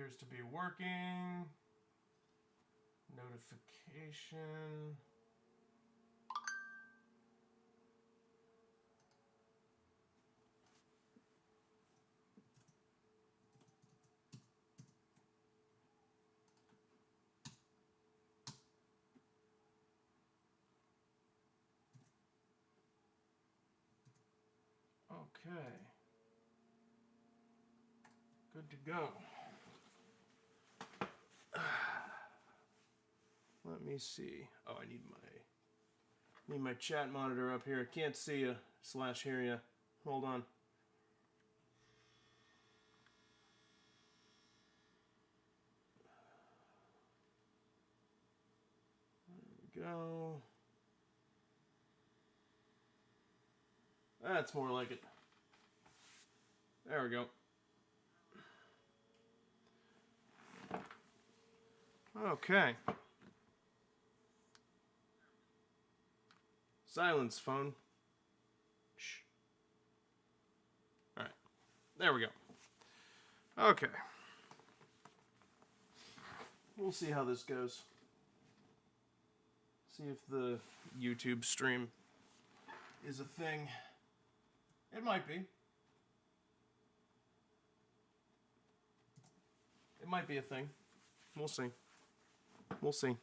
appears to be working. Notification. Okay. Good to go. Let me see. Oh, I need my chat monitor up here. Can't see you / hear you. Hold on. There we go. That's more like it. There we go. Okay. Silence, phone. Shh. All right. There we go. Okay. We'll see how this goes. See if the YouTube stream is a thing. It might be. It might be a thing. We'll see. We'll see.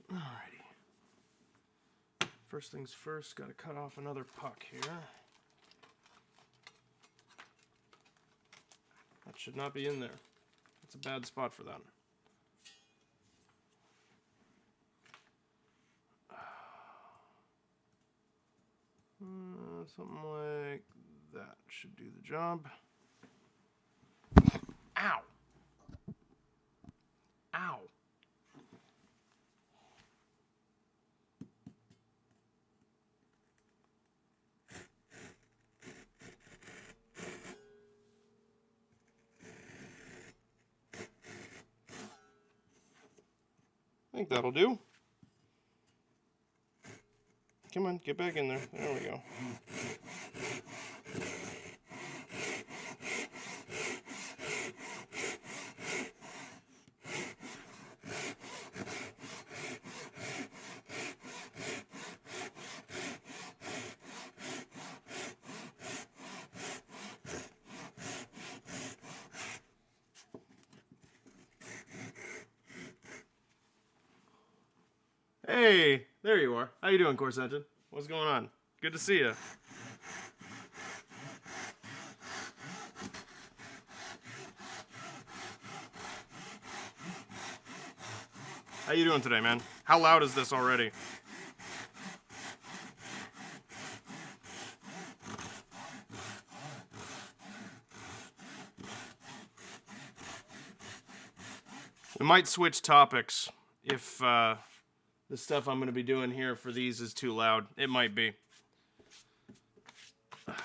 Alrighty. First things first, gotta cut off another puck here. That should not be in there. That's a bad spot for that. Something like that should do the job. Ow! Ow! I think that'll do. Come on, get back in there. There we go. Hey, there you are. How you doing, Course Engine? What's going on? Good to see you. How you doing today, man? How loud is this already? We might switch topics if the stuff I'm going to be doing here for these is too loud. It might be. There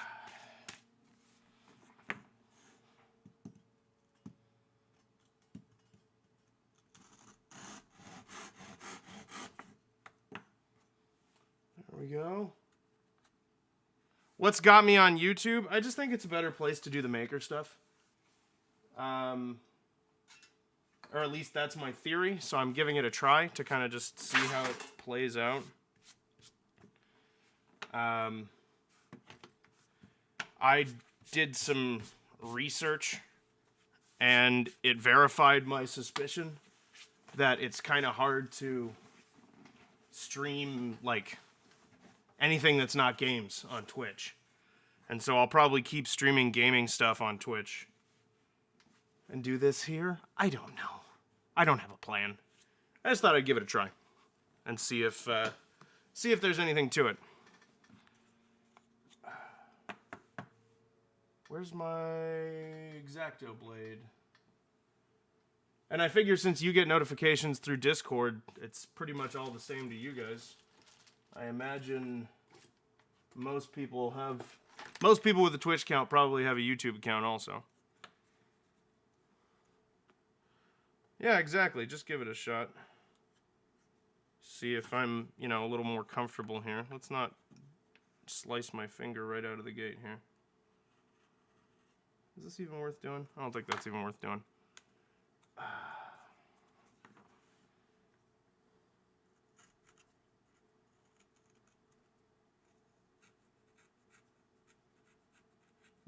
we go. What's got me on YouTube? I just think it's a better place to do the maker stuff. Or at least that's my theory, so I'm giving it a try to kind of just see how it plays out. I did some research, and it verified my suspicion that it's kind of hard to stream, like, anything that's not games on Twitch. And so I'll probably keep streaming gaming stuff on Twitch. And do this here? I don't know. I don't have a plan. I just thought I'd give it a try and see if there's anything to it. Where's my X-Acto blade? And I figure since you get notifications through Discord, it's pretty much all the same to you guys. I imagine most people with a Twitch account probably have a YouTube account also. Yeah, exactly. Just give it a shot. See if I'm, a little more comfortable here. Let's not slice my finger right out of the gate here. Is this even worth doing? I don't think that's even worth doing.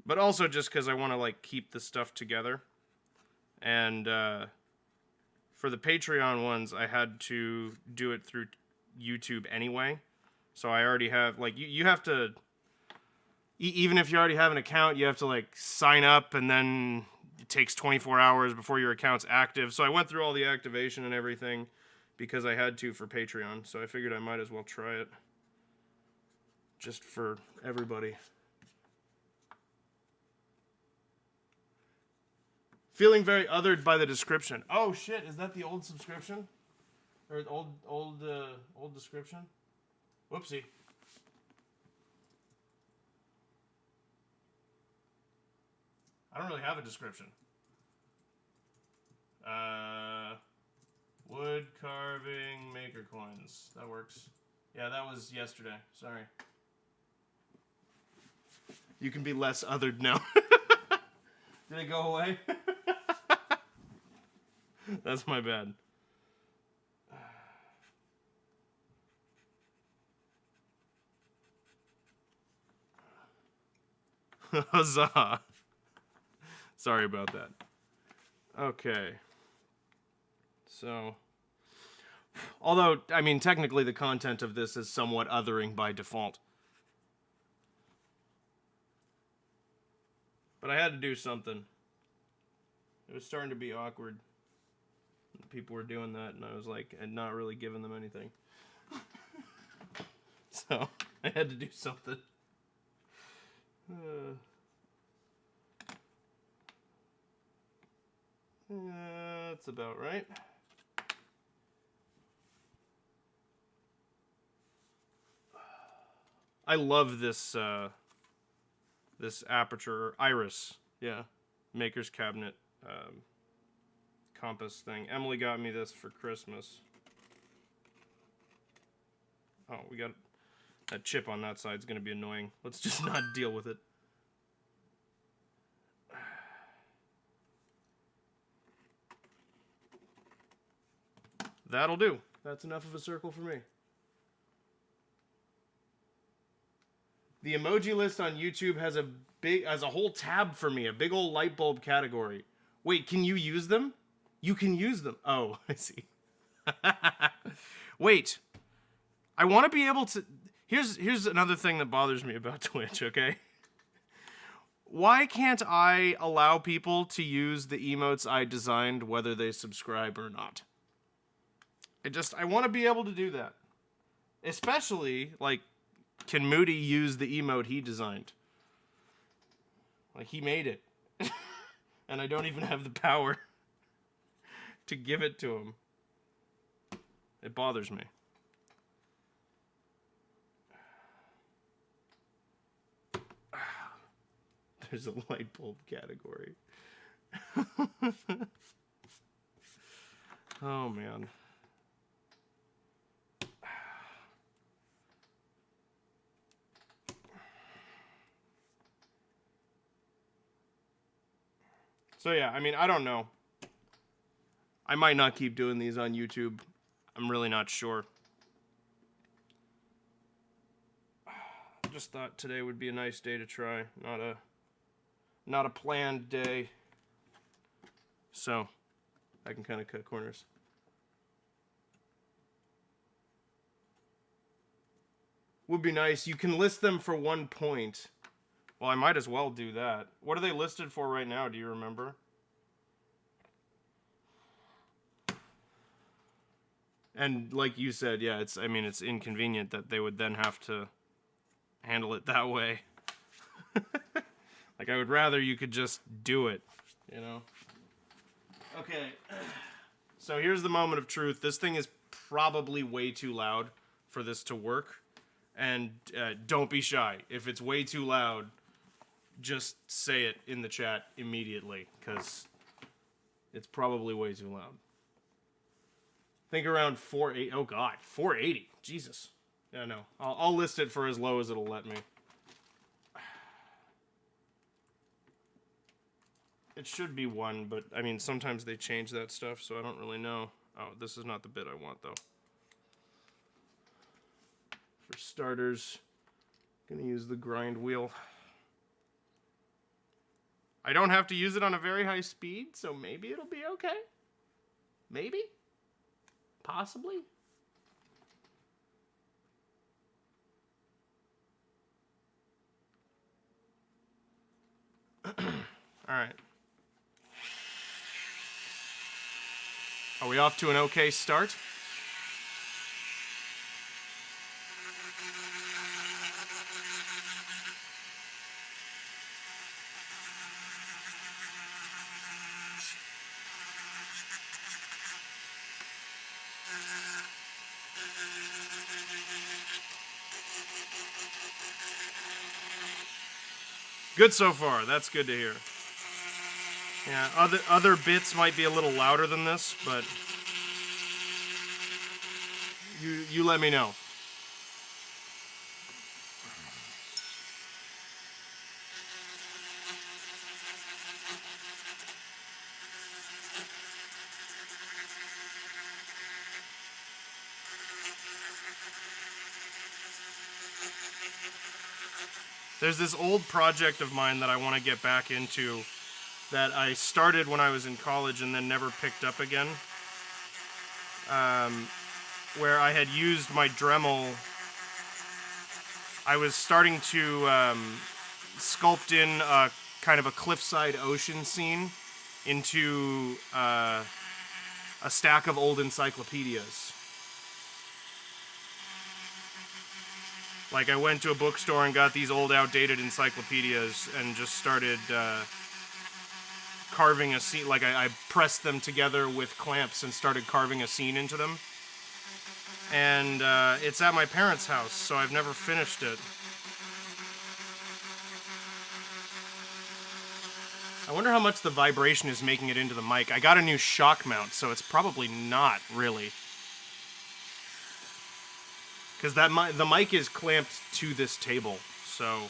But also just because I want to, like, keep the stuff together. And for the Patreon ones, I had to do it through YouTube anyway. So I already have, like, you have to, even if you already have an account, you have to, like, sign up, and then it takes 24 hours before your account's active. So I went through all the activation and everything because I had to for Patreon. So I figured I might as well try it. Just for everybody. Feeling very othered by the description. Oh shit, is that the old subscription? Or old description? Whoopsie. I don't really have a description. Wood carving maker coins. That works. Yeah, that was yesterday. Sorry. You can be less othered now. Did it go away? That's my bad. Huzzah. Sorry about that. Okay. So, although, I mean, technically the content of this is somewhat othering by default. But I had to do something. It was starting to be awkward. People were doing that, and I was like, and not really giving them anything. So, I had to do something. That's about right. I love this this aperture iris, yeah, maker's cabinet compass thing. Emily got me this for Christmas. Oh, we got that chip on that side is going to be annoying. Let's just not deal with it. That'll do. That's enough of a circle for me. The emoji list on YouTube has a whole tab for me, a big old light bulb category. Wait, can you use them? You can use them. Oh, I see. Wait. I want to be able to... Here's another thing that bothers me about Twitch, okay? Why can't I allow people to use the emotes I designed whether they subscribe or not? I want to be able to do that. Especially, like, can Moody use the emote he designed? Like, he made it. And I don't even have the power to give it to him. It bothers me. There's a light bulb category. Oh, man. So yeah, I mean, I don't know. I might not keep doing these on YouTube. I'm really not sure. I just thought today would be a nice day to try, not a planned day. So, I can kind of cut corners. Would be nice. You can list them for 1 point. Well, I might as well do that. What are they listed for right now? Do you remember? And like you said, yeah, it's inconvenient that they would then have to handle it that way. Like, I would rather you could just do it, you know? Okay. So here's the moment of truth. This thing is probably way too loud for this to work. And don't be shy. If it's way too loud, just say it in the chat immediately, because it's probably way too loud. Think around 480. Oh god, 480. Jesus. Yeah, no. I'll list it for as low as it'll let me. It should be 1, but I mean, sometimes they change that stuff, so I don't really know. Oh, this is not the bit I want, though. For starters, I'm gonna use the grind wheel. I don't have to use it on a very high speed, so maybe it'll be okay. Maybe? Possibly? Alright. Are we off to an okay start? Good so far. That's good to hear. Yeah, other bits might be a little louder than this, but you let me know. There's this old project of mine that I want to get back into that I started when I was in college and then never picked up again. Where I had used my Dremel. I was starting to sculpt in a kind of a cliffside ocean scene into a stack of old encyclopedias. Like, I went to a bookstore and got these old, outdated encyclopedias and just started carving a scene. Like, I pressed them together with clamps and started carving a scene into them. And it's at my parents' house, so I've never finished it. I wonder how much the vibration is making it into the mic. I got a new shock mount, so it's probably not really. Because the mic is clamped to this table, so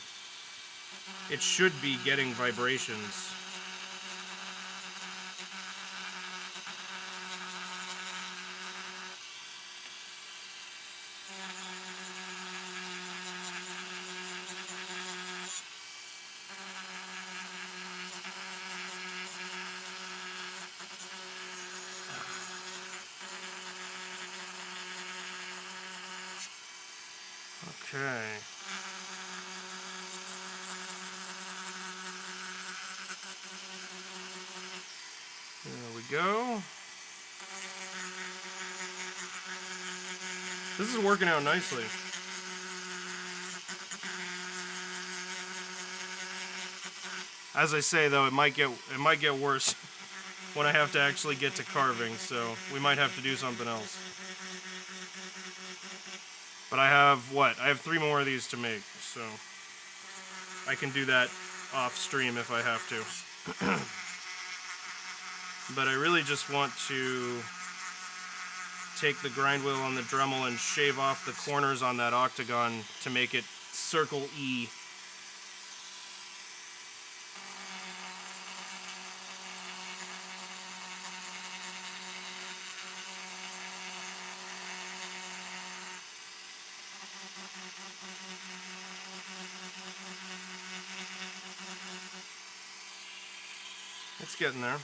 it should be getting vibrations. Okay. There we go. This is working out nicely. As I say, though, it might get worse when I have to actually get to carving, so we might have to do something else. But I have 3 more of these to make, so I can do that off stream if I have to. But I really just want to take the grind wheel on the Dremel and shave off the corners on that octagon to make it circle E. It's getting there.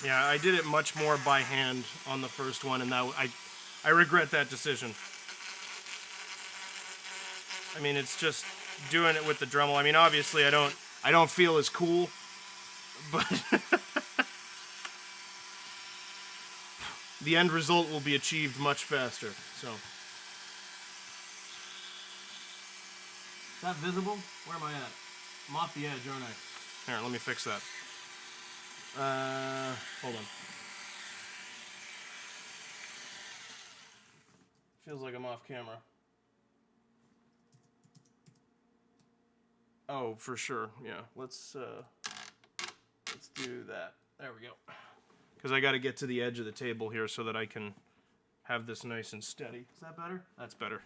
Yeah, I did it much more by hand on the first one, and I regret that decision. I mean, it's just doing it with the Dremel. I mean, obviously, I don't feel as cool, but the end result will be achieved much faster. So, is that visible? Where am I at? I'm off the edge, aren't I? Here, let me fix that. Hold on. Feels like I'm off camera. Oh, for sure. Yeah. Let's do that. There we go. Because I got to get to the edge of the table here so that I can have this nice and steady. Is that better? That's better.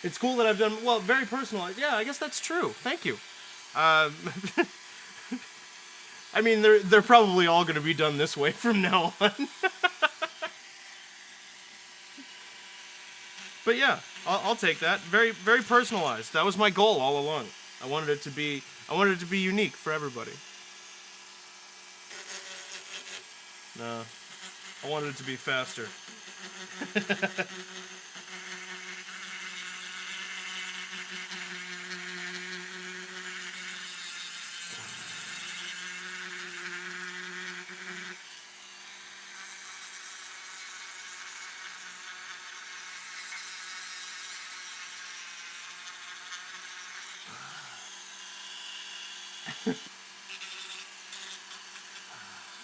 It's cool that I've done, well, very personal. Yeah, I guess that's true. Thank you. I mean, they're probably all going to be done this way from now on. But yeah, I'll take that. Very, very personalized. That was my goal all along. I wanted it to be unique for everybody. No, I wanted it to be faster.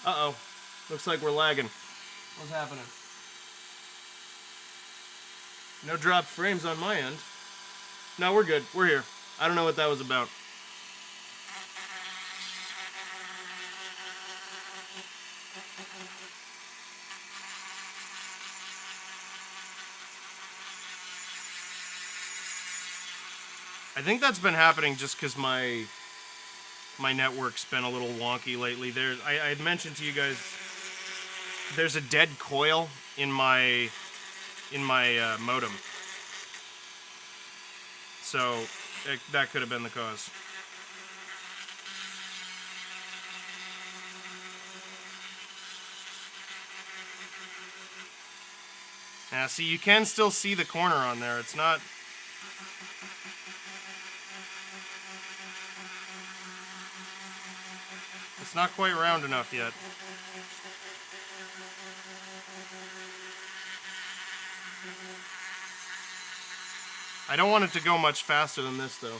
Uh-oh. Looks like we're lagging. What's happening? No dropped frames on my end. No, we're good. We're here. I don't know what that was about. I think that's been happening just because my network's been a little wonky lately. I had mentioned to you guys there's a dead coil in my modem, so that could have been the cause. Now, see, you can still see the corner on there. It's not. It's not quite round enough yet. I don't want it to go much faster than this, though.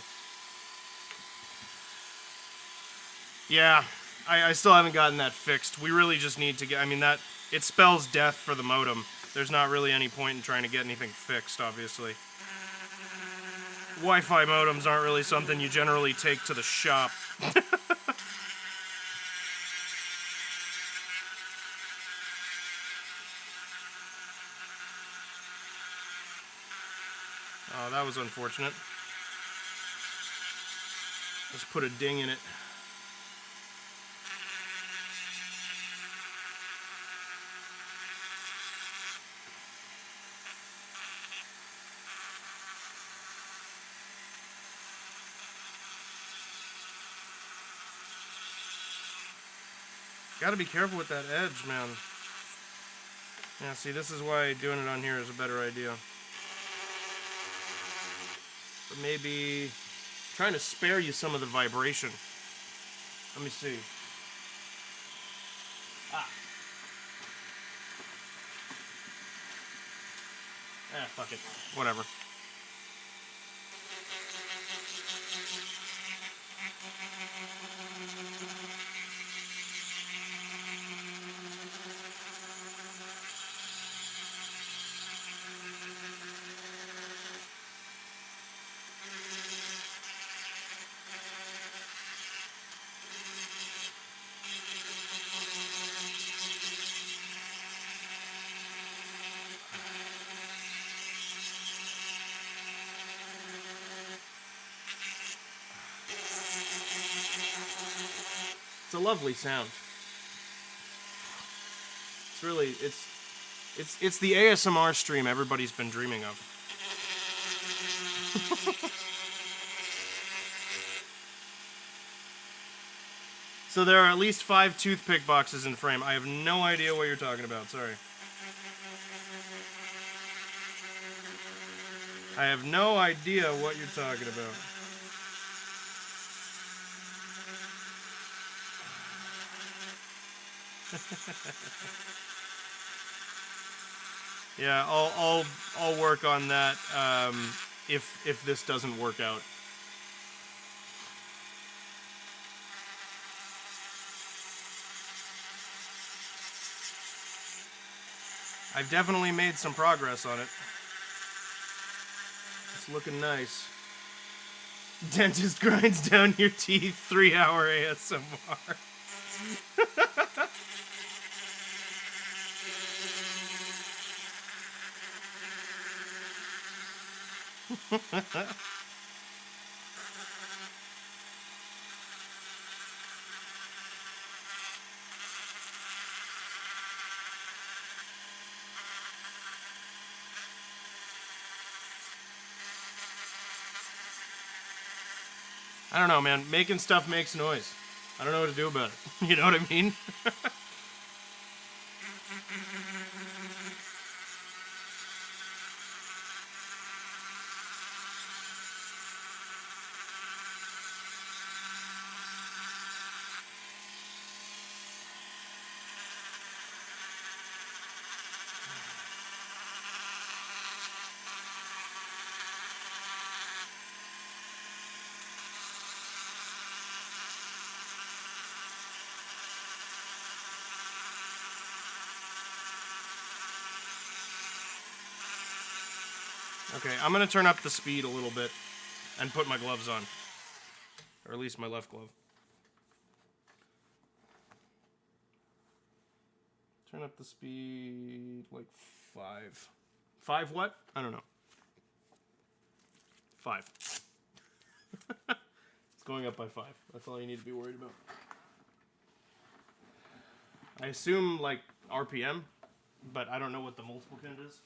Yeah, I still haven't gotten that fixed. We really just need to get... I mean, it spells death for the modem. There's not really any point in trying to get anything fixed, obviously. Wi-Fi modems aren't really something you generally take to the shop. Oh, that was unfortunate. Let's put a ding in it. Gotta be careful with that edge, man. Yeah, see, this is why doing it on here is a better idea. But maybe trying to spare you some of the vibration. Let me see. Fuck it. Whatever. It's a lovely sound. It's really, it's the ASMR stream everybody's been dreaming of. So there are at least 5 toothpick boxes in frame. I have no idea what you're talking about, sorry. I have no idea what you're talking about. Yeah, I'll work on that if this doesn't work out. I've definitely made some progress on it. It's looking nice. Dentist grinds down your teeth, 3-hour ASMR. I don't know, man. Making stuff makes noise. I don't know what to do about it. You know what I mean? Okay, I'm gonna turn up the speed a little bit and put my gloves on. Or at least my left glove. Turn up the speed like 5. 5 what? I don't know. 5. It's going up by 5. That's all you need to be worried about. I assume like RPM, but I don't know what the multiplicand is.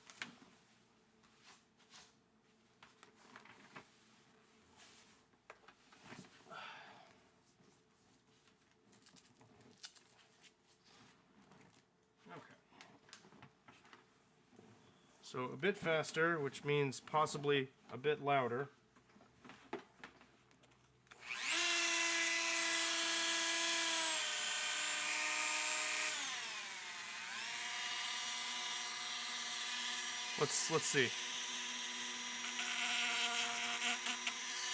So a bit faster, which means possibly a bit louder. Let's see.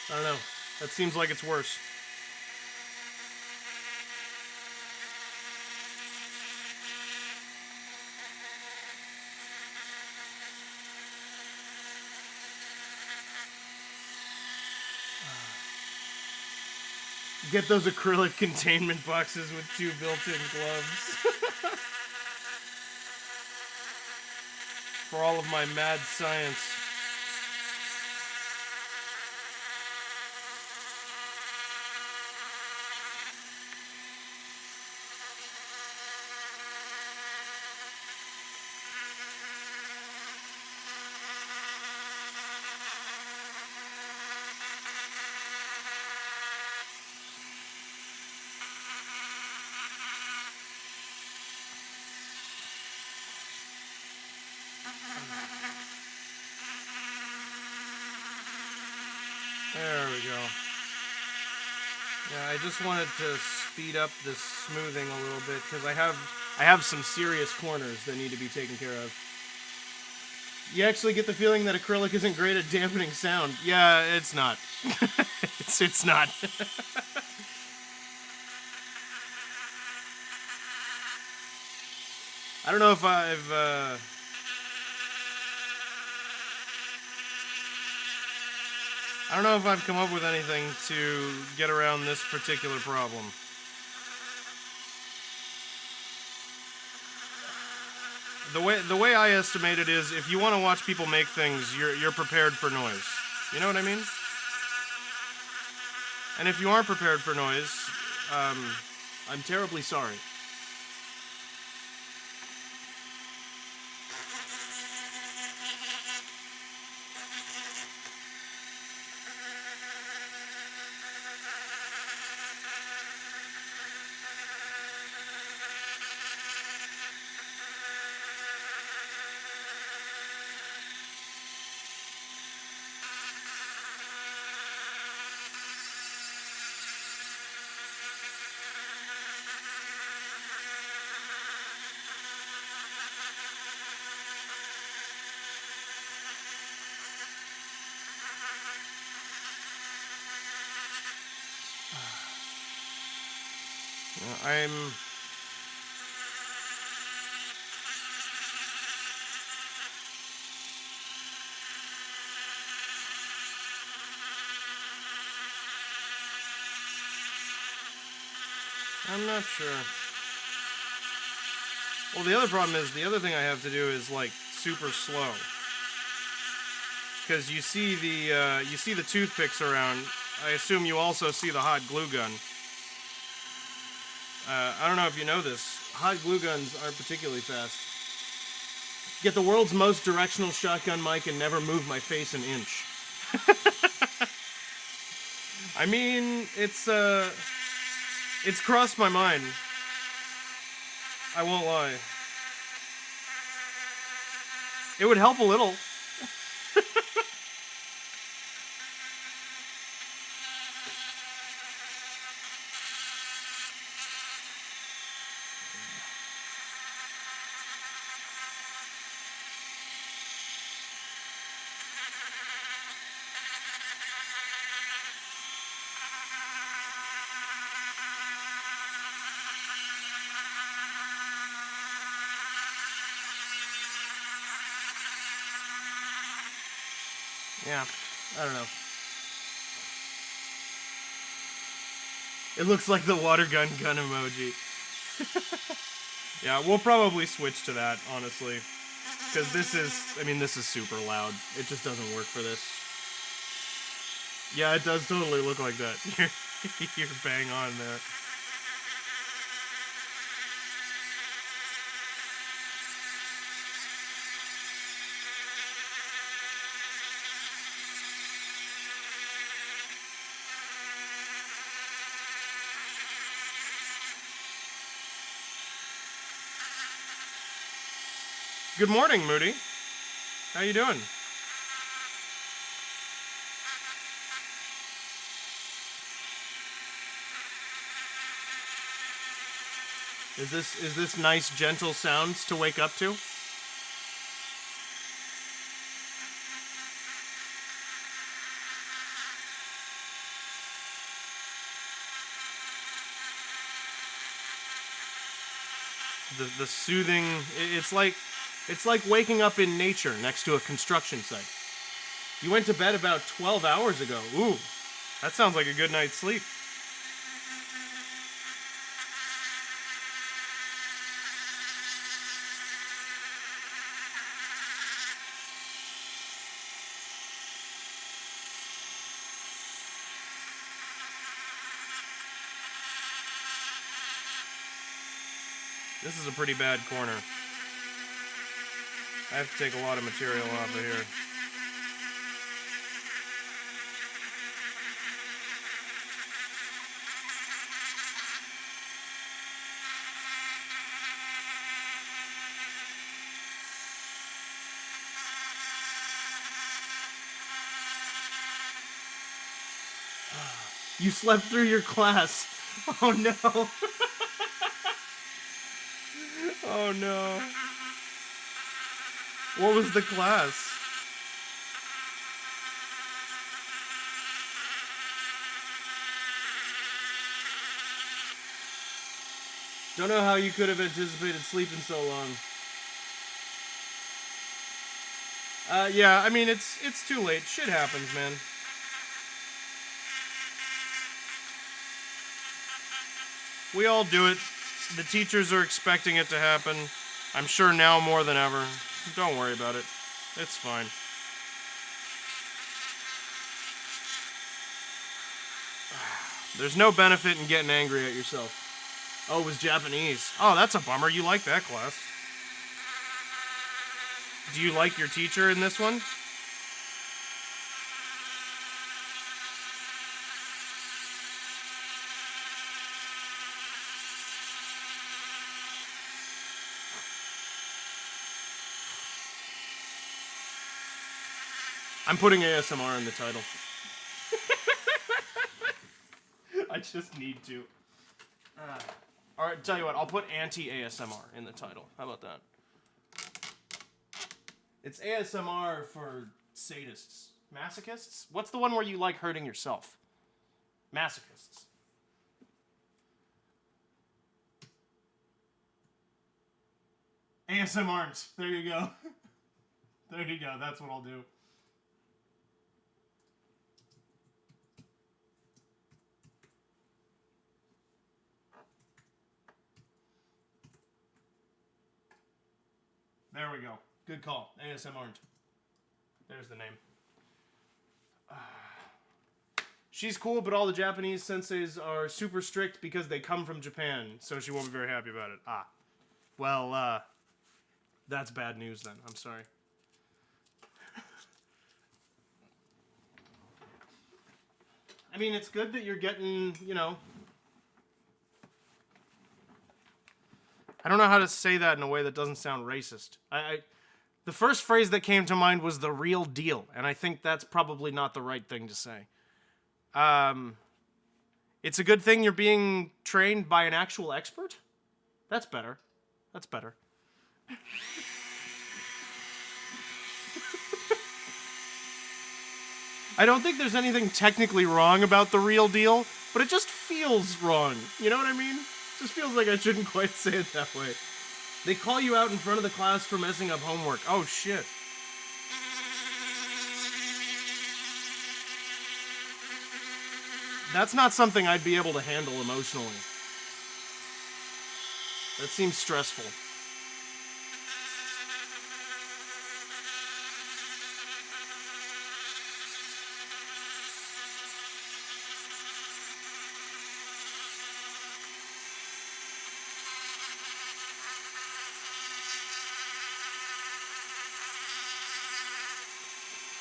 I don't know. That seems like it's worse. Get those acrylic containment boxes with 2 built-in gloves. For all of my mad science. There we go. Yeah, I just wanted to speed up this smoothing a little bit because I have some serious corners that need to be taken care of. You actually get the feeling that acrylic isn't great at dampening sound. Yeah, it's not. it's not. I don't know if I've come up with anything to get around this particular problem. The way I estimate it is, if you want to watch people make things, you're prepared for noise. You know what I mean? And if you aren't prepared for noise, I'm terribly sorry. I'm not sure. Well, the other problem is, the other thing I have to do is, like, super slow. Because you see the toothpicks around. I assume you also see the hot glue gun. I don't know if you know this. Hot glue guns aren't particularly fast. Get the world's most directional shotgun mic and never move my face an inch. I mean, it's crossed my mind. I won't lie. It would help a little. Yeah, I don't know. It looks like the water gun emoji. Yeah, we'll probably switch to that, honestly. Because this is super loud. It just doesn't work for this. Yeah, it does totally look like that. You're bang on there. Good morning, Moody. How you doing? Is this nice, gentle sounds to wake up to? The soothing. It's like waking up in nature next to a construction site. You went to bed about 12 hours ago. Ooh, that sounds like a good night's sleep. This is a pretty bad corner. I have to take a lot of material off of here. You slept through your class. Oh no. Oh no. What was the class? Don't know how you could have anticipated sleeping so long. Yeah, I mean, it's too late. Shit happens, man. We all do it. The teachers are expecting it to happen. I'm sure now more than ever. Don't worry about it. It's fine. There's no benefit in getting angry at yourself. Oh, it was Japanese. Oh, that's a bummer. You like that class. Do you like your teacher in this one? I'm putting ASMR in the title. I just need to. Alright, tell you what, I'll put anti-ASMR in the title. How about that? It's ASMR for sadists. Masochists? What's the one where you like hurting yourself? Masochists. ASMRs. There you go. There you go. That's what I'll do. There we go. Good call. ASMR. There's the name. She's cool, but all the Japanese senseis are super strict because they come from Japan, so she won't be very happy about it. Ah. Well, that's bad news then. I'm sorry. I mean, it's good that you're getting, you know... I don't know how to say that in a way that doesn't sound racist. The first phrase that came to mind was the real deal, and I think that's probably not the right thing to say. It's a good thing you're being trained by an actual expert? That's better. That's better. I don't think there's anything technically wrong about the real deal, but it just feels wrong. You know what I mean? It just feels like I shouldn't quite say it that way. They call you out in front of the class for messing up homework. Oh, shit. That's not something I'd be able to handle emotionally. That seems stressful.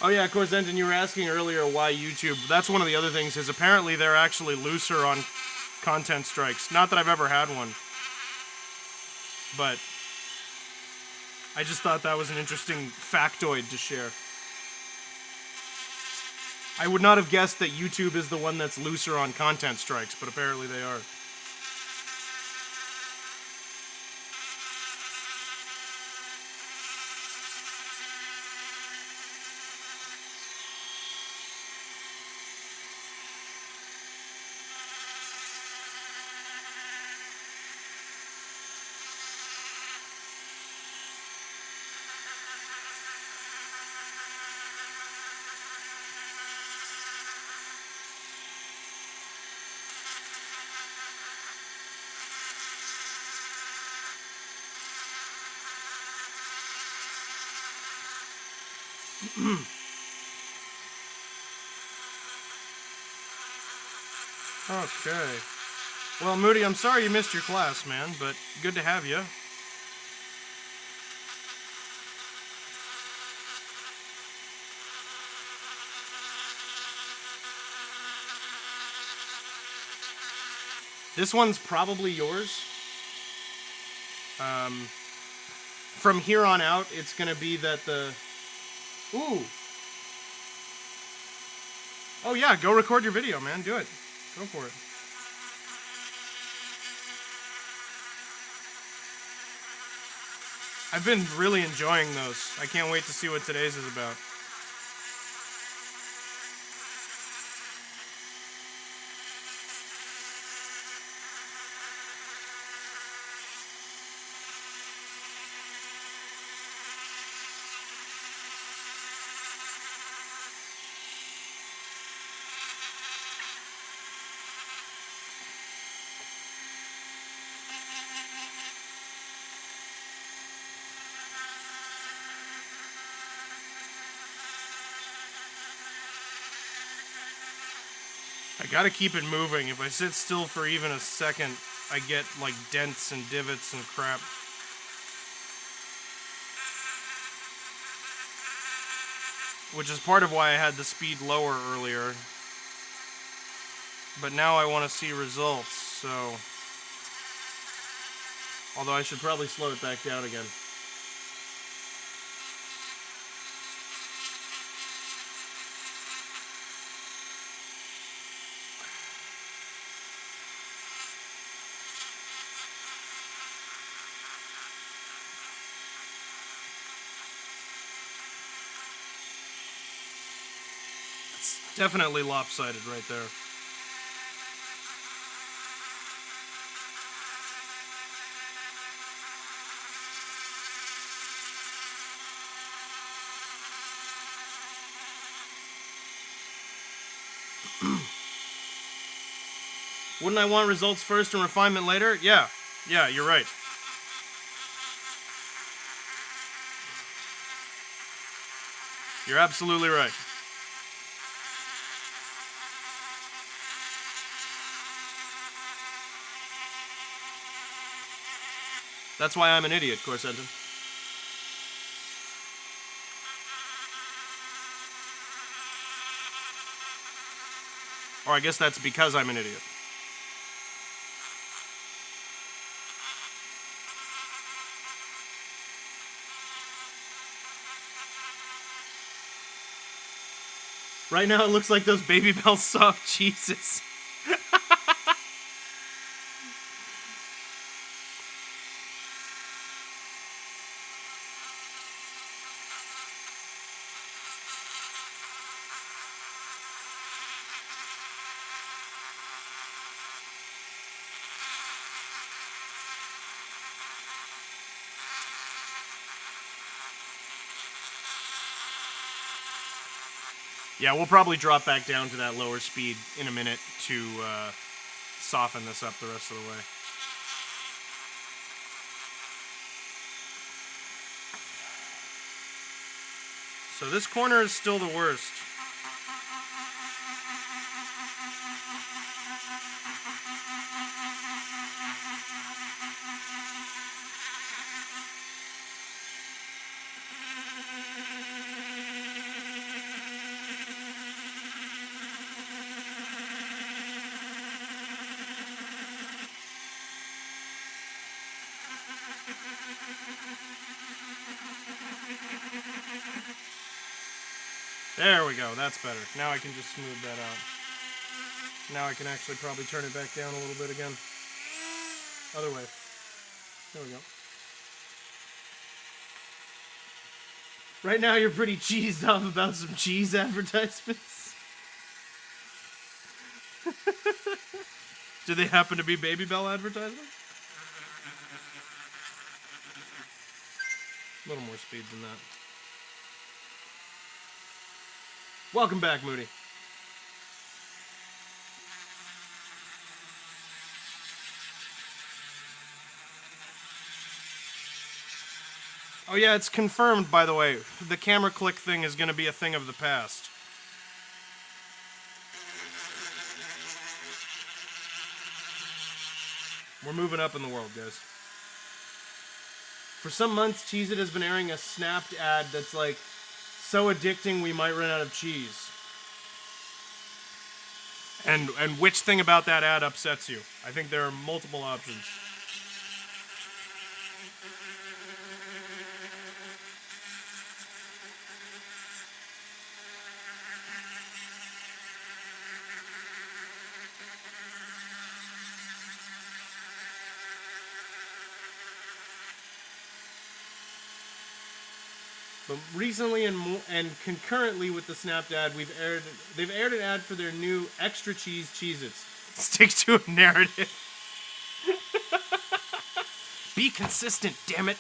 Oh yeah, of course, Denton, you were asking earlier why YouTube. That's one of the other things, is apparently they're actually looser on content strikes. Not that I've ever had one. But I just thought that was an interesting factoid to share. I would not have guessed that YouTube is the one that's looser on content strikes, but apparently they are. Okay. Well, Moody, I'm sorry you missed your class, man, but good to have you. This one's probably yours. From here on out, it's gonna be that the... Ooh! Oh yeah, go record your video, man. Do it. Go for it. I've been really enjoying those. I can't wait to see what today's is about. I gotta keep it moving. If I sit still for even a second, I get like dents and divots and crap. Which is part of why I had the speed lower earlier. But now I want to see results, so... Although I should probably slow it back down again. Definitely lopsided right there. Wouldn't I want results first and refinement later? Yeah. Yeah, you're right. You're absolutely right. That's why I'm an idiot, Corsenton. Or I guess that's because I'm an idiot. Right now it looks like those Baby Bell soft cheeses. Yeah, we'll probably drop back down to that lower speed in a minute to soften this up the rest of the way. So this corner is still the worst. There we go, that's better. Now I can just smooth that out. Now I can actually probably turn it back down a little bit again. Other way. There we go. Right now you're pretty cheesed off about some cheese advertisements. Do they happen to be Baby Bell advertisements? A little more speed than that. Welcome back, Moody. Oh yeah, it's confirmed, by the way. The camera click thing is going to be a thing of the past. We're moving up in the world, guys. For some months, Cheez-It has been airing a snapped ad that's like, so addicting we might run out of cheese. And which thing about that ad upsets you? I think there are multiple options. But recently and concurrently with the snapped ad, they've aired an ad for their new extra cheese Cheez-Its. Stick to a narrative. Be consistent, damn it.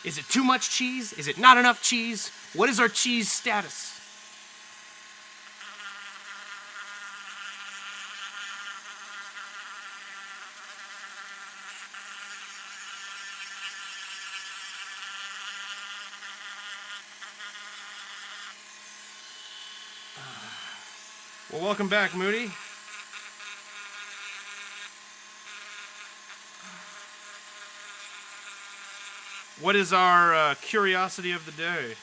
Is it too much cheese? Is it not enough cheese? What is our cheese status? Well, welcome back, Moody. What is our curiosity of the day?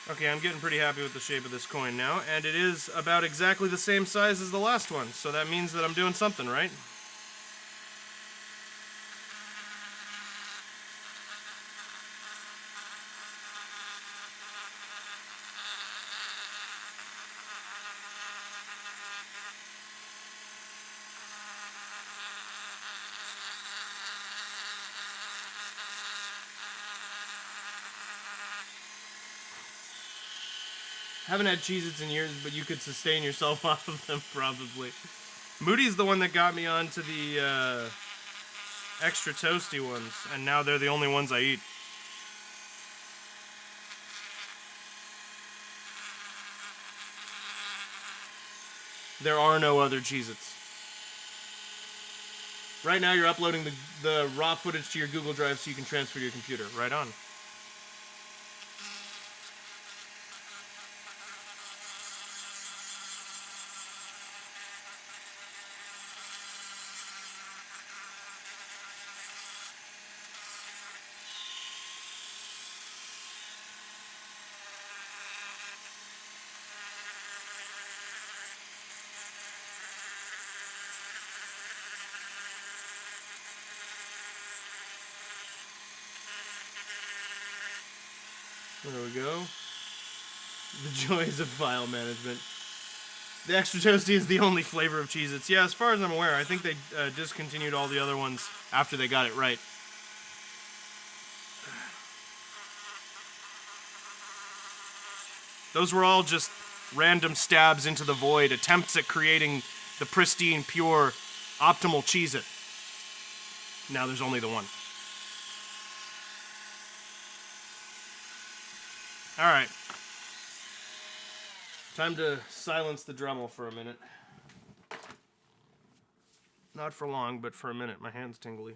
Okay, I'm getting pretty happy with the shape of this coin now, and it is about exactly the same size as the last one, so that means that I'm doing something, right? Haven't had Cheez-Its in years, but you could sustain yourself off of them, probably. Moody's the one that got me onto the extra toasty ones, and now they're the only ones I eat. There are no other Cheez-Its. Right now you're uploading the raw footage to your Google Drive so you can transfer to your computer. Right on. There we go. The joys of file management. The extra toasty is the only flavor of Cheez-Its. Yeah, as far as I'm aware, I think they discontinued all the other ones after they got it right. Those were all just random stabs into the void, attempts at creating the pristine, pure, optimal Cheez-It. Now there's only the one. Alright. Time to silence the Dremel for a minute. Not for long, but for a minute. My hand's tingly.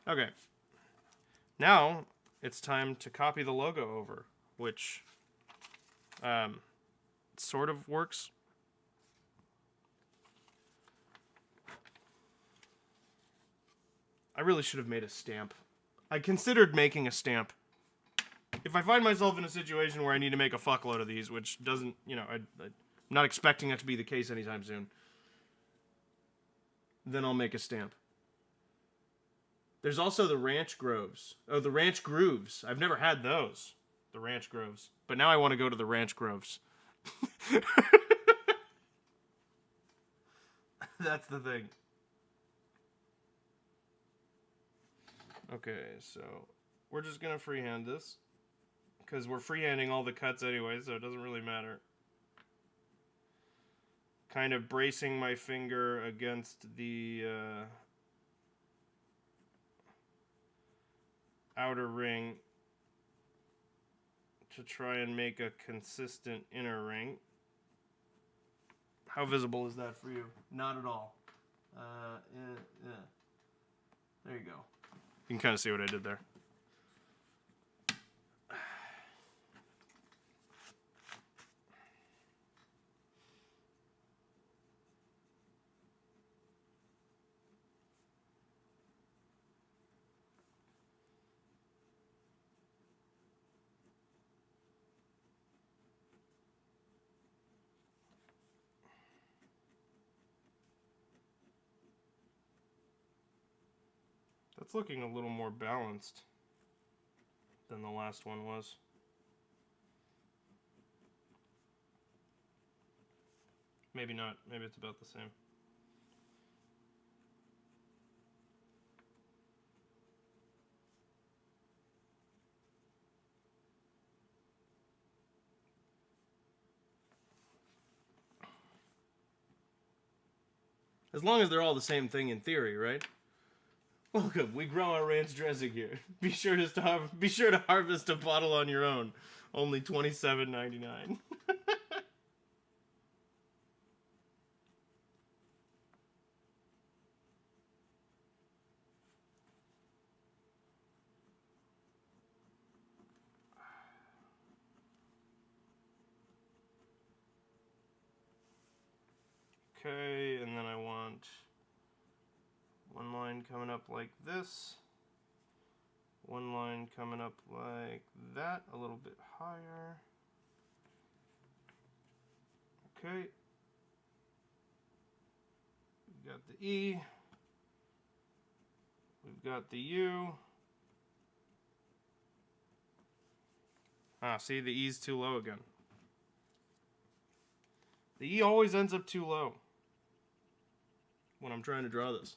Okay. Now, it's time to copy the logo over, which sort of works. I really should have made a stamp. I considered making a stamp. If I find myself in a situation where I need to make a fuckload of these, which doesn't, I'm not expecting that to be the case anytime soon, then I'll make a stamp. There's also the Ranch Groves. Oh, the Ranch Grooves. I've never had those. The Ranch Groves. But now I want to go to the Ranch Groves. That's the thing. Okay, so we're just going to freehand this. Because we're freehanding all the cuts anyway, so it doesn't really matter. Kind of bracing my finger against the outer ring to try and make a consistent inner ring. How visible is that for you? Not at all. Yeah. There you go. You can kind of see what I did there. That's looking a little more balanced than the last one was. Maybe not. Maybe it's about the same. As long as they're all the same thing in theory, right? Welcome. We grow our ranch dressing here. Be sure to harvest a bottle on your own. Only $27.99. Okay, and then I want one line coming up like this. One line coming up like that, a little bit higher. Okay. We've got the E. We've got the U. Ah, see, the E's too low again. The E always ends up too low when I'm trying to draw this.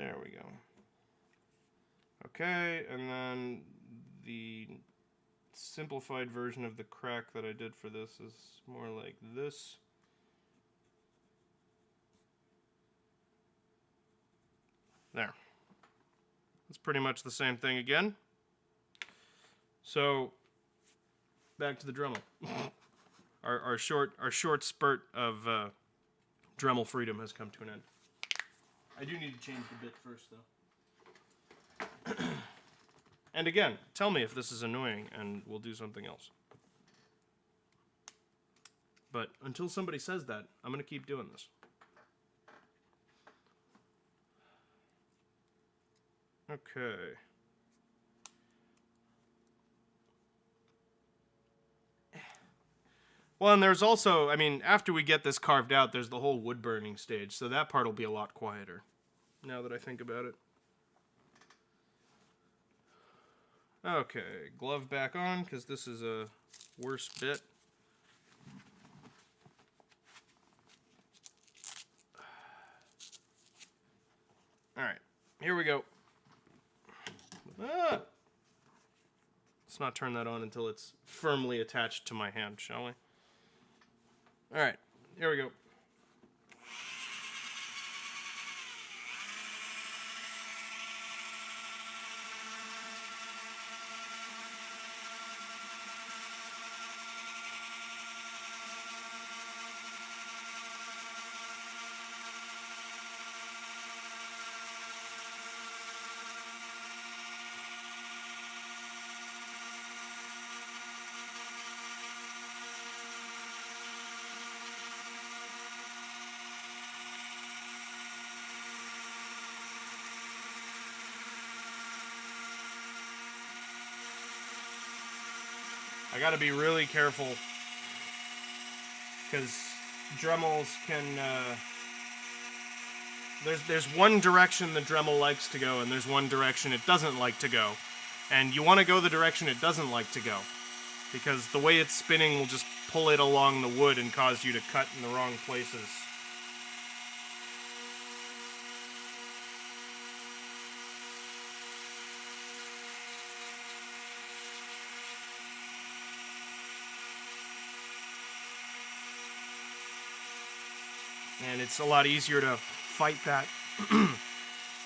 There we go. Okay, and then the simplified version of the crack that I did for this is more like this. There. It's pretty much the same thing again. So, back to the Dremel. our short spurt of Dremel freedom has come to an end. I do need to change the bit first, though. And again, tell me if this is annoying, and we'll do something else. But until somebody says that, I'm going to keep doing this. Okay. Well, and there's also, I mean, after we get this carved out, there's the whole wood burning stage, so that part will be a lot quieter, now that I think about it. Okay, glove back on, because this is a worse bit. Alright, here we go. Ah! Let's not turn that on until it's firmly attached to my hand, shall we? Alright, here we go. I gotta be really careful, because Dremels can, there's one direction the Dremel likes to go, and there's one direction it doesn't like to go. And you want to go the direction it doesn't like to go, because the way it's spinning will just pull it along the wood and cause you to cut in the wrong places. And it's a lot easier to fight that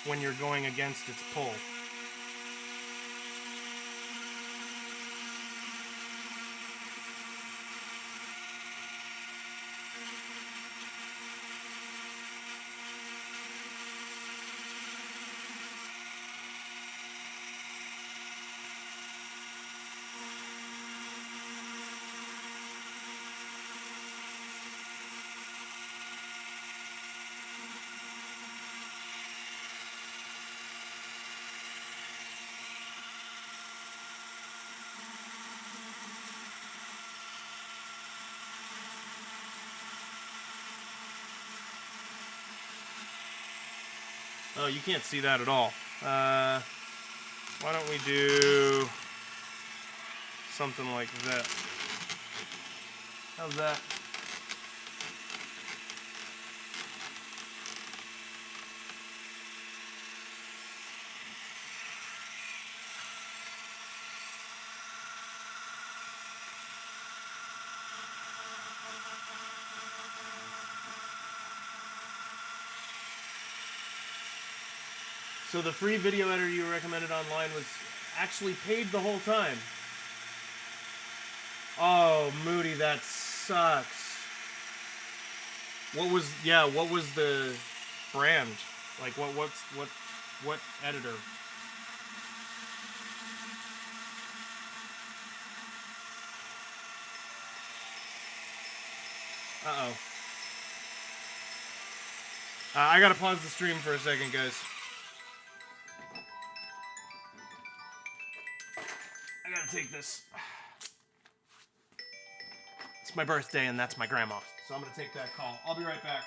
when you're going against its pull. Oh, you can't see that at all. Why don't we do something like that? How's that? So the free video editor you recommended online was actually paid the whole time. Oh, Moody, that sucks. What was the brand? Like what editor? Uh-oh. I gotta pause the stream for a second, guys. I gotta take this. It's my birthday and that's my grandma. So I'm gonna take that call. I'll be right back.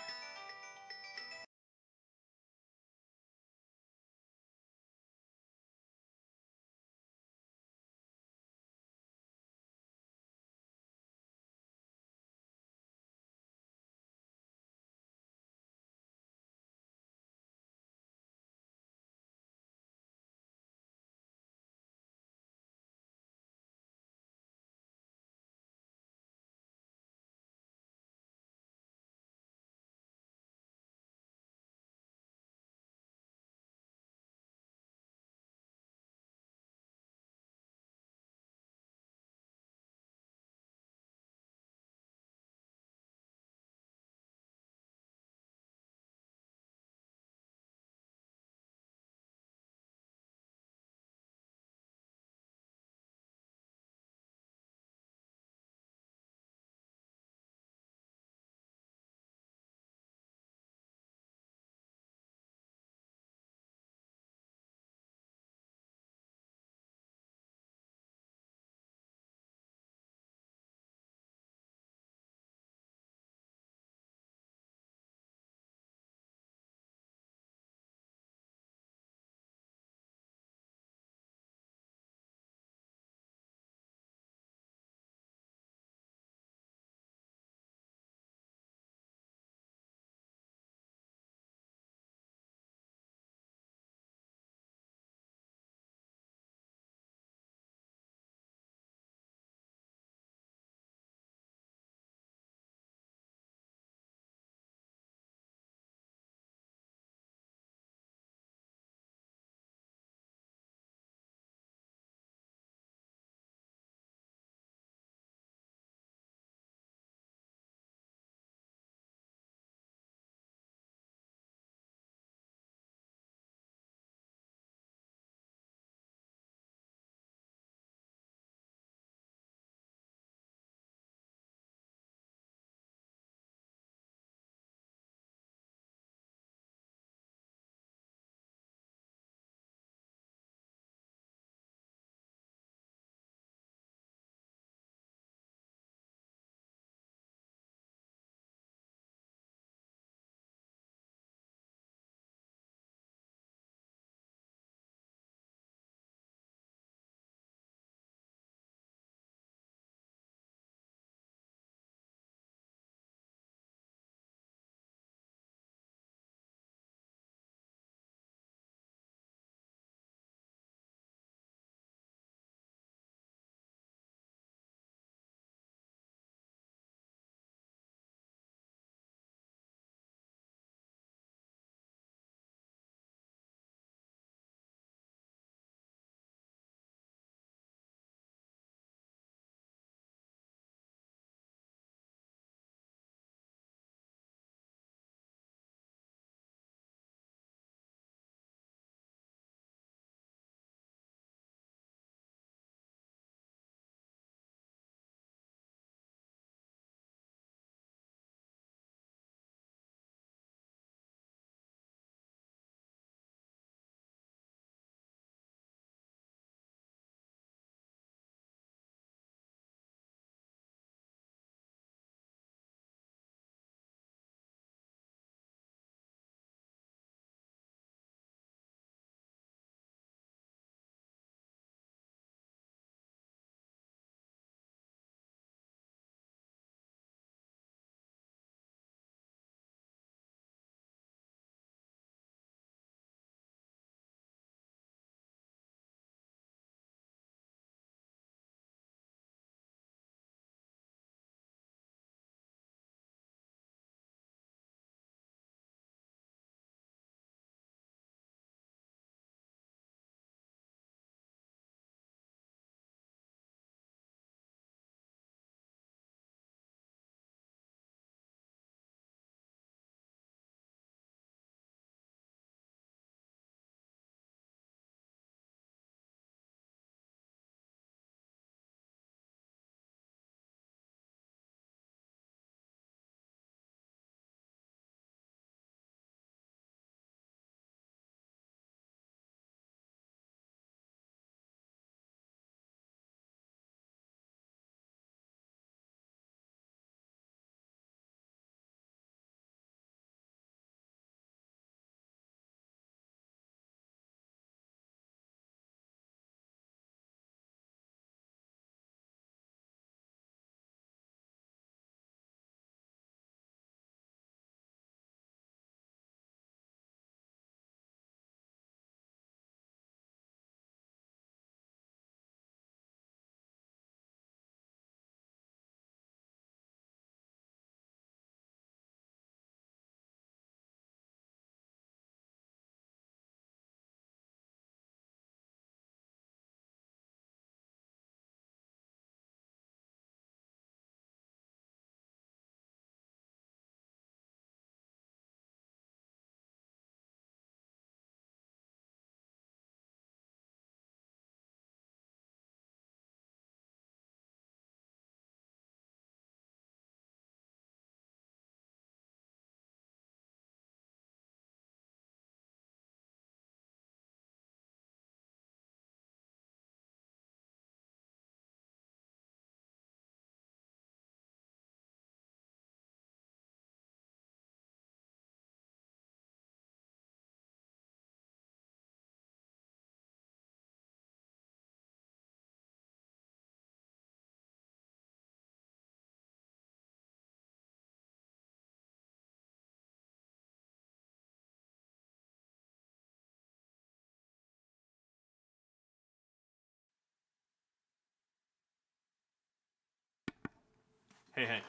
Hey,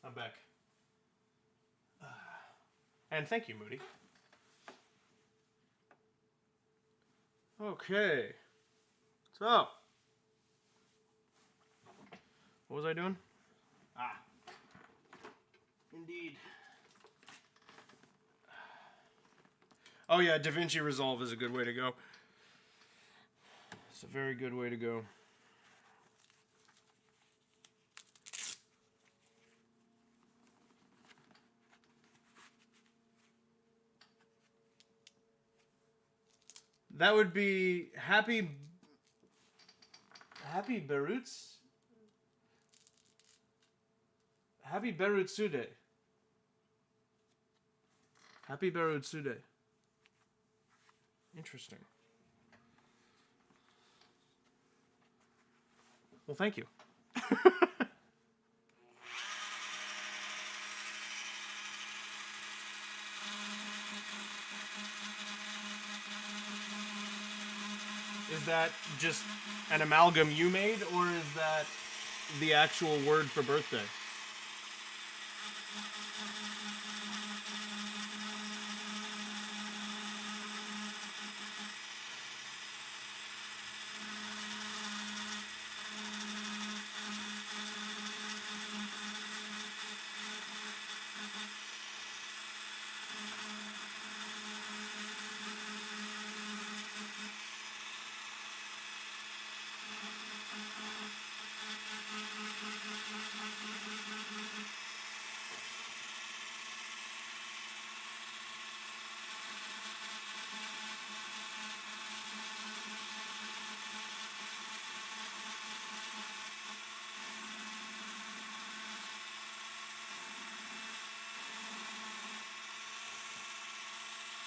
I'm back. And thank you, Moody. Okay. So, what was I doing? Indeed. Oh yeah, DaVinci Resolve is a good way to go. It's a very good way to go. That would be Happy Berutz? Happy Berutsude. Happy Berutsude. Interesting. Well, thank you. Is that just an amalgam you made, or is that the actual word for birthday?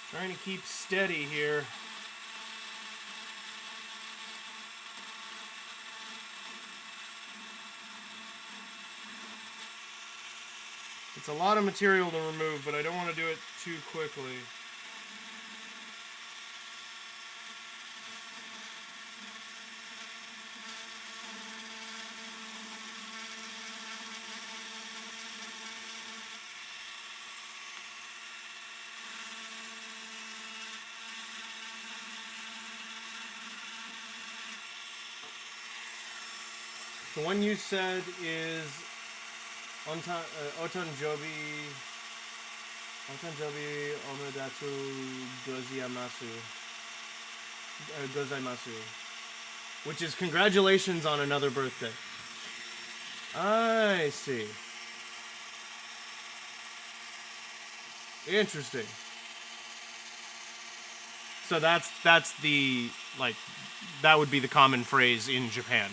Trying to keep steady here. It's a lot of material to remove, but I don't want to do it too quickly. The one you said is Otanjobi Omedatu Gozaimasu, which is congratulations on another birthday. I see. Interesting. So that's the, like, that would be the common phrase in Japan.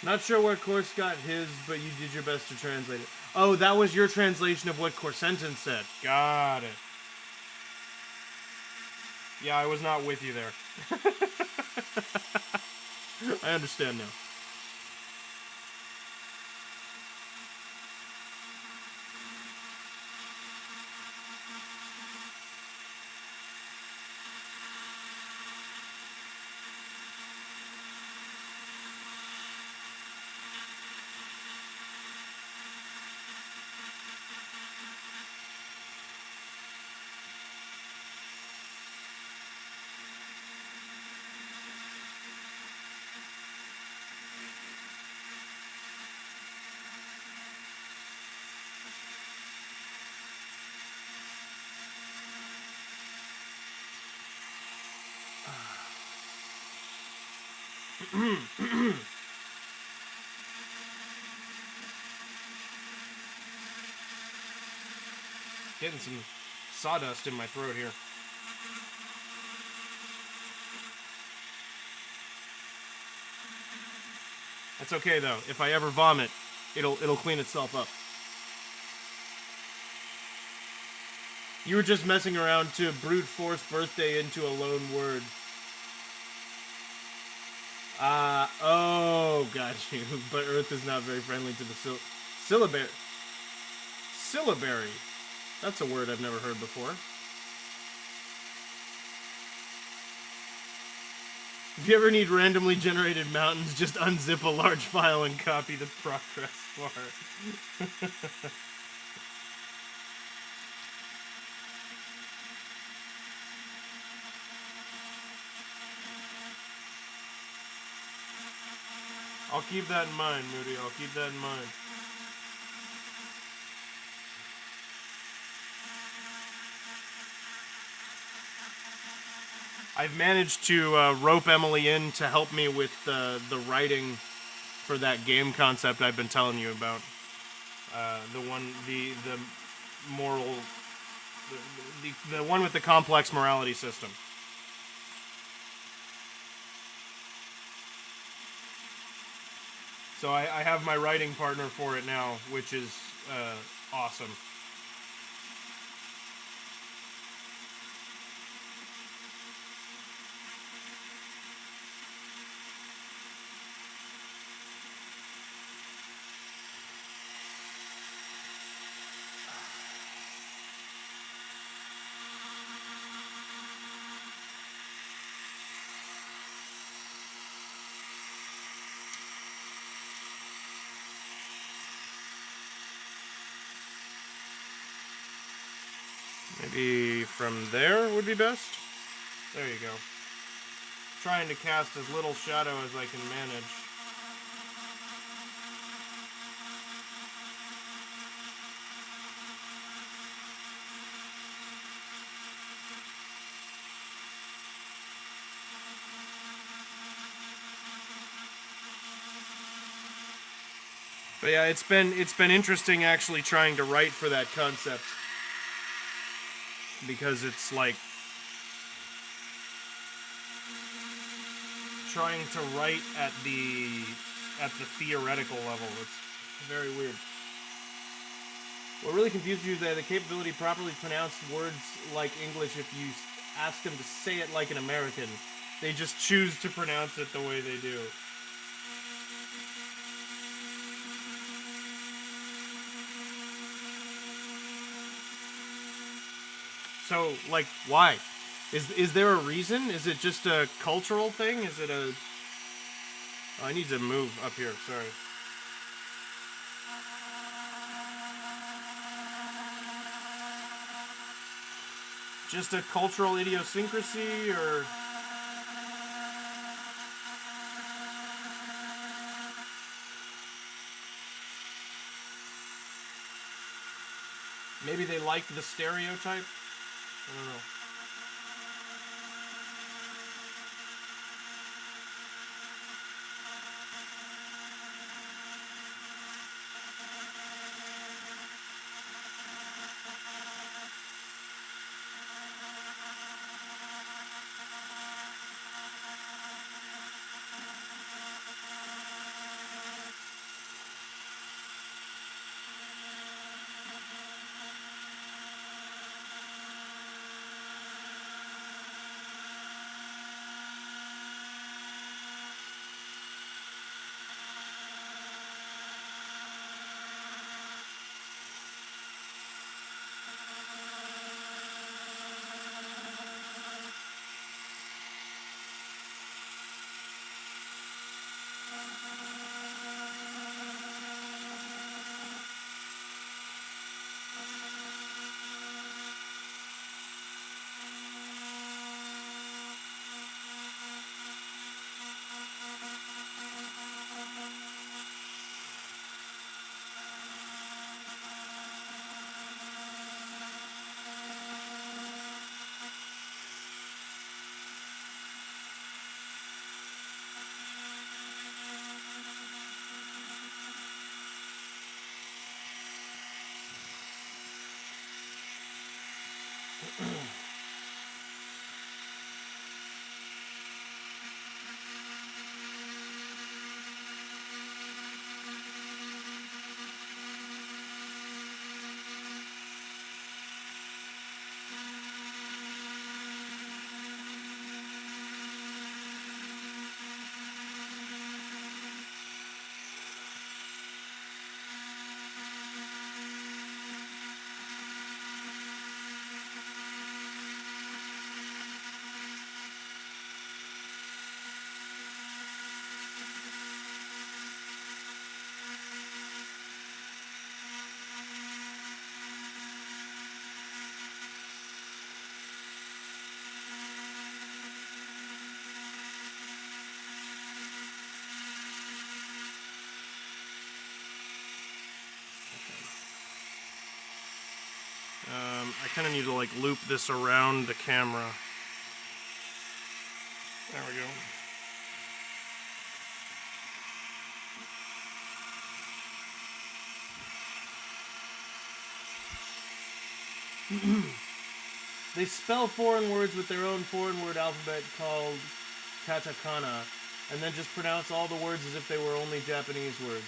Not sure what course got his, but you did your best to translate it. Oh, that was your translation of what Corsentence said. Got it. Yeah, I was not with you there. I understand now. Getting some sawdust in my throat here. That's okay though. If I ever vomit, it'll clean itself up. You were just messing around to brute force birthday into a lone word. Oh, got you. But Earth is not very friendly to the syllabary. Syllabary. That's a word I've never heard before. If you ever need randomly generated mountains, just unzip a large file and copy the progress bar. I'll keep that in mind, Moody. I'll keep that in mind. I've managed to rope Emily in to help me with the writing for that game concept I've been telling you about. The moral, the one with the complex morality system. So I have my writing partner for it now, which is awesome. Maybe from there would be best. There you go. Trying to cast as little shadow as I can manage. But yeah, it's been interesting actually trying to write for that concept, because it's like trying to write at the theoretical level. It's very weird. What really confused you is that the capability to properly pronounce words like English, if you ask them to say it like an American, they just choose to pronounce it the way they do. So, like, why? Is there a reason? Is it just a cultural thing? Is it a... Oh, I need to move up here, sorry. Just a cultural idiosyncrasy, or... Maybe they liked the stereotype? I don't know. I kind of need to like loop this around the camera. There we go. They spell foreign words with their own foreign word alphabet called katakana, and then just pronounce all the words as if they were only Japanese words.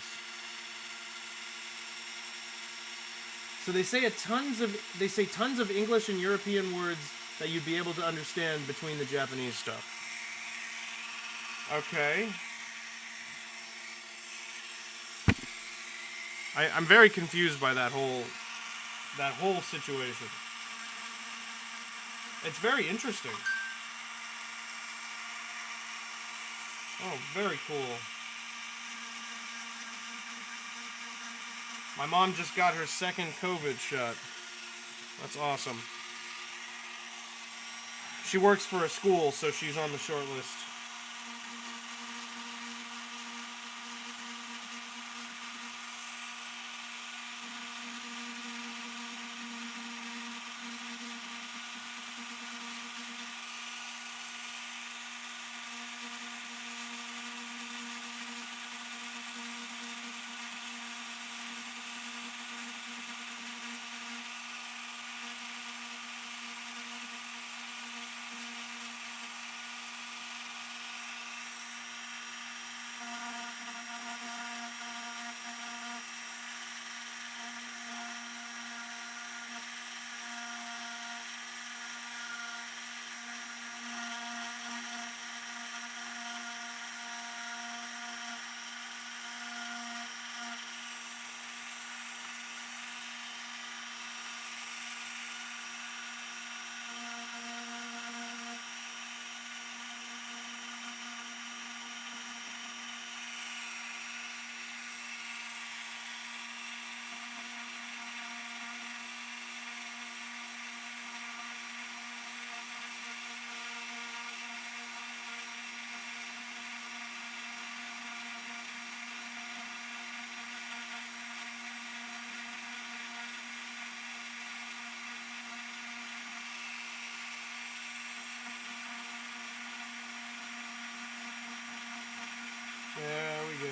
So they say tons of English and European words that you'd be able to understand between the Japanese stuff. Okay. I'm very confused by that whole situation. It's very interesting. Oh, very cool. My mom just got her second COVID shot. That's awesome. She works for a school, so she's on the short list. There we go.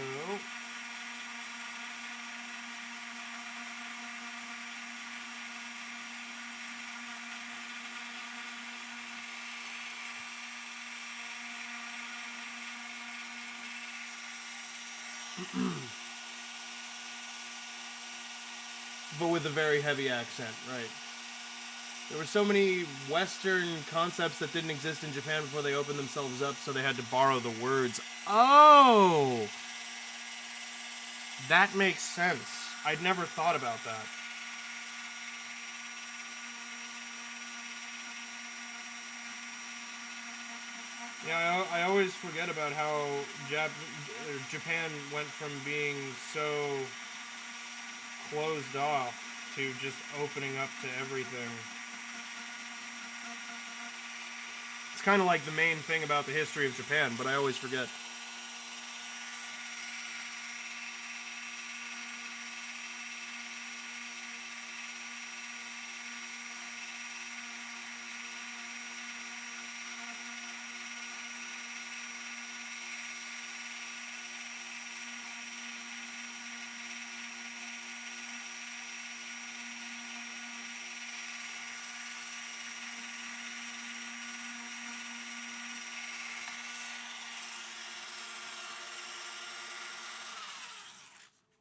But with a very heavy accent, right? There were so many Western concepts that didn't exist in Japan before they opened themselves up, so they had to borrow the words. Oh! That makes sense. I'd never thought about that. Yeah, I always forget about how Japan went from being so closed off to just opening up to everything. It's kind of like the main thing about the history of Japan, but I always forget.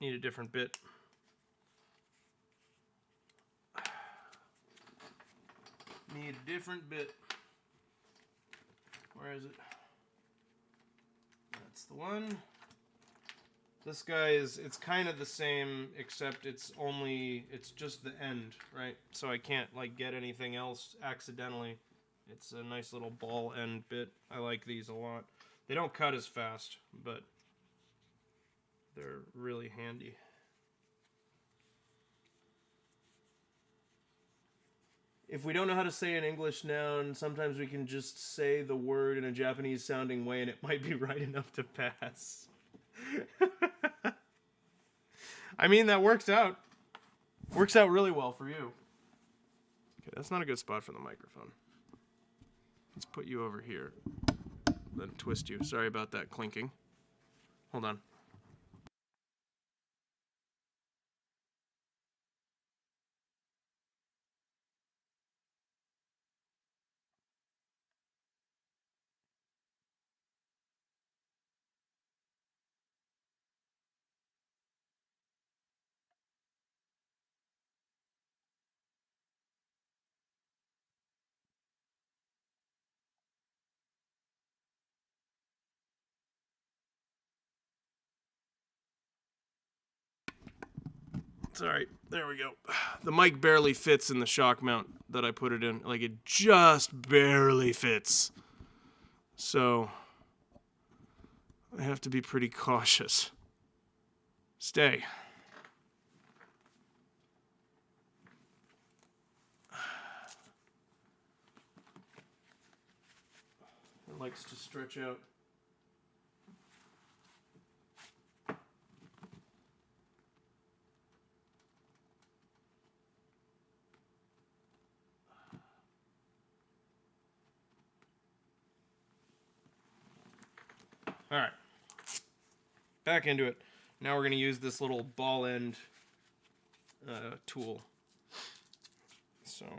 Need a different bit. Need a different bit. Where is it? That's the one. This guy it's kind of the same, except it's just the end, right? So I can't like get anything else accidentally. It's a nice little ball end bit. I like these a lot. They don't cut as fast, but they're really handy. If we don't know how to say an English noun, sometimes we can just say the word in a Japanese sounding way and it might be right enough to pass. I mean, that works out. Works out really well for you. Okay, that's not a good spot for the microphone. Let's put you over here. Then twist you. Sorry about that clinking. Hold on. It's all right. There we go. The mic barely fits in the shock mount that I put it in. Like, it just barely fits. So I have to be pretty cautious. Stay. It likes to stretch out. All right. Back into it. Now we're going to use this little ball end tool. So. Okay.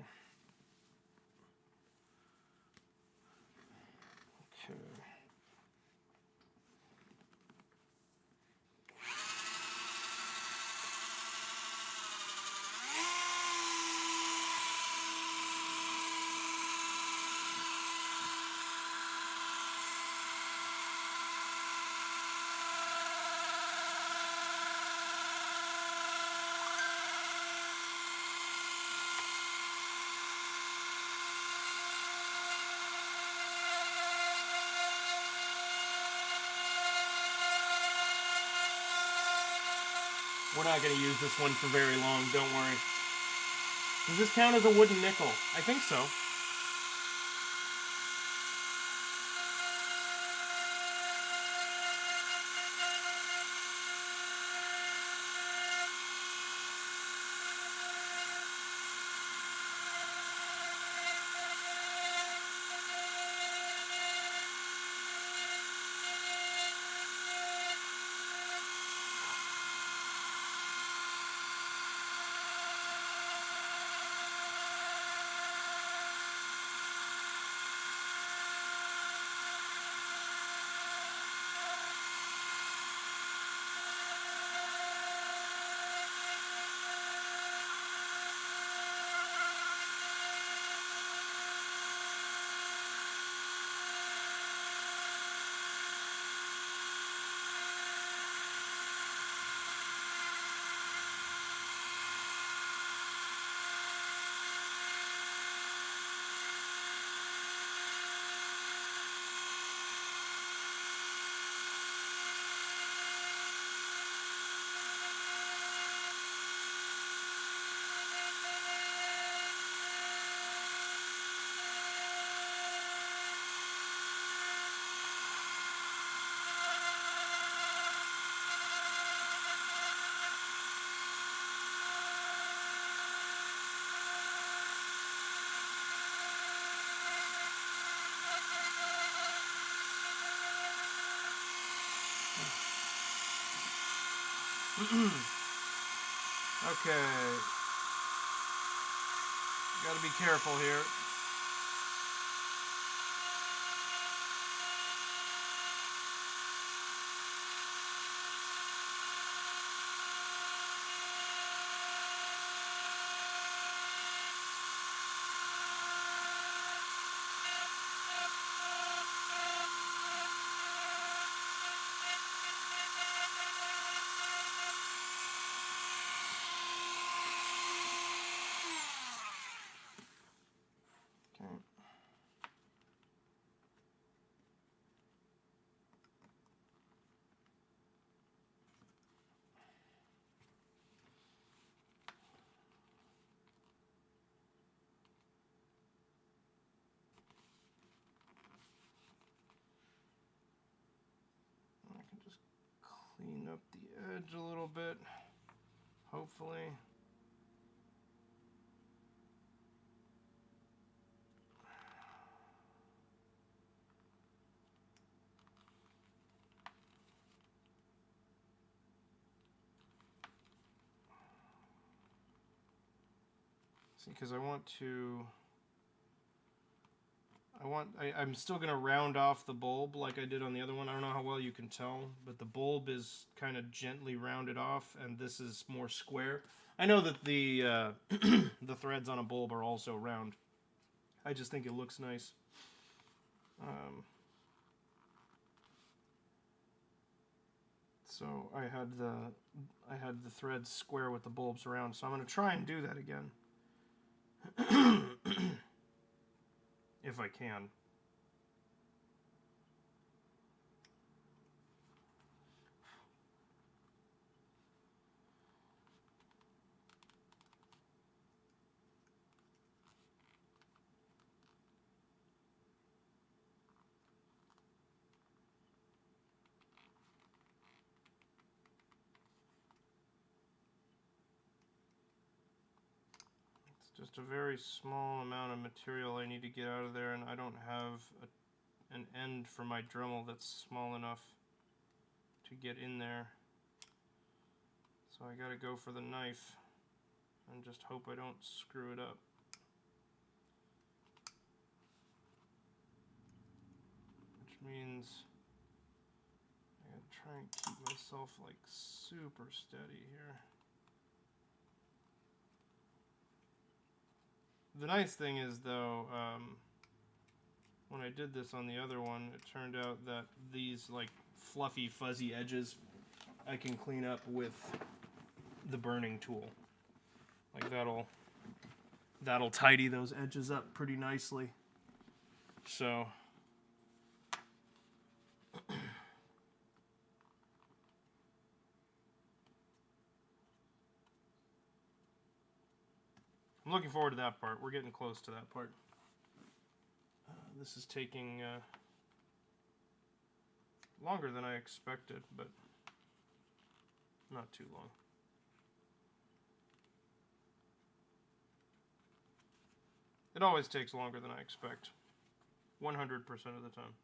We're not going to use this one for very long, don't worry. Does this count as a wooden nickel? I think so. Okay. Gotta be careful here. edge a little bit, hopefully. See, because I'm still going to round off the bulb like I did on the other one. I don't know how well you can tell, but the bulb is kind of gently rounded off, and this is more square. I know that the the threads on a bulb are also round. I just think it looks nice. So I had the threads square with the bulbs around, so I'm going to try and do that again. If I can. Just a very small amount of material I need to get out of there, and I don't have an end for my Dremel that's small enough to get in there. So I gotta go for the knife and just hope I don't screw it up. Which means I gotta try and keep myself like super steady here. The nice thing is, though, when I did this on the other one, it turned out that these like fluffy, fuzzy edges I can clean up with the burning tool. Like that'll tidy those edges up pretty nicely. So I'm looking forward to that part. We're getting close to that part. This is taking longer than I expected, but not too long. It always takes longer than I expect. 100% of the time.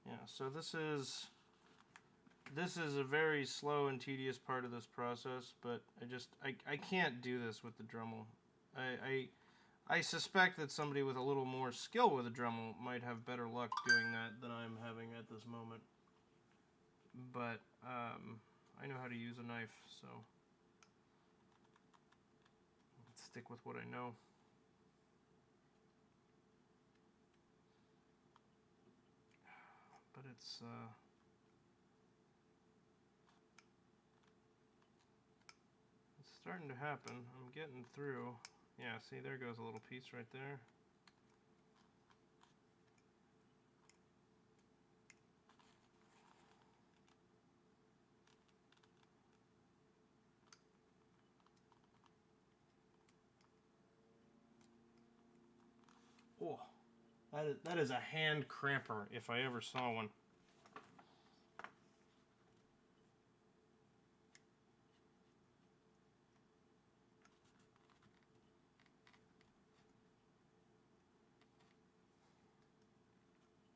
Yeah, so this is a very slow and tedious part of this process, but I can't do this with the Dremel. I suspect that somebody with a little more skill with a Dremel might have better luck doing that than I'm having at this moment. But I know how to use a knife, so let's stick with what I know. But it's starting to happen. I'm getting through. Yeah, see, there goes a little piece right there. Oh, that is a hand cramper if I ever saw one.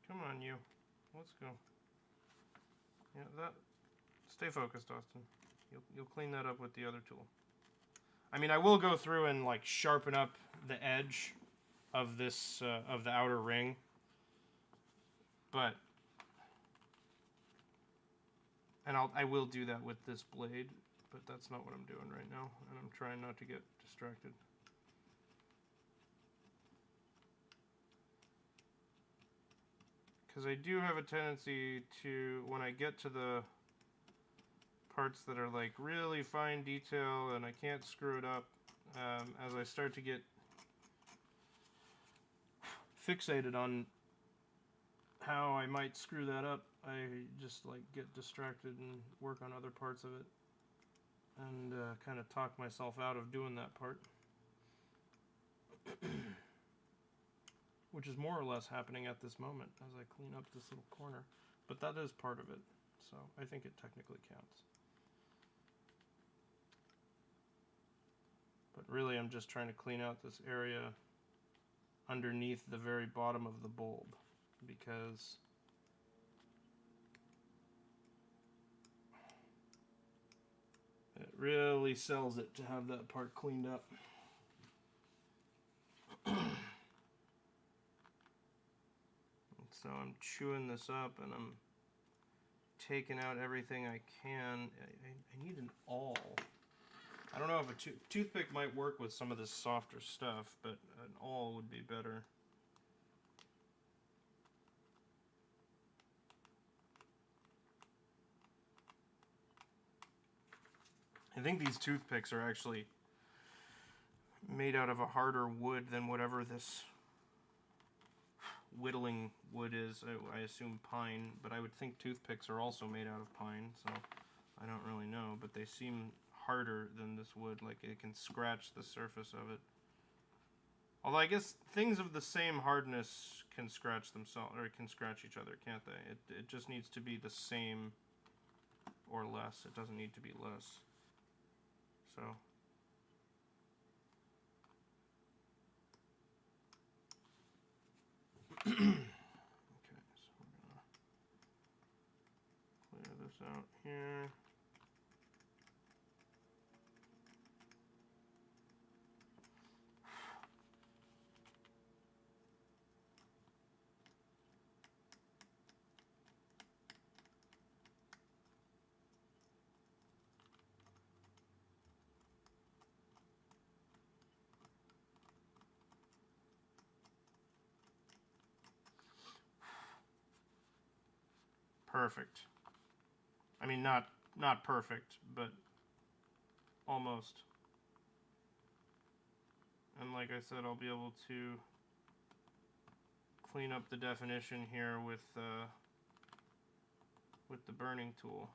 Come on, you. Let's go. Yeah, that. Stay focused, Austin. You'll clean that up with the other tool. I mean, I will go through and like sharpen up the edge of this of the outer ring, but I will do that with this blade, but that's not what I'm doing right now, and I'm trying not to get distracted. Because I do have a tendency to, when I get to the parts that are like really fine detail and I can't screw it up, as I start to get fixated on how I might screw that up, I just like get distracted and work on other parts of it and kind of talk myself out of doing that part. Which is more or less happening at this moment as I clean up this little corner. But that is part of it, so I think it technically counts. But really I'm just trying to clean out this area underneath the very bottom of the bulb, because it really sells it to have that part cleaned up. So I'm chewing this up and I'm taking out everything I can. I need an awl. I don't know if a toothpick might work with some of this softer stuff, but an awl would be better. I think these toothpicks are actually made out of a harder wood than whatever this whittling wood is. I assume pine, but I would think toothpicks are also made out of pine, so I don't really know, but they seem harder than this wood, like it can scratch the surface of it. Although I guess things of the same hardness can scratch themselves, or can scratch each other, can't they? It just needs to be the same or less. It doesn't need to be less. So okay, so we're gonna clear this out here. Perfect. I mean, not perfect, but almost. And like I said, I'll be able to clean up the definition here with the burning tool.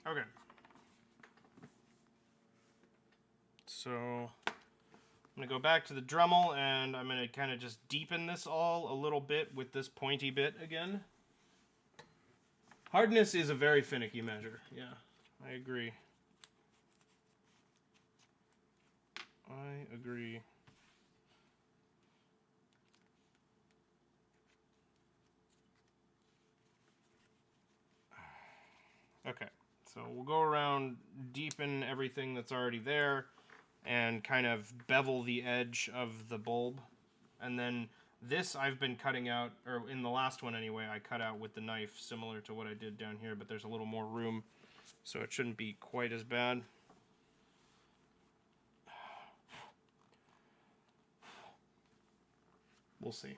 Okay. So I'm gonna go back to the Dremel and I'm gonna kind of just deepen this all a little bit with this pointy bit again. Hardness is a very finicky measure. Yeah, I agree. I agree. Okay, so we'll go around, deepen everything that's already there, and kind of bevel the edge of the bulb. And then this I've been cutting out, or in the last one anyway, I cut out with the knife, similar to what I did down here, but there's a little more room, so it shouldn't be quite as bad. We'll see.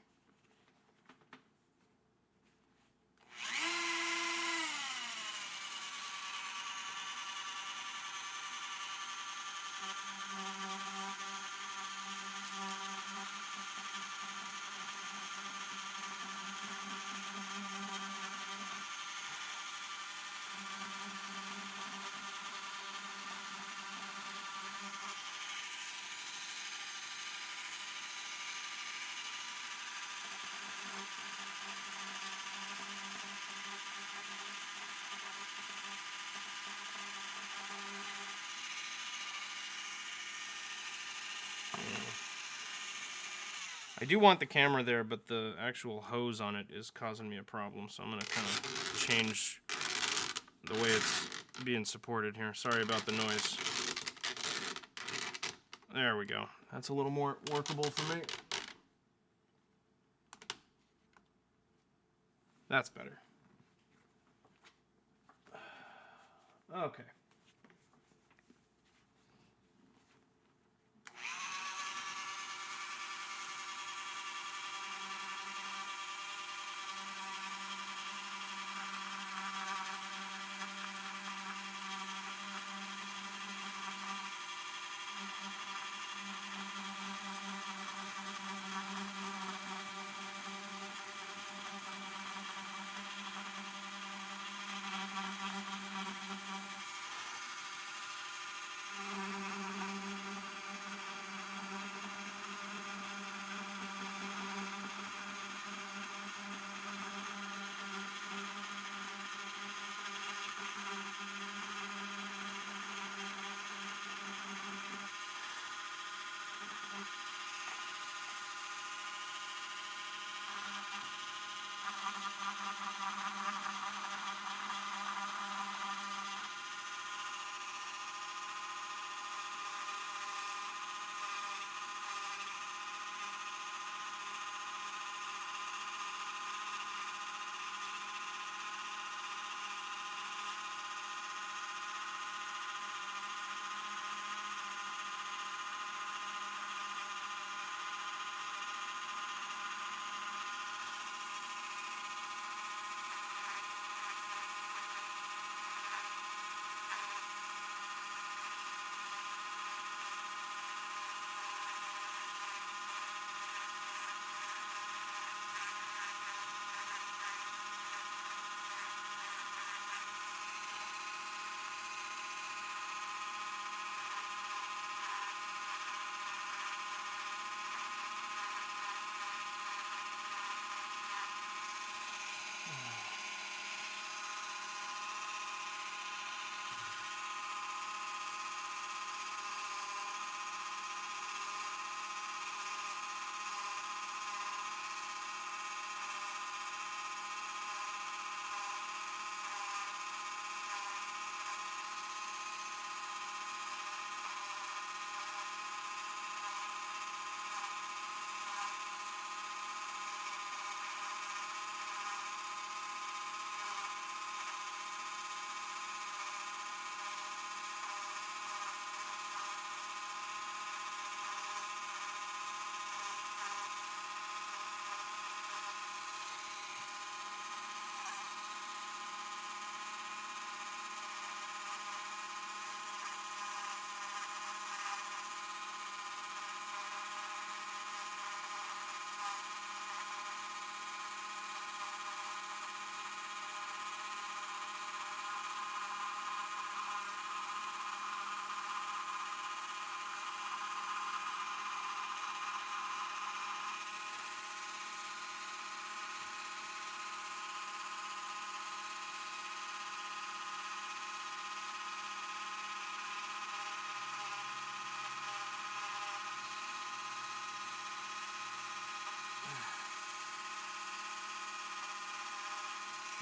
I do want the camera there, but the actual hose on it is causing me a problem, so I'm going to kind of change the way it's being supported here. Sorry about the noise. There we go. That's a little more workable for me. That's better. Okay.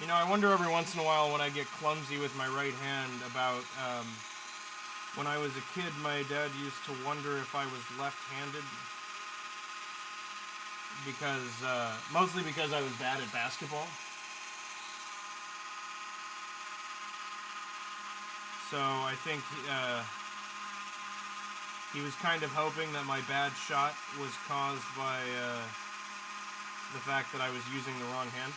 You know, I wonder every once in a while when I get clumsy with my right hand about when I was a kid, my dad used to wonder if I was left-handed because mostly because I was bad at basketball. So I think he was kind of hoping that my bad shot was caused by the fact that I was using the wrong hand.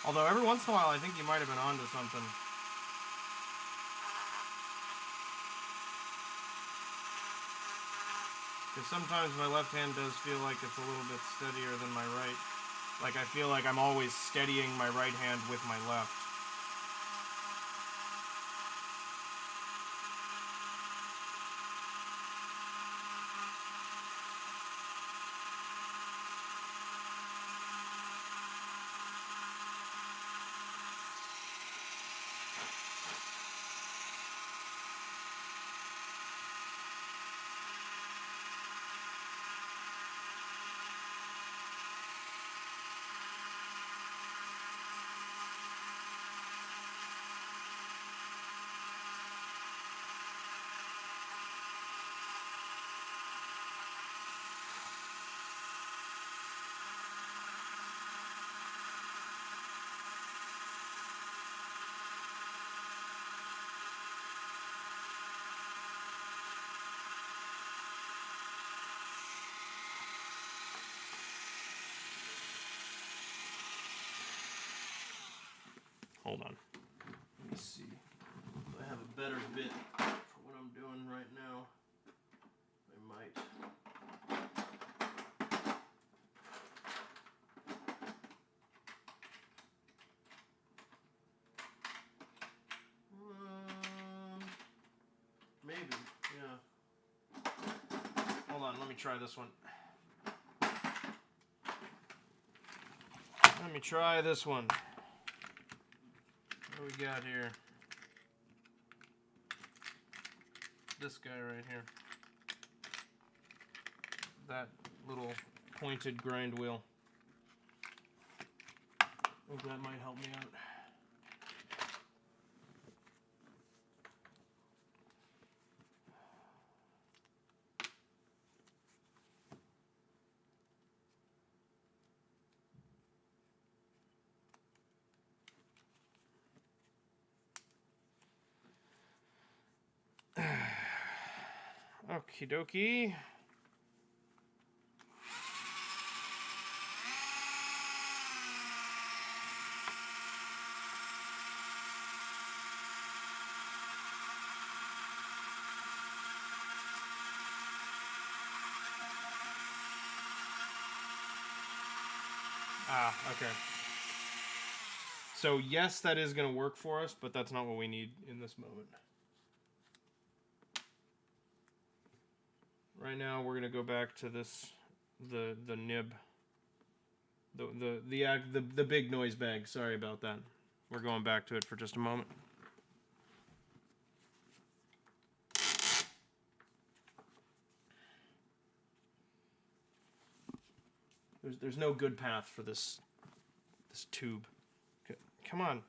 Although every once in a while I think you might have been onto something. Because sometimes my left hand does feel like it's a little bit steadier than my right. Like I feel like I'm always steadying my right hand with my left. Hold on. Let me see if I have a better bit for what I'm doing right now. I might. Maybe, yeah. Hold on, let me try this one. Let me try this one. What do we got here? This guy right here. That little pointed grind wheel. I think that might help me out. Okie dokie. Ah, okay. So yes, that is going to work for us, but that's not what we need in this moment. Right now, we're going to go back to this, the nib, the big noise bag. Sorry about that. We're going back to it for just a moment. There's no good path for this tube. Come on.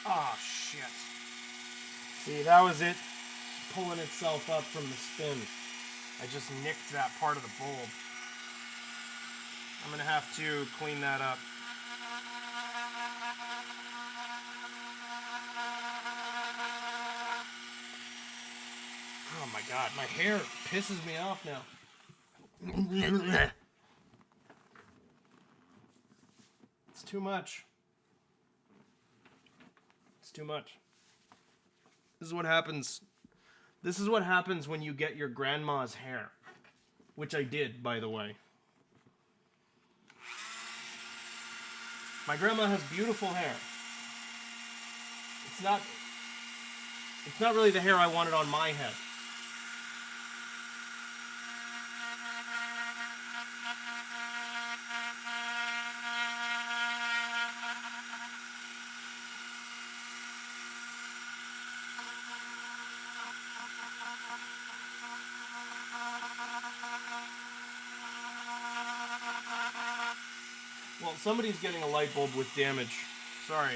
Oh, shit. See, that was it pulling itself up from the spin. I just nicked that part of the bulb. I'm going to have to clean that up. Oh my god, my hair pisses me off now. It's too much. It's too much. This is what happens. This is what happens when you get your grandma's hair. Which I did, by the way. My grandma has beautiful hair. It's not really the hair I wanted on my head. Well, somebody's getting a light bulb with damage. Sorry.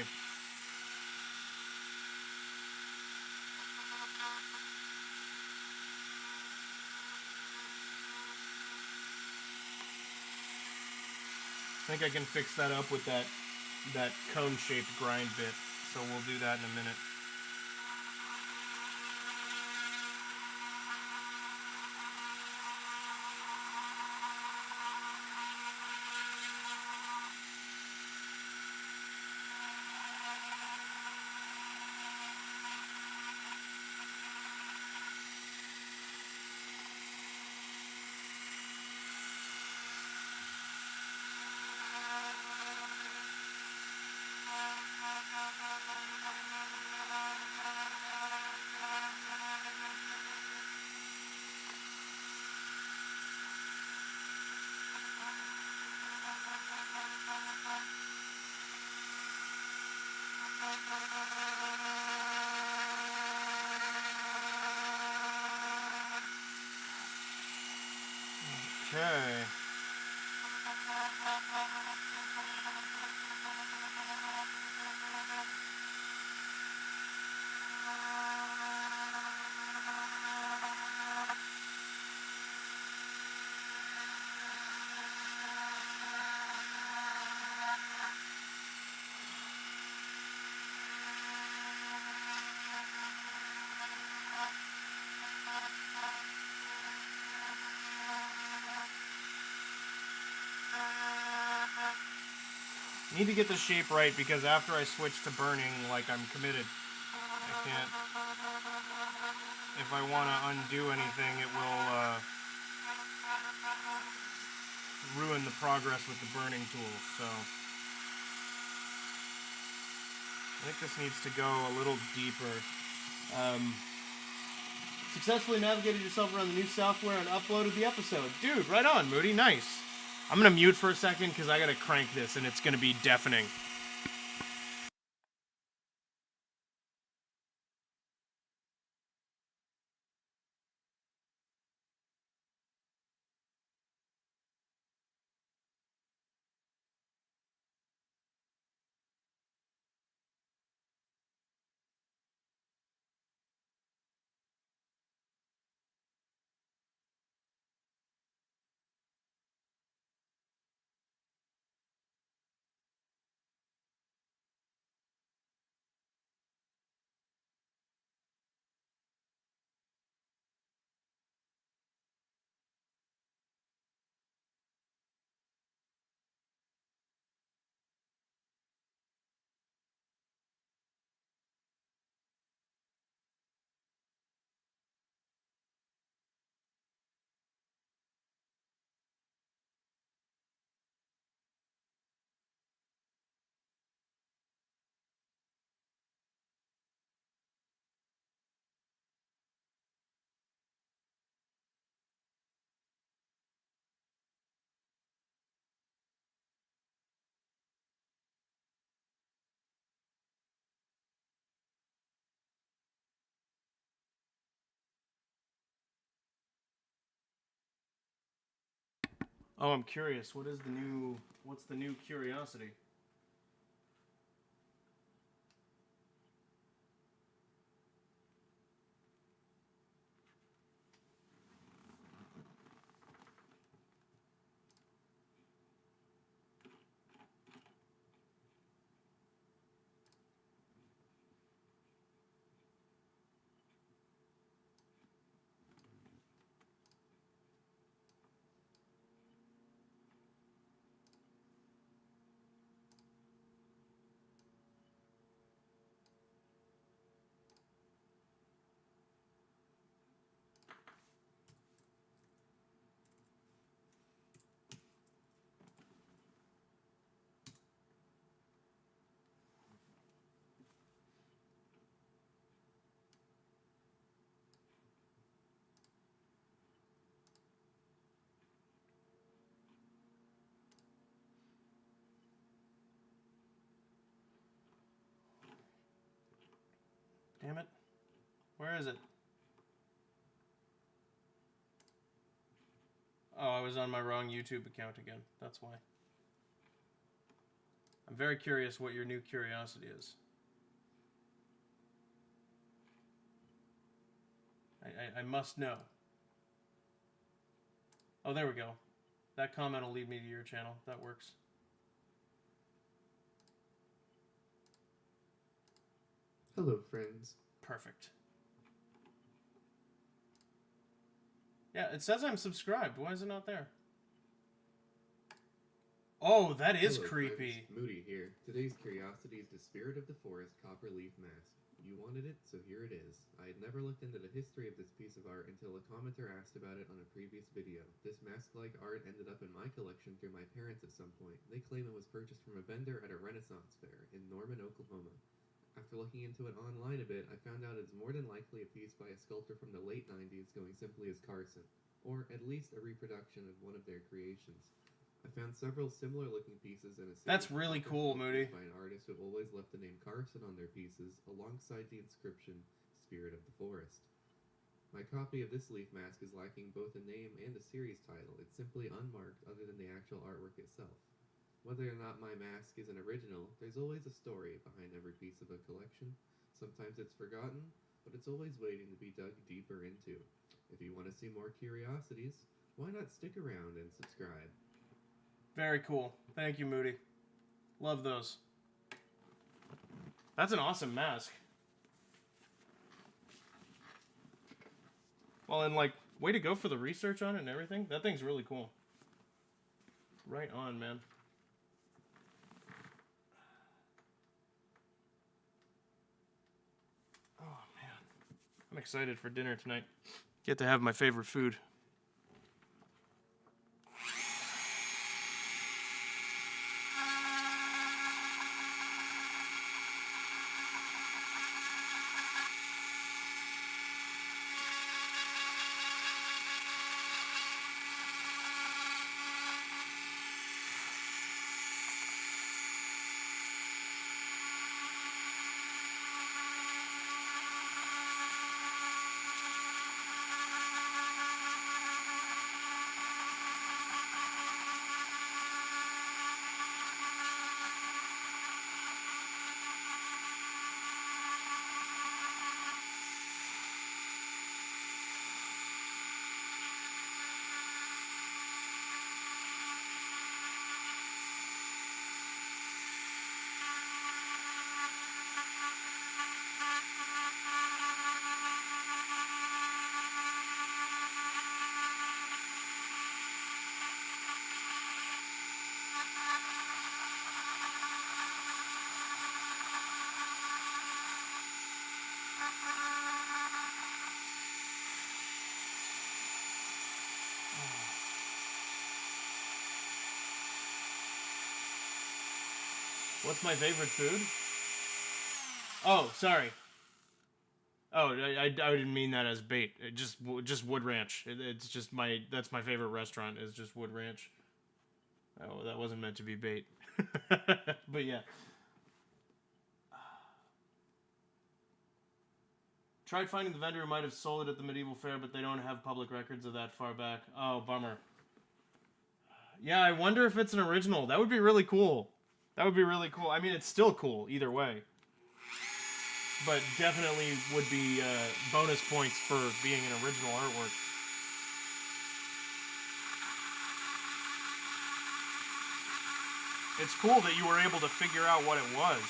I think I can fix that up with that cone-shaped grind bit. So we'll do that in a minute. Okay. Need to get the shape right because after I switch to burning, like, I'm committed. I can't. If I want to undo anything, it will ruin the progress with the burning tool. So I think this needs to go a little deeper. Successfully navigated yourself around the new software and uploaded the episode. Dude, right on, Moody. Nice. I'm going to mute for a second because I got to crank this and it's going to be deafening. Oh, I'm curious. What's the new curiosity? Damn it. Where is it? Oh, I was on my wrong YouTube account again. That's why. I'm very curious what your new curiosity is. I must know. Oh, there we go. That comment will lead me to your channel. That works. Hello, friends. Perfect. Yeah, it says I'm subscribed. Why is it not there? Oh, that is Hello, creepy. Friends. Moody here. Today's curiosity is the Spirit of the Forest Copperleaf Mask. You wanted it, so here it is. I had never looked into the history of this piece of art until a commenter asked about it on a previous video. This mask-like art ended up in my collection through my parents at some point. They claim it was purchased from a vendor at a Renaissance fair in Norman, Oklahoma. After looking into it online a bit, I found out it's more than likely a piece by a sculptor from the late 90s going simply as Carson, or at least a reproduction of one of their creations. I found several similar-looking pieces in a series That's really cool, Moody. by an artist who always left the name Carson on their pieces, alongside the inscription, Spirit of the Forest. My copy of this leaf mask is lacking both a name and a series title. It's simply unmarked other than the actual artwork itself. Whether or not my mask is an original, there's always a story behind every piece of a collection. Sometimes it's forgotten, but it's always waiting to be dug deeper into. If you want to see more curiosities, why not stick around and subscribe? Very cool. Thank you, Moody. Love those. That's an awesome mask. Well, and like, way to go for the research on it and everything. That thing's really cool. Right on, man. Oh, man. I'm excited for dinner tonight. Get to have my favorite food. What's my favorite food? Oh, sorry. Oh, I didn't mean that as bait. It just Wood Ranch. It's just that's my favorite restaurant is just Wood Ranch. Oh, that wasn't meant to be bait. But yeah. Tried finding the vendor who might have sold it at the medieval fair, but they don't have public records of that far back. Oh, bummer. Yeah, I wonder if it's an original. That would be really cool. That would be really cool. I mean, it's still cool either way. But definitely would be bonus points for being an original artwork. It's cool that you were able to figure out what it was.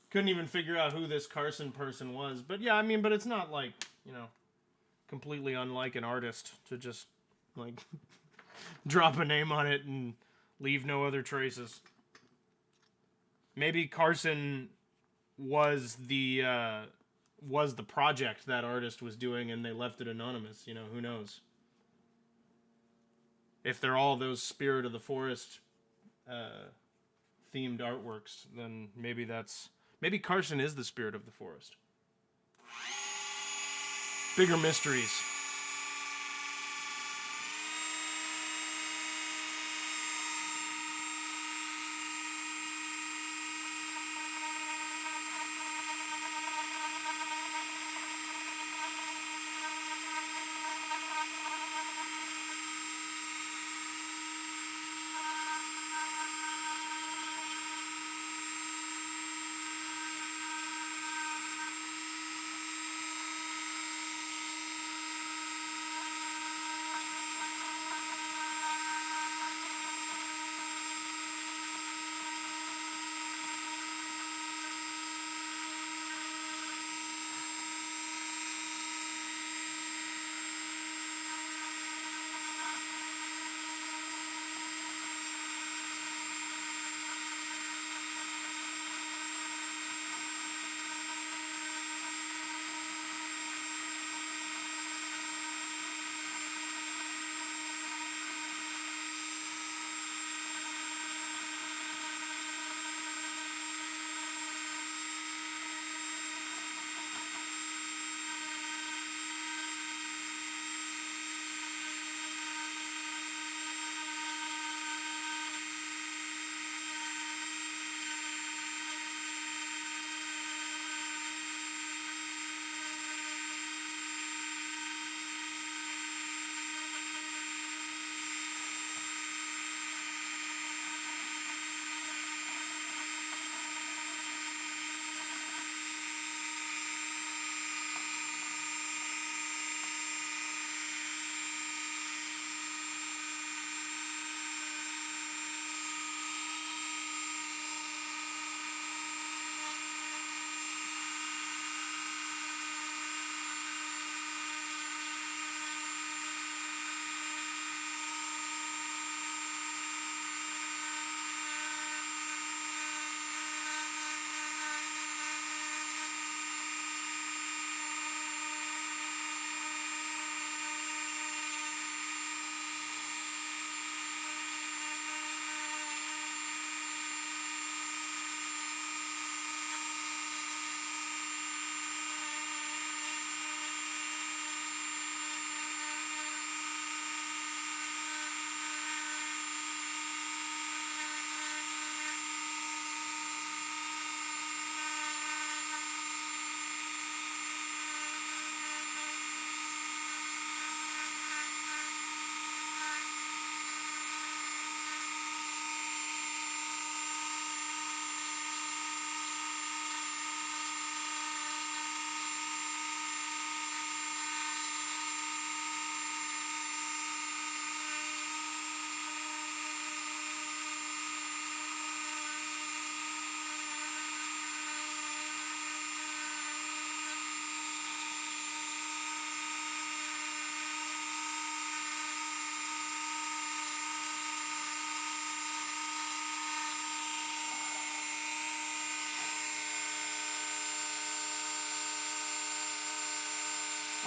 Couldn't even figure out who this Carson person was. But yeah, I mean, but it's not like, completely unlike an artist to just, like, drop a name on it and leave no other traces. Maybe Carson was the project that artist was doing and they left it anonymous. Who knows? If they're all those Spirit of the Forest themed artworks, then maybe Carson is the Spirit of the Forest. Bigger mysteries.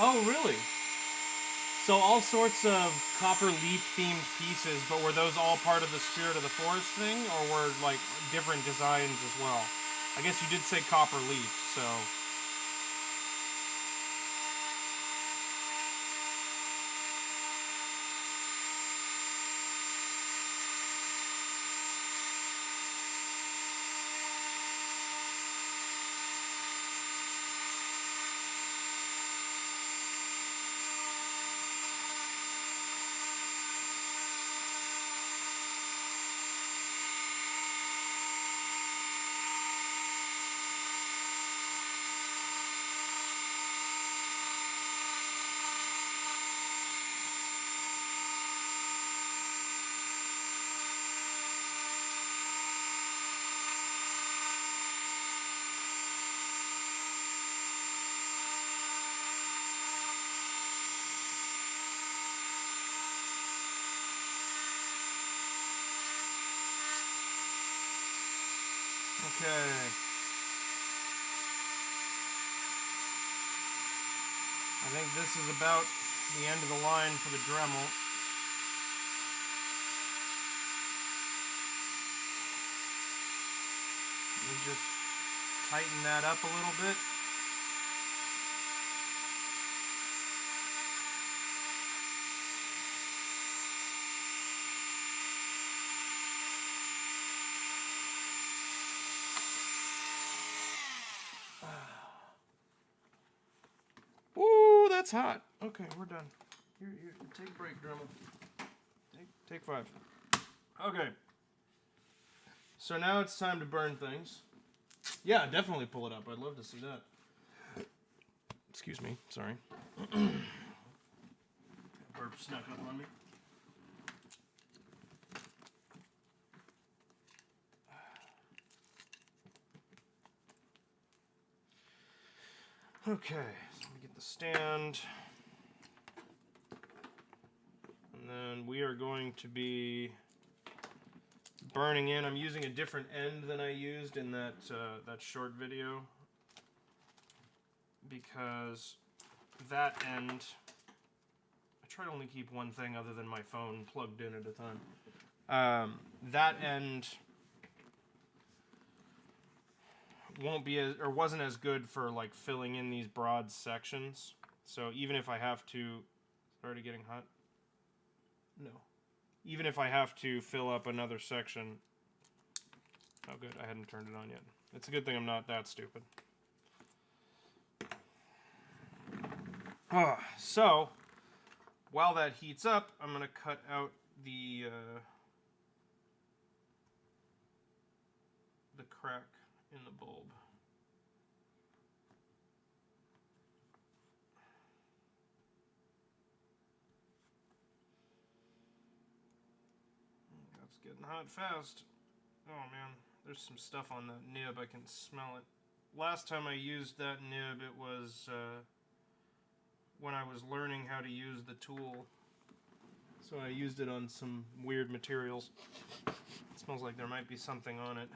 Oh, really? So all sorts of copper leaf themed pieces, but were those all part of the Spirit of the Forest thing, or were like different designs as well? I guess you did say copper leaf, so Okay. I think this is about the end of the line for the Dremel. We just tighten that up a little bit. Ooh, that's hot. Okay, we're done. Here, take a break, Dremel. Take 5. Okay. So now it's time to burn things. Yeah, definitely pull it up. I'd love to see that. Excuse me. Sorry. Burp snuck up on me. Okay, so we get the stand. And then we are going to be burning in. I'm using a different end than I used in that short video, because that end, I try to only keep one thing other than my phone plugged in at a time. That end won't be as, or wasn't as good for like filling in these broad sections. So even if I have to, it's already getting hot. No. Even if I have to fill up another section. Oh good, I hadn't turned it on yet. It's a good thing I'm not that stupid. So, while that heats up, I'm going to cut out the crack in the bulb. That's getting hot fast. Oh man, there's some stuff on that nib. I can smell it. Last time I used that nib, it was when I was learning how to use the tool. So I used it on some weird materials. It smells like there might be something on it.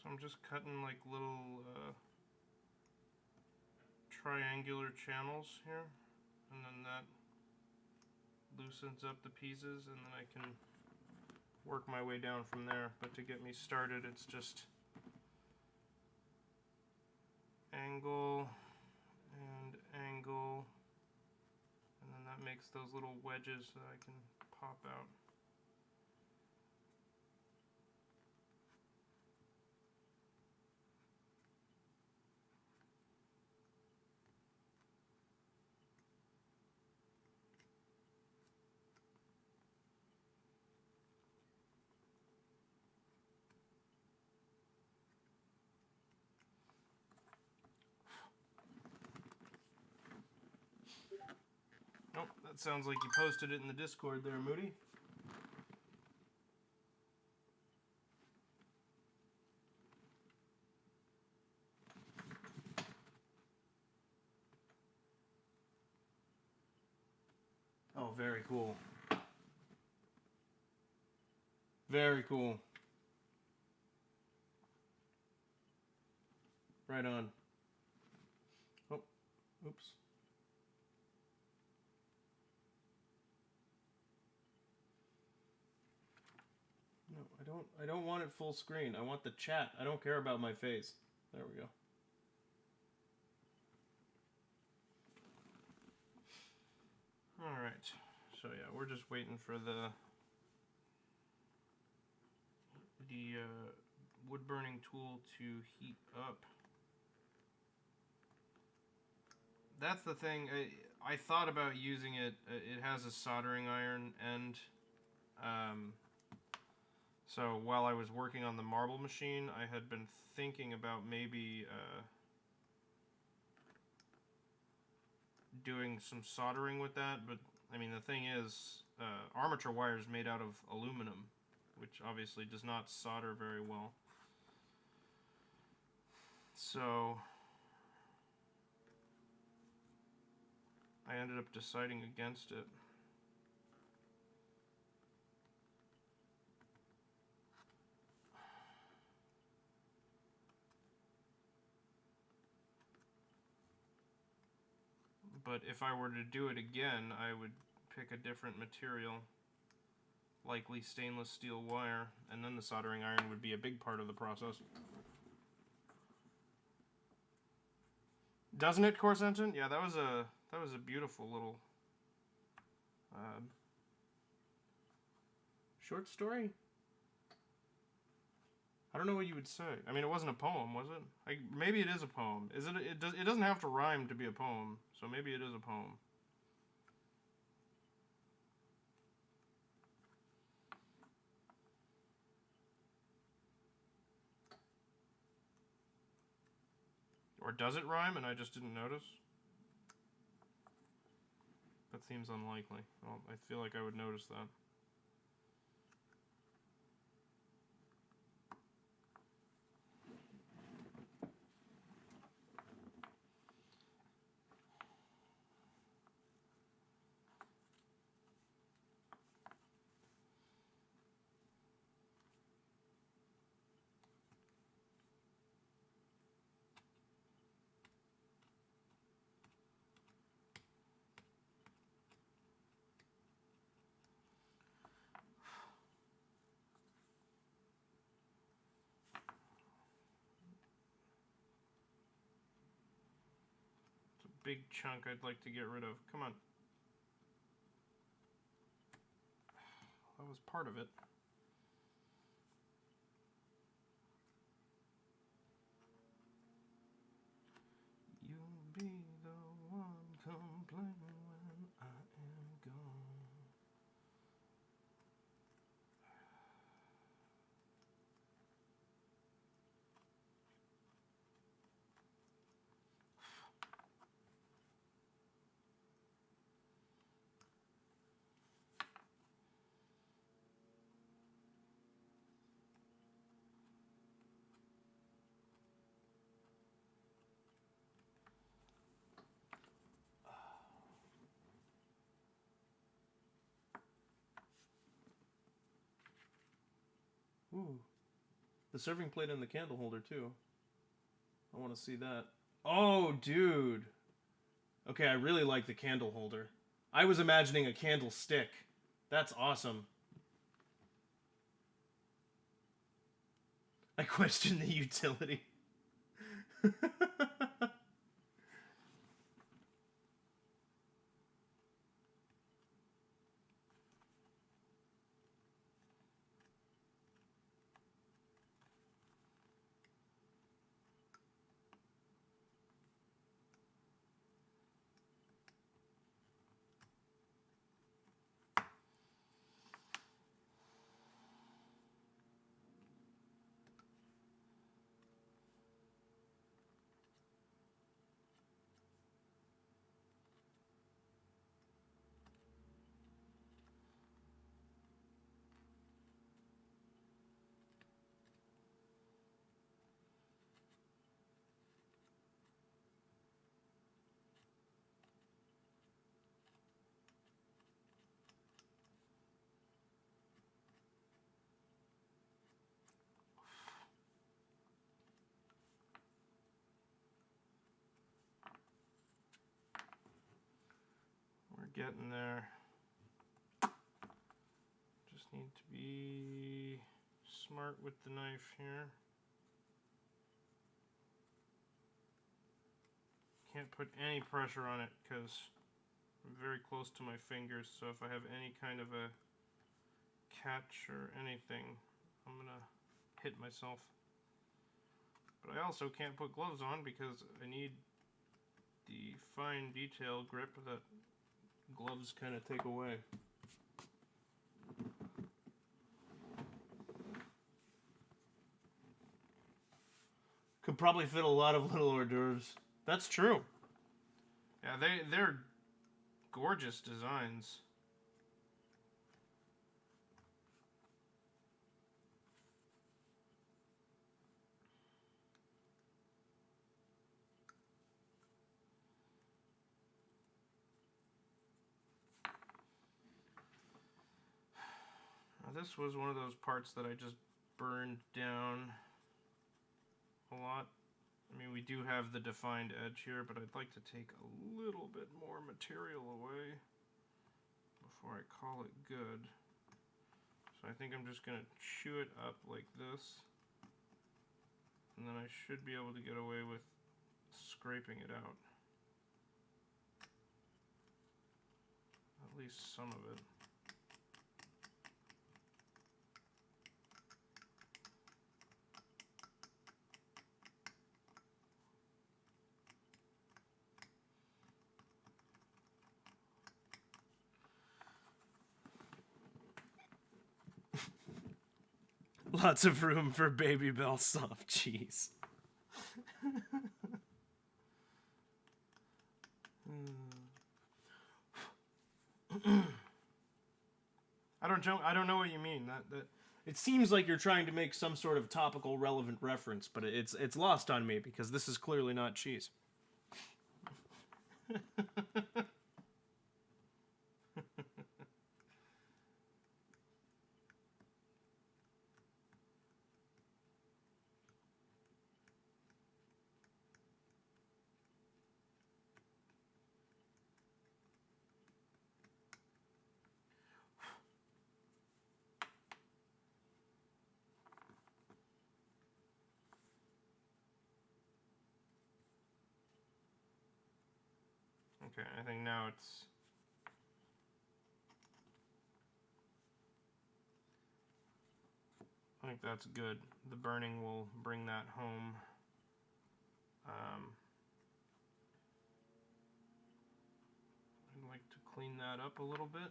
So I'm just cutting like little triangular channels here, and then that loosens up the pieces, and then I can work my way down from there. But to get me started, it's just angle and angle, and then that makes those little wedges that I can pop out. Oh, that sounds like you posted it in the Discord there, Moody. Oh, very cool. Very cool. Right on. Oh, oops. No, I don't want it full screen. I want the chat. I don't care about my face. There we go. Alright. So yeah, we're just waiting for the wood burning tool to heat up. That's the thing. I thought about using it. It has a soldering iron end. So while I was working on the marble machine, I had been thinking about maybe doing some soldering with that, but I mean the thing is, armature wire is made out of aluminum, which obviously does not solder very well. So I ended up deciding against it. But if I were to do it again, I would pick a different material, likely stainless steel wire, and then the soldering iron would be a big part of the process. Doesn't it, Corsentant? Yeah, that was a beautiful little short story. I don't know what you would say. I mean, it wasn't a poem, was it? Maybe it is a poem. Is it? It doesn't have to rhyme to be a poem, so maybe it is a poem. Or does it rhyme and I just didn't notice? That seems unlikely. Well, I feel like I would notice that. Big chunk I'd like to get rid of. Come on. That was part of it. You'll be the one complaining when I am gone. Ooh. The serving plate and the candle holder, too. I want to see that. Oh, dude. Okay, I really like the candle holder. I was imagining a candlestick. That's awesome. I question the utility. We're getting there. Just need to be smart with the knife here. Can't put any pressure on it because I'm very close to my fingers, so if I have any kind of a catch or anything, I'm gonna hit myself. But I also can't put gloves on because I need the fine detail grip that gloves kind of take away. Could probably fit a lot of little hors d'oeuvres. That's true. Yeah, gorgeous designs. Now, this was one of those parts that I just burned down a lot. I mean, we do have the defined edge here, but I'd like to take a little bit more material away before I call it good. So I think I'm just going to chew it up like this, and then I should be able to get away with scraping it out. At least some of it. Lots of room for Babybel soft cheese. I don't know what you mean. That it seems like you're trying to make some sort of topical relevant reference, but it's lost on me because this is clearly not cheese. Okay, I think now it's... I think that's good. The burning will bring that home. I'd like to clean that up a little bit.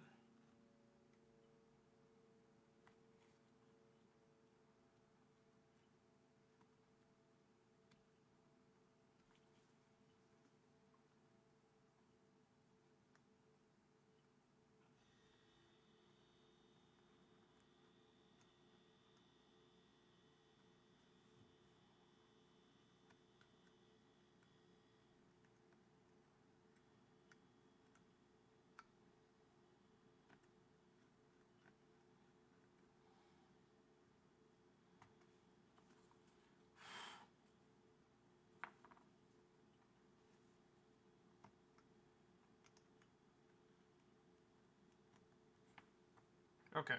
Okay.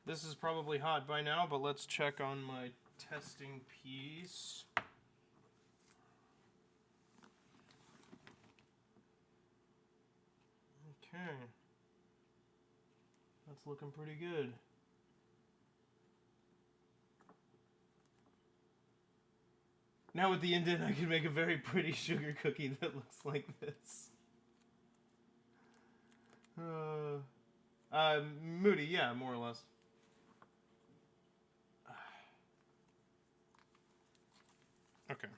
This is probably hot by now, but let's check on my testing piece. Okay. That's looking pretty good. Now with the indent, I can make a very pretty sugar cookie that looks like this. Moody, yeah, more or less. Okay.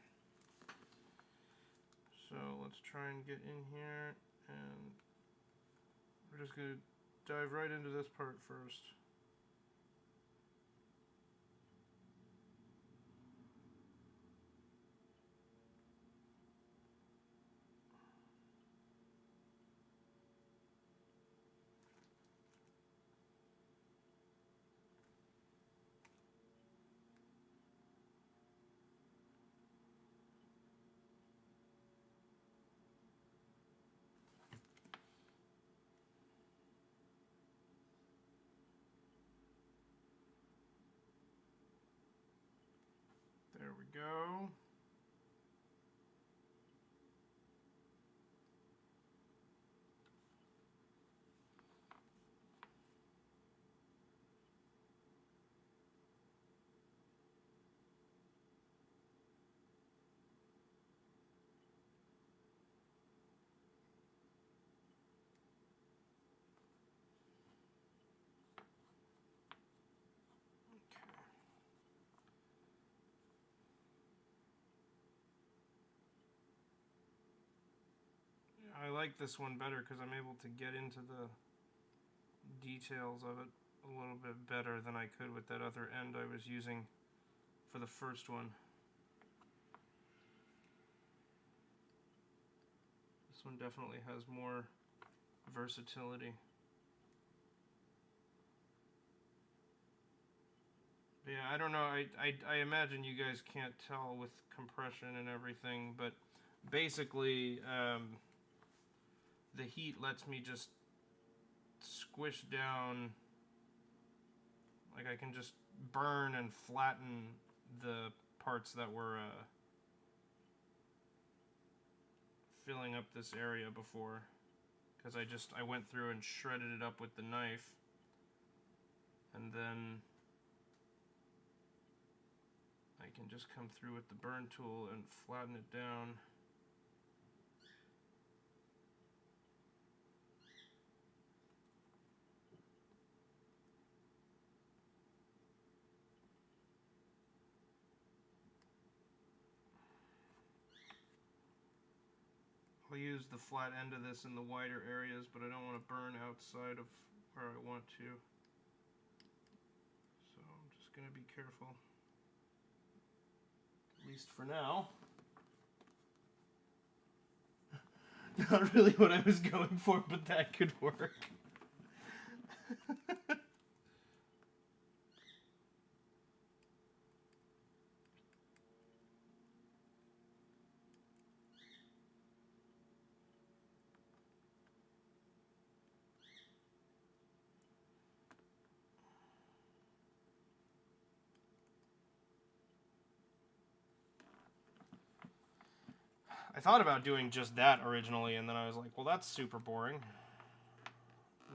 So let's try and get in here, and we're just gonna dive right into this part first. There we go. like this one better because I'm able to get into the details of it a little bit better than I could with that other end I was using for the first one. This one definitely has more versatility. But yeah, I don't know. I imagine you guys can't tell with compression and everything, but basically the heat lets me just squish down, like I can just burn and flatten the parts that were filling up this area before, because I went through and shredded it up with the knife, and then I can just come through with the burn tool and flatten it down. I'll use the flat end of this in the wider areas, but I don't want to burn outside of where I want to. So I'm just going to be careful. At least for now. Not really what I was going for, but that could work. I thought about doing just that originally, and then I was like, well, that's super boring.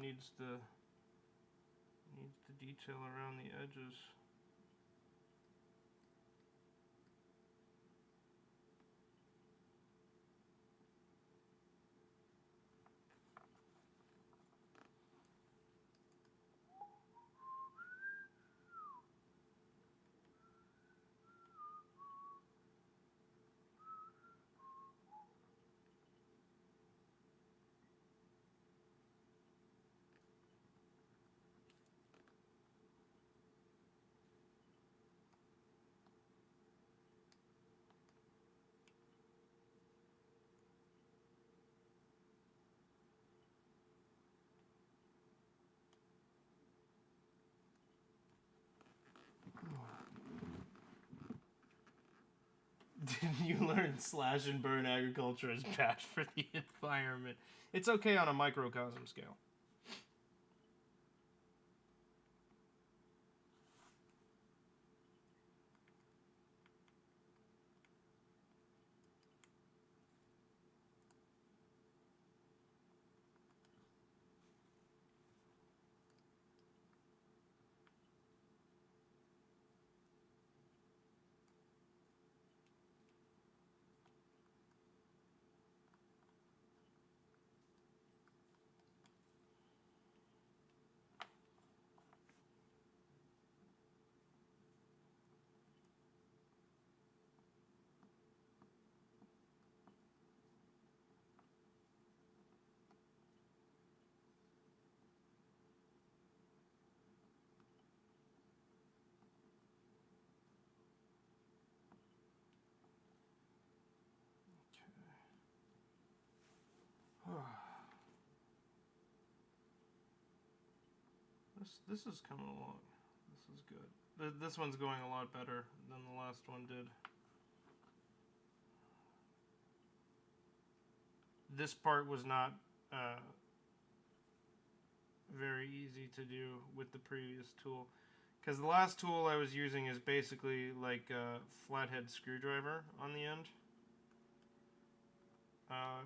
Needs the detail around the edges. Did you learn slash and burn agriculture is bad for the environment? It's okay on a microcosm scale. This is coming along. This is good. This one's going a lot better than the last one did. This part was not very easy to do with the previous tool, because the last tool I was using is basically like a flathead screwdriver on the end,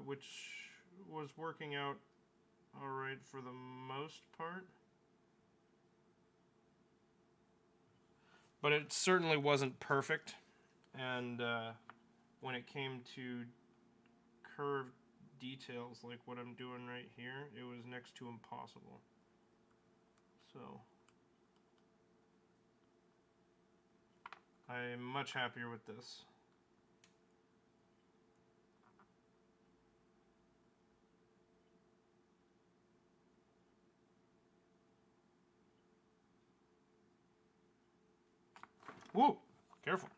which was working out alright for the most part. But it certainly wasn't perfect, and when it came to curved details like what I'm doing right here, it was next to impossible. So I'm much happier with this. Whoa, careful.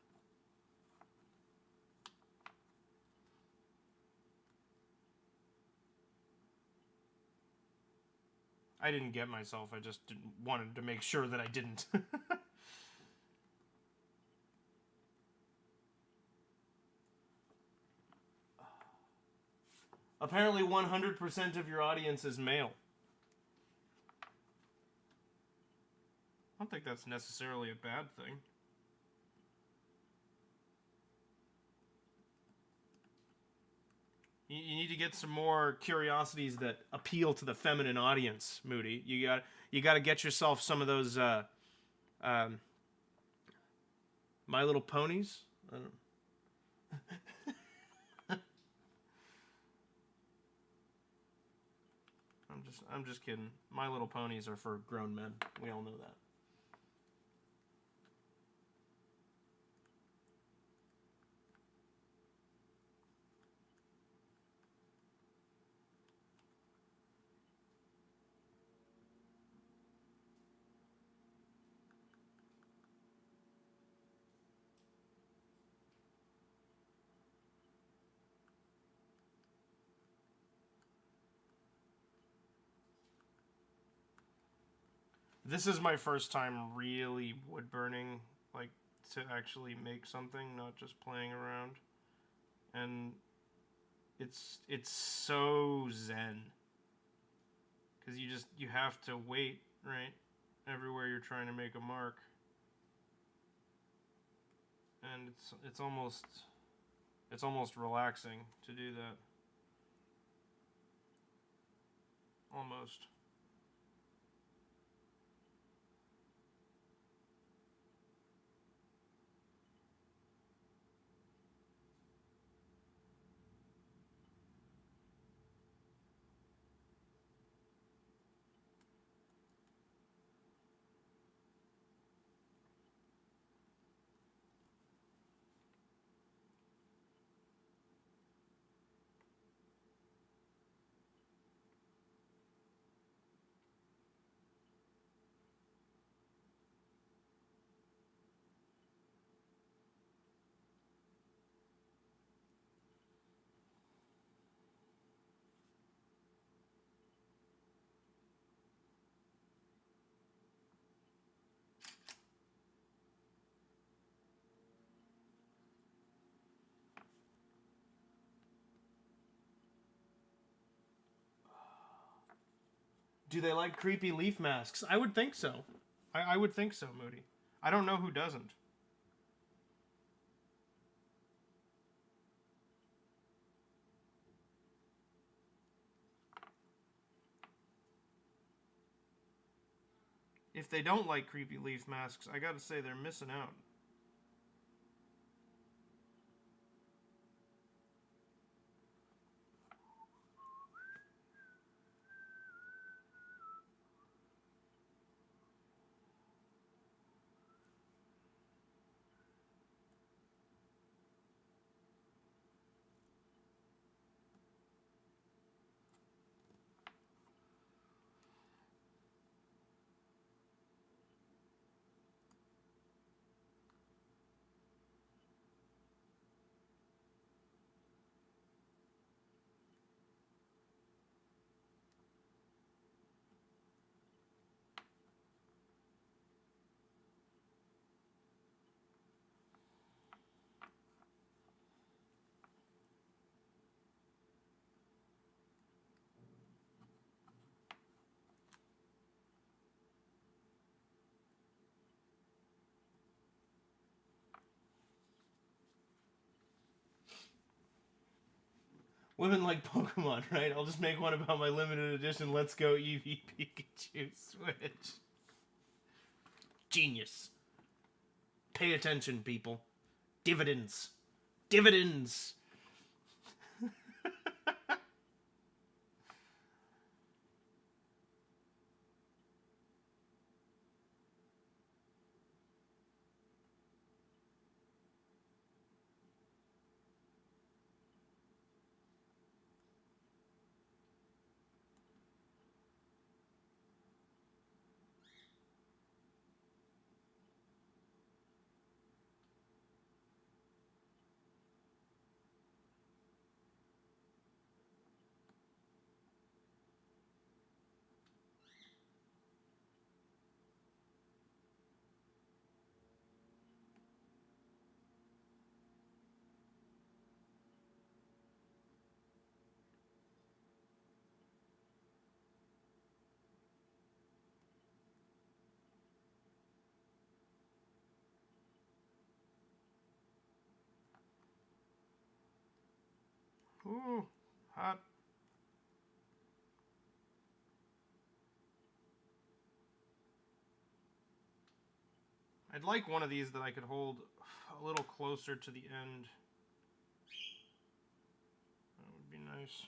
I didn't get myself. I just wanted to make sure that I didn't. Apparently 100% of your audience is male. I don't think that's necessarily a bad thing. You need to get some more curiosities that appeal to the feminine audience, Moody. You got to get yourself some of those My Little Ponies. I don't... I'm just kidding. My Little Ponies are for grown men. We all know that. This is my first time really wood burning, like to actually make something, not just playing around. And it's so zen. Cuz you have to wait, right? Everywhere you're trying to make a mark. And it's almost relaxing to do that. Almost. Do they like creepy leaf masks? I would think so. I would think so, Moody. I don't know who doesn't. If they don't like creepy leaf masks, I gotta say they're missing out. Women like Pokemon, right? I'll just make one about my limited edition Let's Go Eevee Pikachu Switch. Genius. Pay attention, people. Dividends. Dividends. Ooh, hot. I'd like one of these that I could hold a little closer to the end. That would be nice.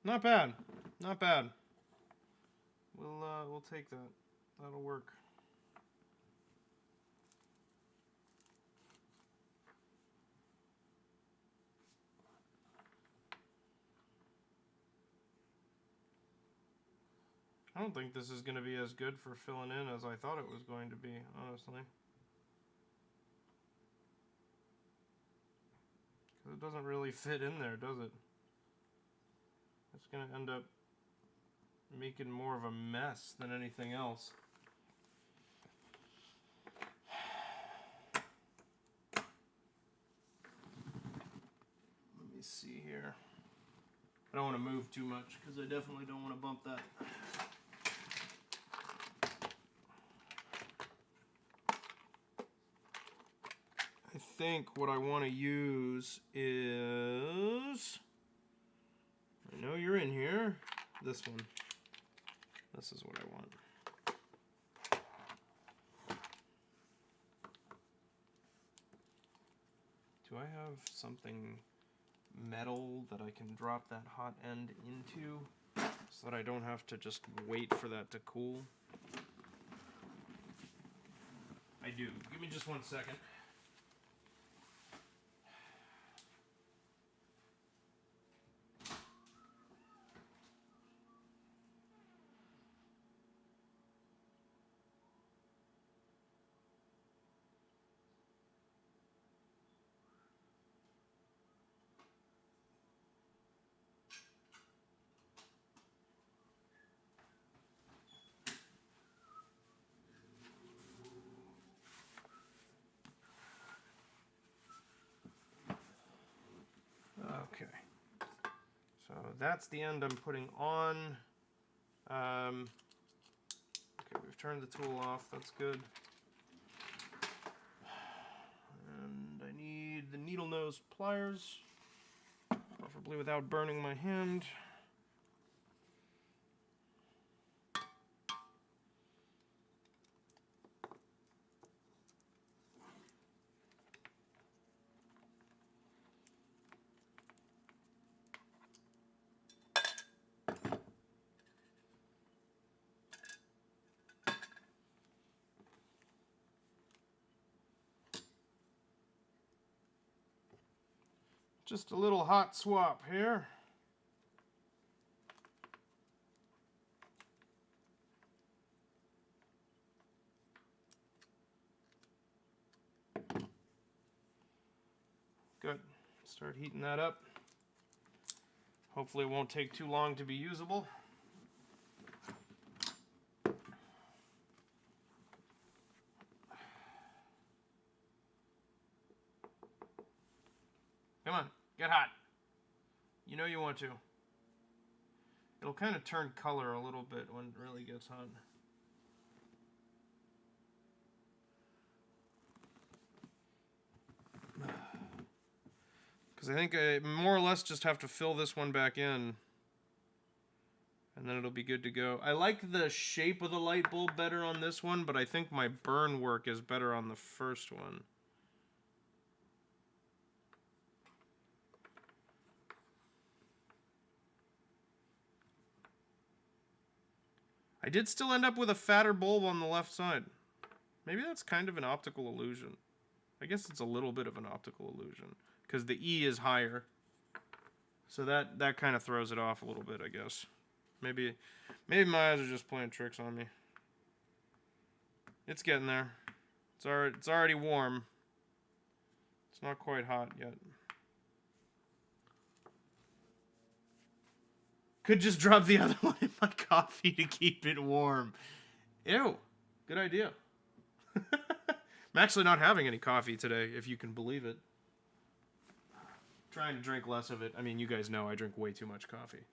Not bad. Not bad. We'll take that. That'll work. I don't think this is going to be as good for filling in as I thought it was going to be, honestly. Because it doesn't really fit in there, does it? It's going to end up making more of a mess than anything else. Let me see here. I don't want to move too much because I definitely don't want to bump that. I think what I want to use is, I know you're in here, this one. This is what I want. Do I have something metal that I can drop that hot end into so that I don't have to just wait for that to cool? I do. Give me just 1 second. Okay, so that's the end I'm putting on. Okay, we've turned the tool off, that's good. And I need the needle nose pliers, preferably without burning my hand. Just a little hot swap here. Good. Start heating that up. Hopefully it won't take too long to be usable. Come on, get hot. You know you want to. It'll kind of turn color a little bit when it really gets hot. Because I think I more or less just have to fill this one back in. And then it'll be good to go. I like the shape of the light bulb better on this one, but I think my burn work is better on the first one. I did still end up with a fatter bulb on the left side. Maybe that's kind of an optical illusion. I guess it's a little bit of an optical illusion. Because the E is higher. So that kind of throws it off a little bit, I guess. Maybe my eyes are just playing tricks on me. It's getting there. It's already warm. It's not quite hot yet. Could just drop the other one in my coffee to keep it warm. Ew. Good idea. I'm actually not having any coffee today, if you can believe it. Trying to drink less of it. I mean, you guys know I drink way too much coffee.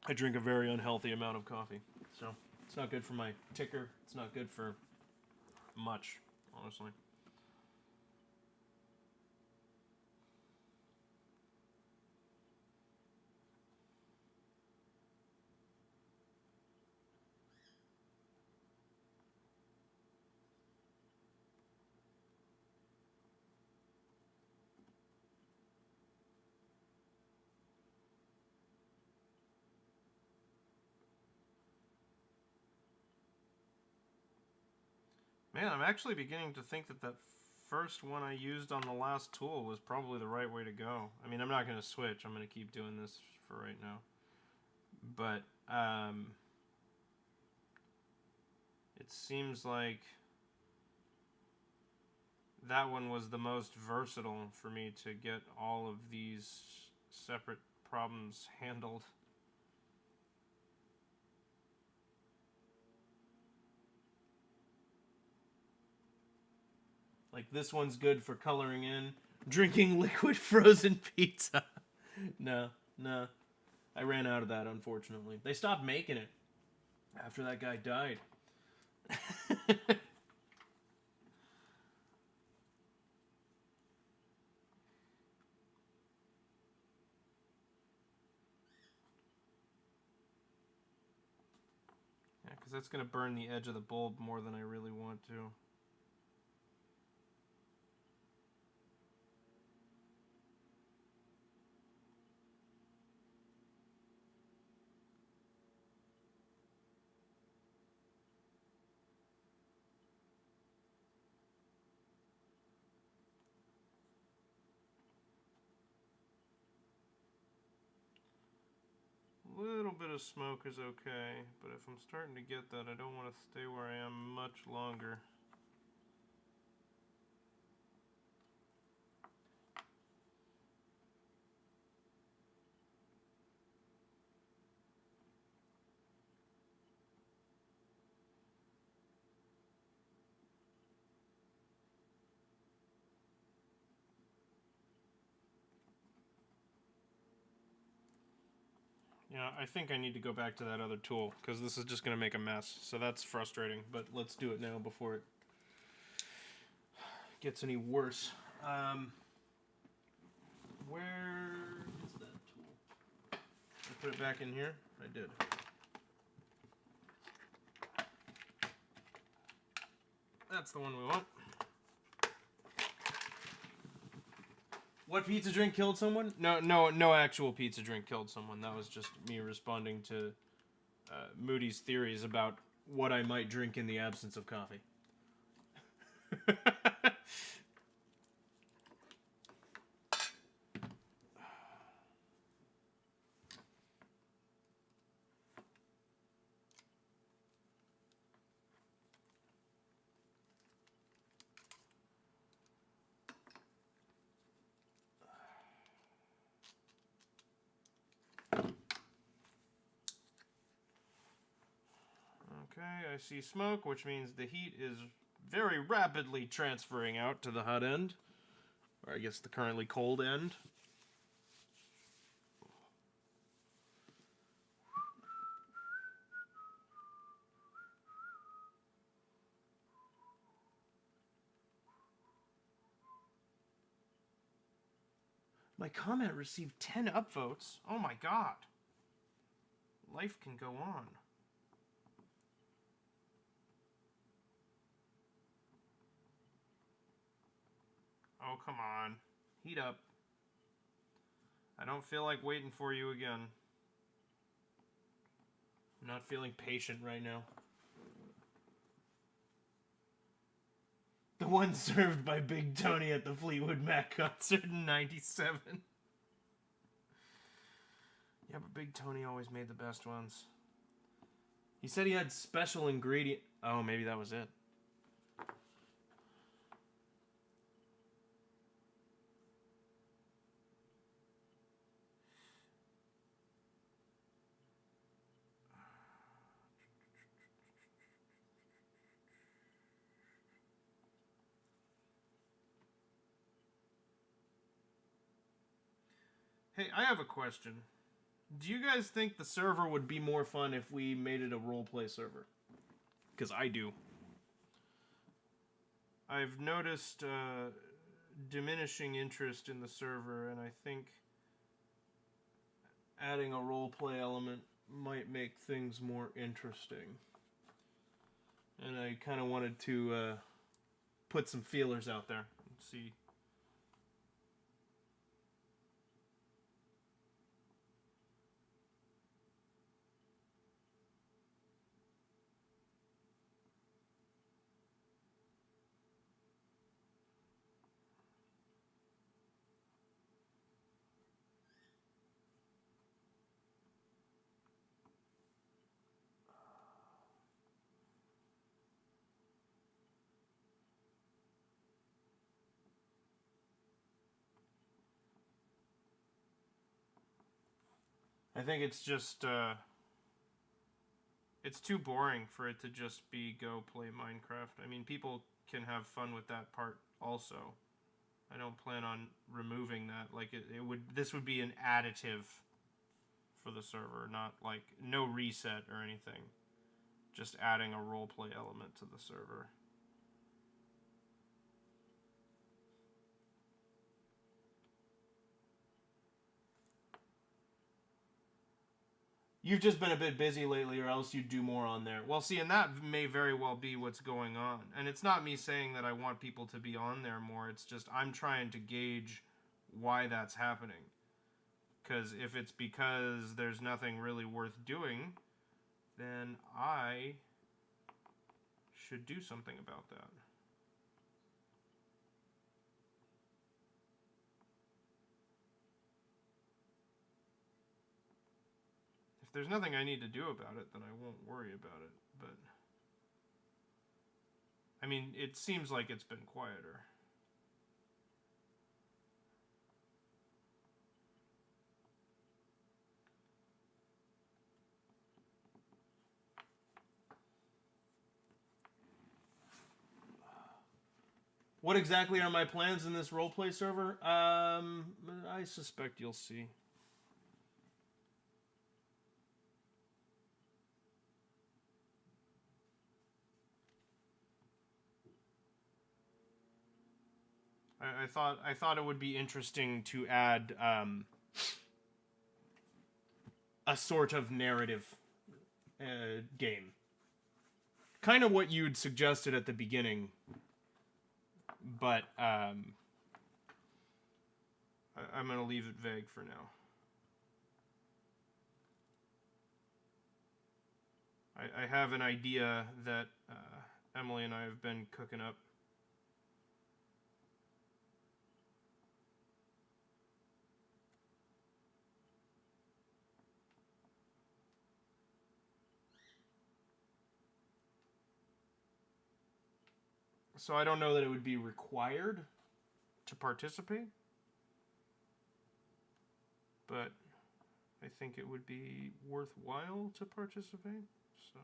I drink a very unhealthy amount of coffee. So, it's not good for my ticker. It's not good for much, honestly. Man, I'm actually beginning to think that first one I used on the last tool was probably the right way to go. I mean, I'm not going to switch. I'm going to keep doing this for right now. But, it seems like that one was the most versatile for me to get all of these separate problems handled. Like, this one's good for coloring in. Drinking liquid frozen pizza. No. I ran out of that, unfortunately. They stopped making it after that guy died. Yeah, because that's going to burn the edge of the bulb more than I really want to. A little bit of smoke is okay, but if I'm starting to get that, I don't want to stay where I am much longer. Yeah, I think I need to go back to that other tool, because this is just going to make a mess. So that's frustrating, but let's do it now before it gets any worse. Where is that tool? I put it back in here? I did. That's the one we want. What pizza drink killed someone? No actual pizza drink killed someone. That was just me responding to Moody's theories about what I might drink in the absence of coffee. Okay, I see smoke, which means the heat is very rapidly transferring out to the hot end. Or I guess the currently cold end. My comment received 10 upvotes. Oh my god. Life can go on. Oh, come on. Heat up. I don't feel like waiting for you again. I'm not feeling patient right now. The one served by Big Tony at the Fleetwood Mac concert in '97. Yeah, but Big Tony always made the best ones. He said he had special ingredient. Oh, maybe that was it. Hey, I have a question. Do you guys think the server would be more fun if we made it a roleplay server? Because I do. I've noticed diminishing interest in the server, and I think adding a roleplay element might make things more interesting. And I kind of wanted to put some feelers out there and see. I think it's just it's too boring for it to just be go play Minecraft. I mean, people can have fun with that part also. I don't plan on removing that. Like it would. This would be an additive for the server, not like no reset or anything. Just adding a roleplay element to the server. You've just been a bit busy lately, or else you'd do more on there. Well, see, and that may very well be what's going on. And it's not me saying that I want people to be on there more. It's just I'm trying to gauge why that's happening. Because if it's because there's nothing really worth doing, then I should do something about that. If there's nothing I need to do about it, then I won't worry about it. But I mean, it seems like it's been quieter. What exactly are my plans in this roleplay server? I suspect you'll see. I thought it would be interesting to add a sort of narrative game. Kind of what you'd suggested at the beginning, but I'm going to leave it vague for now. I have an idea that Emily and I have been cooking up. So I don't know that it would be required to participate, but I think it would be worthwhile to participate. So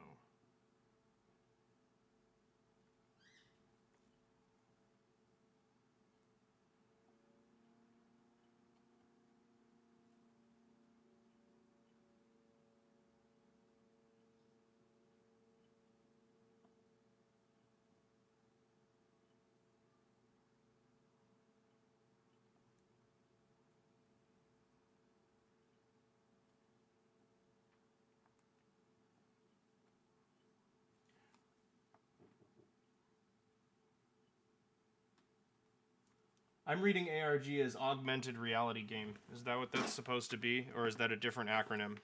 I'm reading ARG as Augmented Reality Game. Is that what that's supposed to be, or is that a different acronym?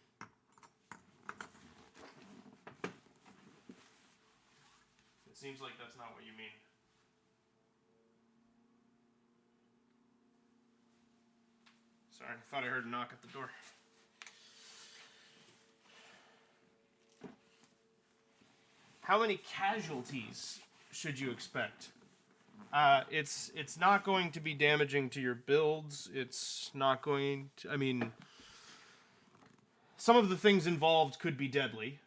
It seems like that's not what you mean. Sorry, I thought I heard a knock at the door. How many casualties should you expect? It's not going to be damaging to your builds. It's not going to... I mean, some of the things involved could be deadly.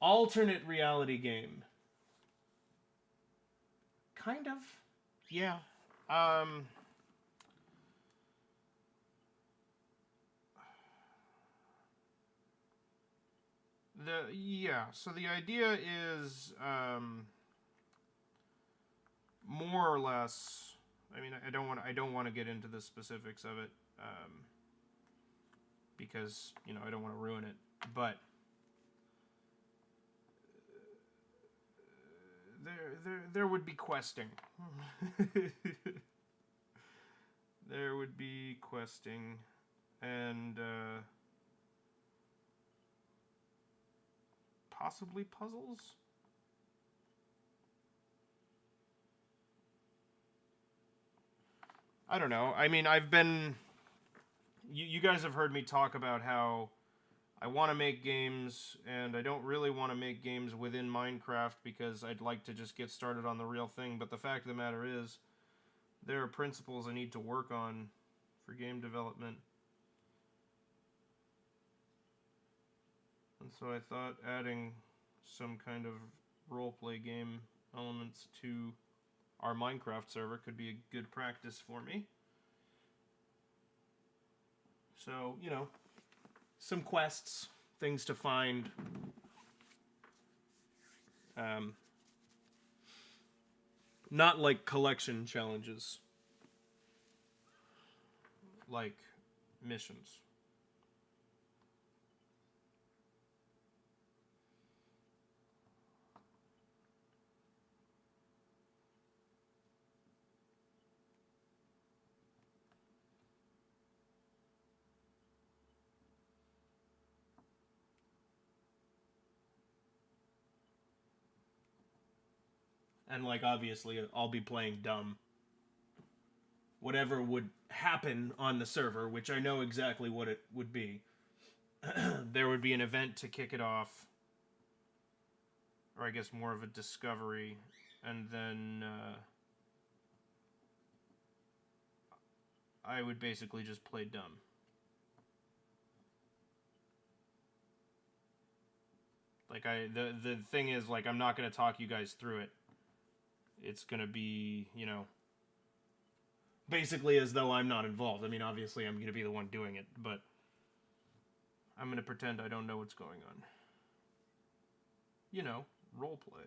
Alternate reality game. Kind of. Yeah. So the idea is more or less. I mean, I don't want to get into the specifics of it because I don't want to ruin it. But there would be questing. There would be questing, and possibly puzzles. I don't know. I mean, I've been... You guys have heard me talk about how I want to make games, and I don't really want to make games within Minecraft because I'd like to just get started on the real thing. But the fact of the matter is, there are principles I need to work on for game development. And so I thought adding some kind of roleplay game elements to our Minecraft server could be a good practice for me. So, some quests, things to find. Not like collection challenges. Like missions. And, obviously, I'll be playing dumb. Whatever would happen on the server, which I know exactly what it would be. There would be an event to kick it off. Or I guess more of a discovery. And then I would basically just play dumb. The thing is, I'm not going to talk you guys through it. It's going to be, basically as though I'm not involved. I mean, obviously I'm going to be the one doing it, but I'm going to pretend I don't know what's going on. Role play.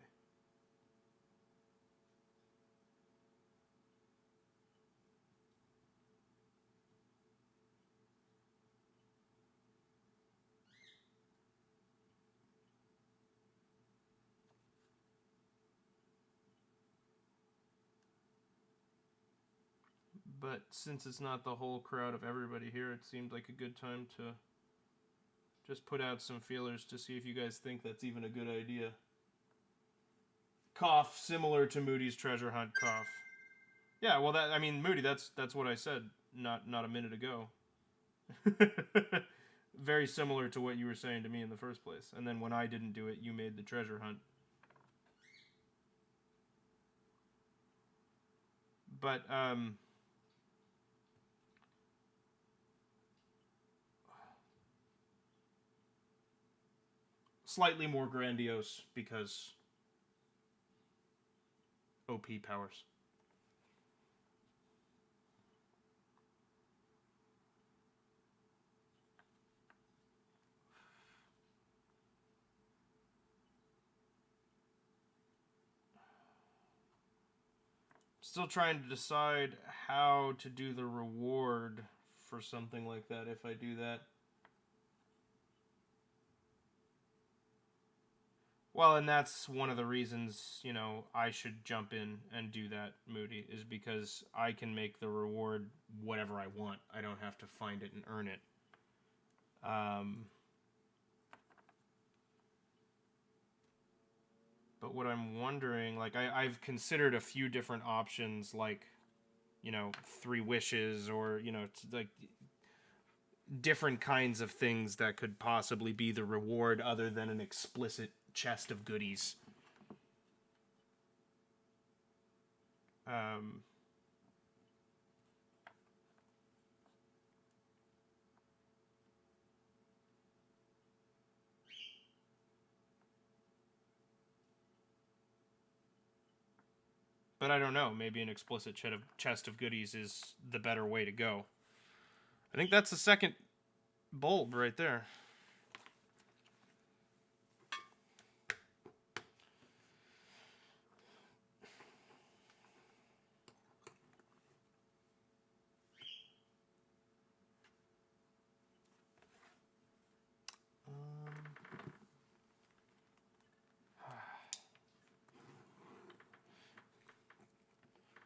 But since it's not the whole crowd of everybody here, it seemed like a good time to just put out some feelers to see if you guys think that's even a good idea. Cough, similar to Moody's treasure hunt cough. Yeah, well, Moody, that's what I said not a minute ago. Very similar to what you were saying to me in the first place. And then when I didn't do it, you made the treasure hunt. But, slightly more grandiose because OP powers. Still trying to decide how to do the reward for something like that if I do that. Well, and that's one of the reasons, you know, I should jump in and do that, Moody, is because I can make the reward whatever I want. I don't have to find it and earn it. But what I'm wondering, like, I've considered a few different options, like, you know, 3 wishes, or, you know, like different kinds of things that could possibly be the reward other than an explicit chest of goodies. But I don't know. Maybe an explicit chest of goodies is the better way to go. I think that's the second bulb right there.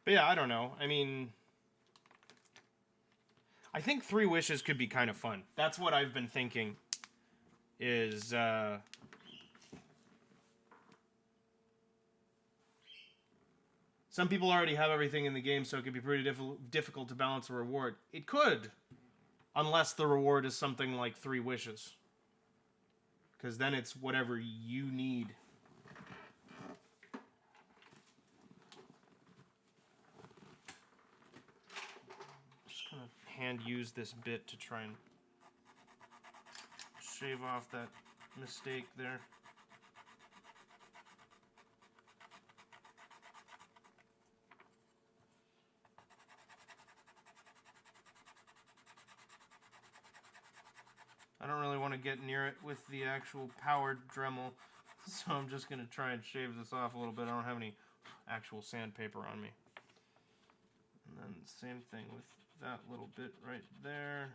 But yeah, I don't know. I mean, I think 3 wishes could be kind of fun. That's what I've been thinking. Is some people already have everything in the game, so it could be pretty difficult to balance a reward. It could, unless the reward is something like 3 wishes, because then it's whatever you need. Hand use this bit to try and shave off that mistake there. I don't really want to get near it with the actual powered Dremel, so I'm just going to try and shave this off a little bit. I don't have any actual sandpaper on me. And then same thing with that little bit right there.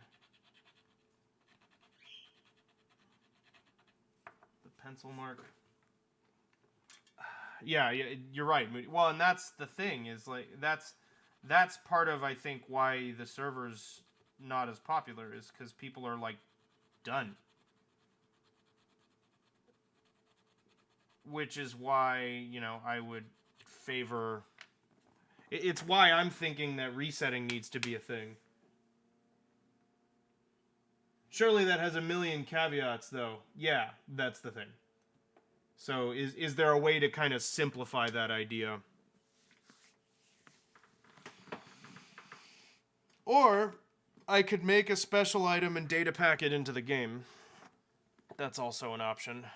The pencil mark. Yeah, you're right. Well, and that's the thing, is like that's part of, I think, why the server's not as popular, is because people are like done. Which is why, you know, I would favor. It's why I'm thinking that resetting needs to be a thing. Surely that has a million caveats, though. Yeah, that's the thing. So is there a way to kind of simplify that idea? Or I could make a special item and data pack it into the game. That's also an option.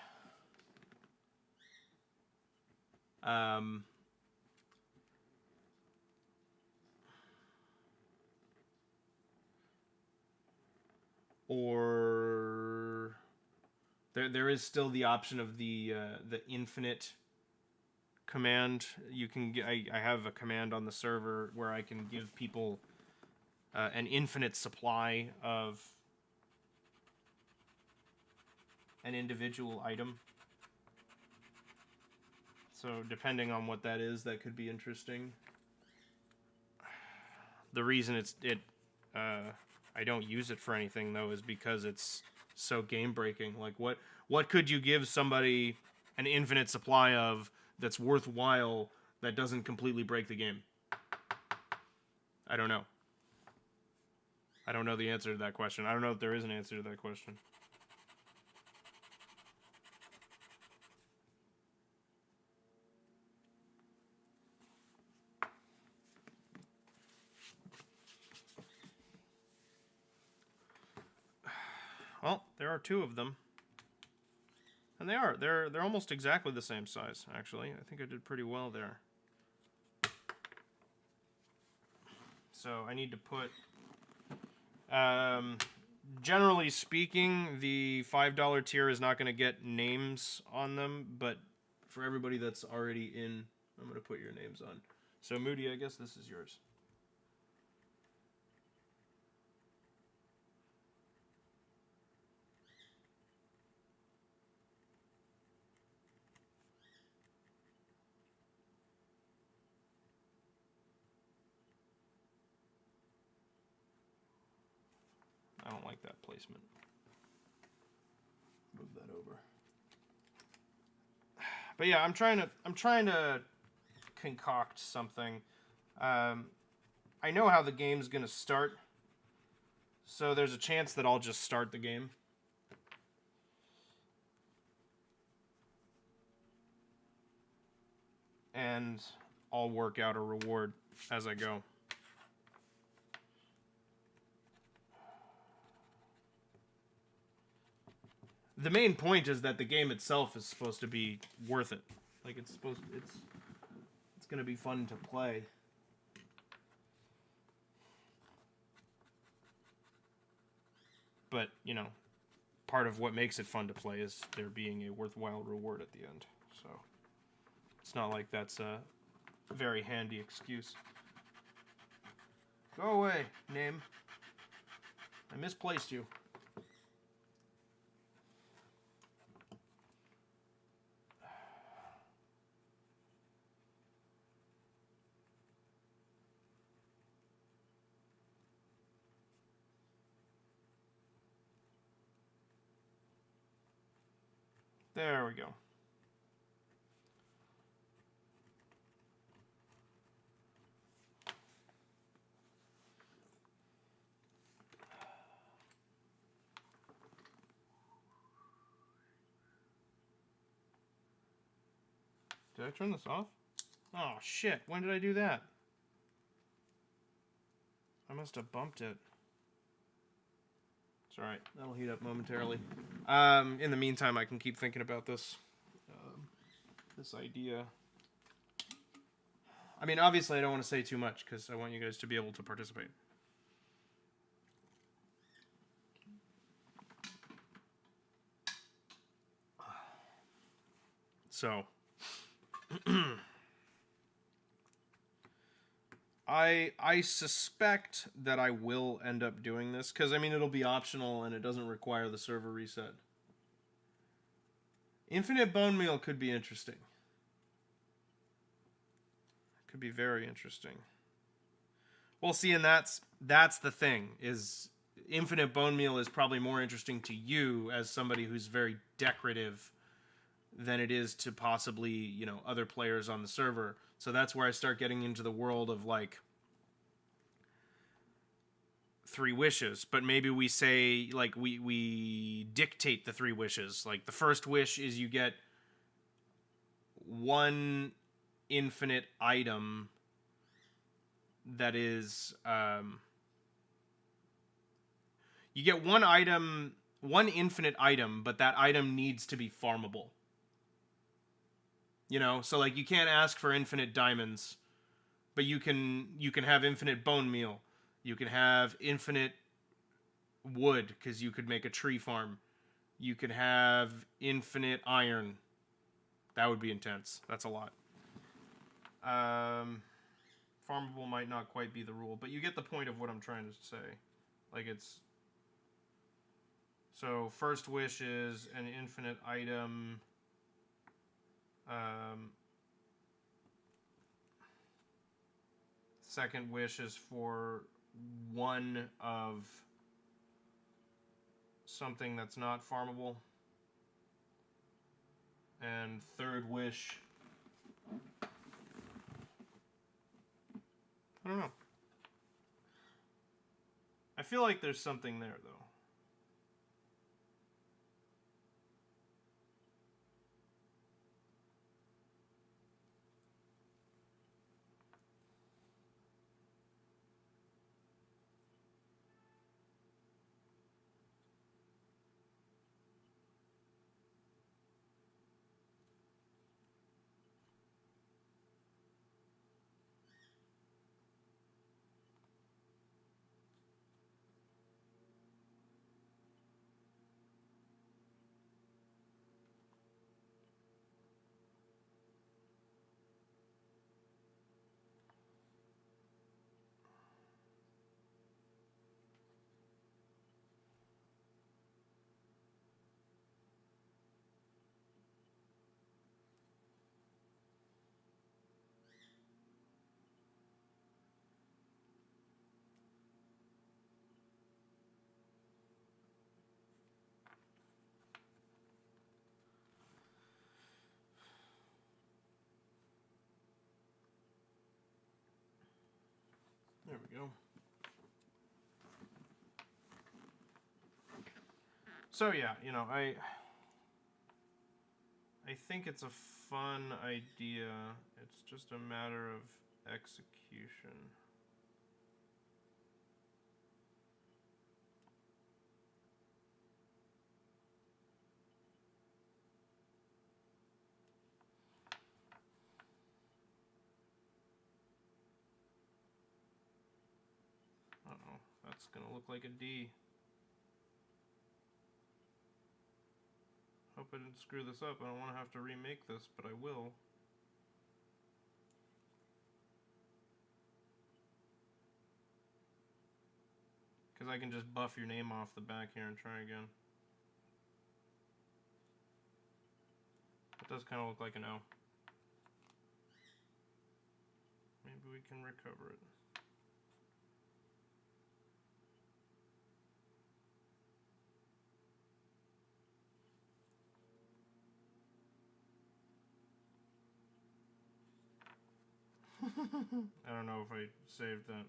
Or there is still the option of the infinite command. You can I have a command on the server where I can give people an infinite supply of an individual item. So depending on what that is, that could be interesting. The reason I don't use it for anything, though, is because it's so game breaking. Like, what could you give somebody an infinite supply of that's worthwhile that doesn't completely break the game? I don't know. I don't know the answer to that question. I don't know if there is an answer to that question. Well, there are 2 of them. And they're almost exactly the same size, actually. I think I did pretty well there. So I need to put, generally speaking, the $5 tier is not going to get names on them, but for everybody that's already in, I'm going to put your names on. So Moody, I guess this is yours. that placement. Move that over. But yeah, I'm trying to concoct something. I know how the game's gonna start, so there's a chance that I'll just start the game. And I'll work out a reward as I go. The main point is that the game itself is supposed to be worth it. Like it's gonna be fun to play. But, you know, part of what makes it fun to play is there being a worthwhile reward at the end. So it's not like that's a very handy excuse. Go away, name. I misplaced you. There we go. Did I turn this off? Oh, shit. When did I do that? I must have bumped it. It's alright. That'll heat up momentarily. In the meantime, I can keep thinking about this. This idea. I mean, obviously, I don't want to say too much, because I want you guys to be able to participate. So... I suspect that I will end up doing this, because, I mean, it'll be optional and it doesn't require the server reset. Infinite bone meal could be interesting. Could be very interesting. Well, see, and that's the thing, is infinite bone meal is probably more interesting to you as somebody who's very decorative than it is to possibly, you know, other players on the server. So that's where I start getting into the world of, like, 3 wishes. But maybe we say, like, we dictate the 3 wishes. Like, the first wish is you get 1 infinite item that is, you get 1 item, 1 infinite item, but that item needs to be farmable. You know, so like you can't ask for infinite diamonds, but you can have infinite bone meal. You can have infinite wood because you could make a tree farm. You could have infinite iron. That would be intense. That's a lot. Farmable might not quite be the rule, but you get the point of what I'm trying to say. Like it's... So first wish is an infinite item... second wish is for 1 of something that's not farmable. And third wish... I don't know. I feel like there's something there, though. we go. So yeah, you know, I think it's a fun idea. It's just a matter of execution. Uh-oh, that's gonna look like a D. Hope I didn't screw this up. I don't want to have to remake this, but I will. Because I can just buff your name off the back here and try again. It does kind of look like an O. Maybe we can recover it. I don't know if I saved that.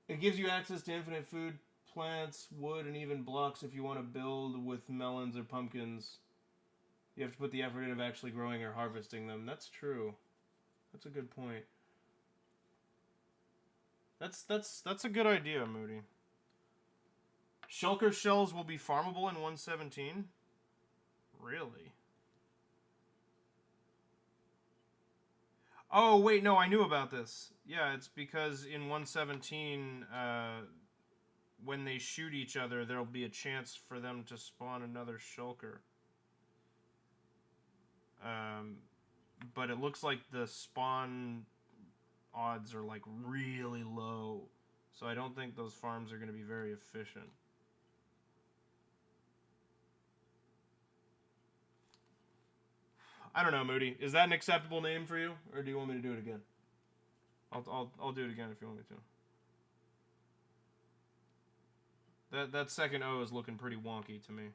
It gives you access to infinite food, plants, wood, and even blocks if you want to build with melons or pumpkins. You have to put the effort in of actually growing or harvesting them. That's true. That's a good point. That's a good idea, Moody. Shulker shells will be farmable in 117? Really? Oh, wait, no, I knew about this. Yeah, it's because in 117, when they shoot each other, there'll be a chance for them to spawn another shulker. But it looks like the spawn odds are like really low, so I don't think those farms are going to be very efficient. I don't know, Moody. Is that an acceptable name for you, or do you want me to do it again? I'll do it again if you want me to. That second O is looking pretty wonky to me.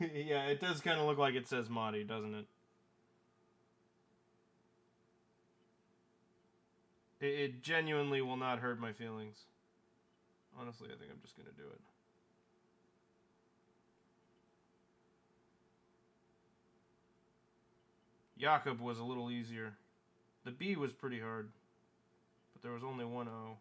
Yeah, it does kind of look like it says Mahdi, doesn't it? It genuinely will not hurt my feelings. Honestly, I think I'm just gonna do it. Jakob was a little easier. The B was pretty hard, but there was only one O.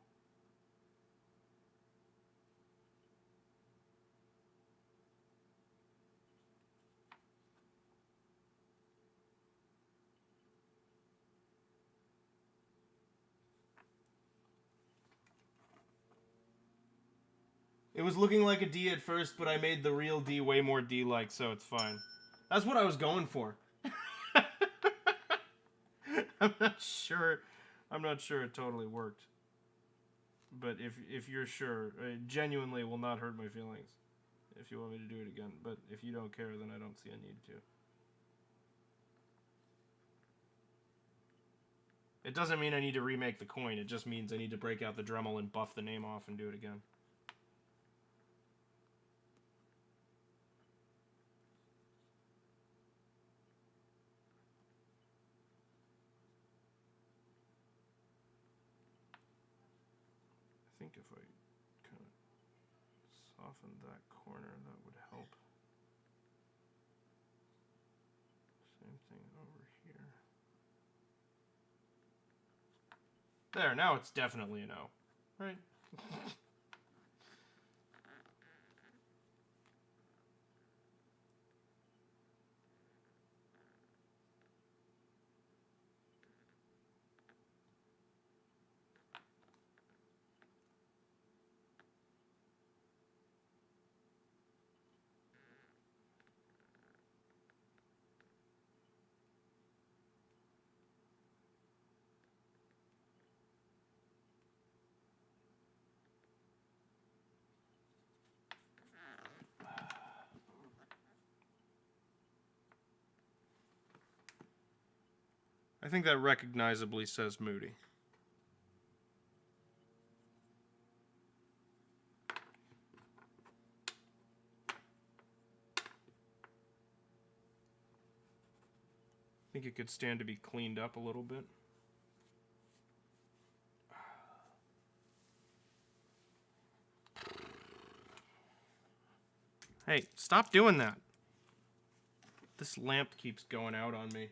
It was looking like a D at first, but I made the real D way more D-like, so it's fine. That's what I was going for. I'm not sure. I'm not sure it totally worked. But if you're sure, it genuinely will not hurt my feelings if you want me to do it again. But if you don't care, then I don't see a need to. It doesn't mean I need to remake the coin. It just means I need to break out the Dremel and buff the name off and do it again. I think if I kind of softened that corner, that would help. Same thing over here. There, now it's definitely a no. Right? I think that recognizably says Moody. I think it could stand to be cleaned up a little bit. Hey, stop doing that. This lamp keeps going out on me.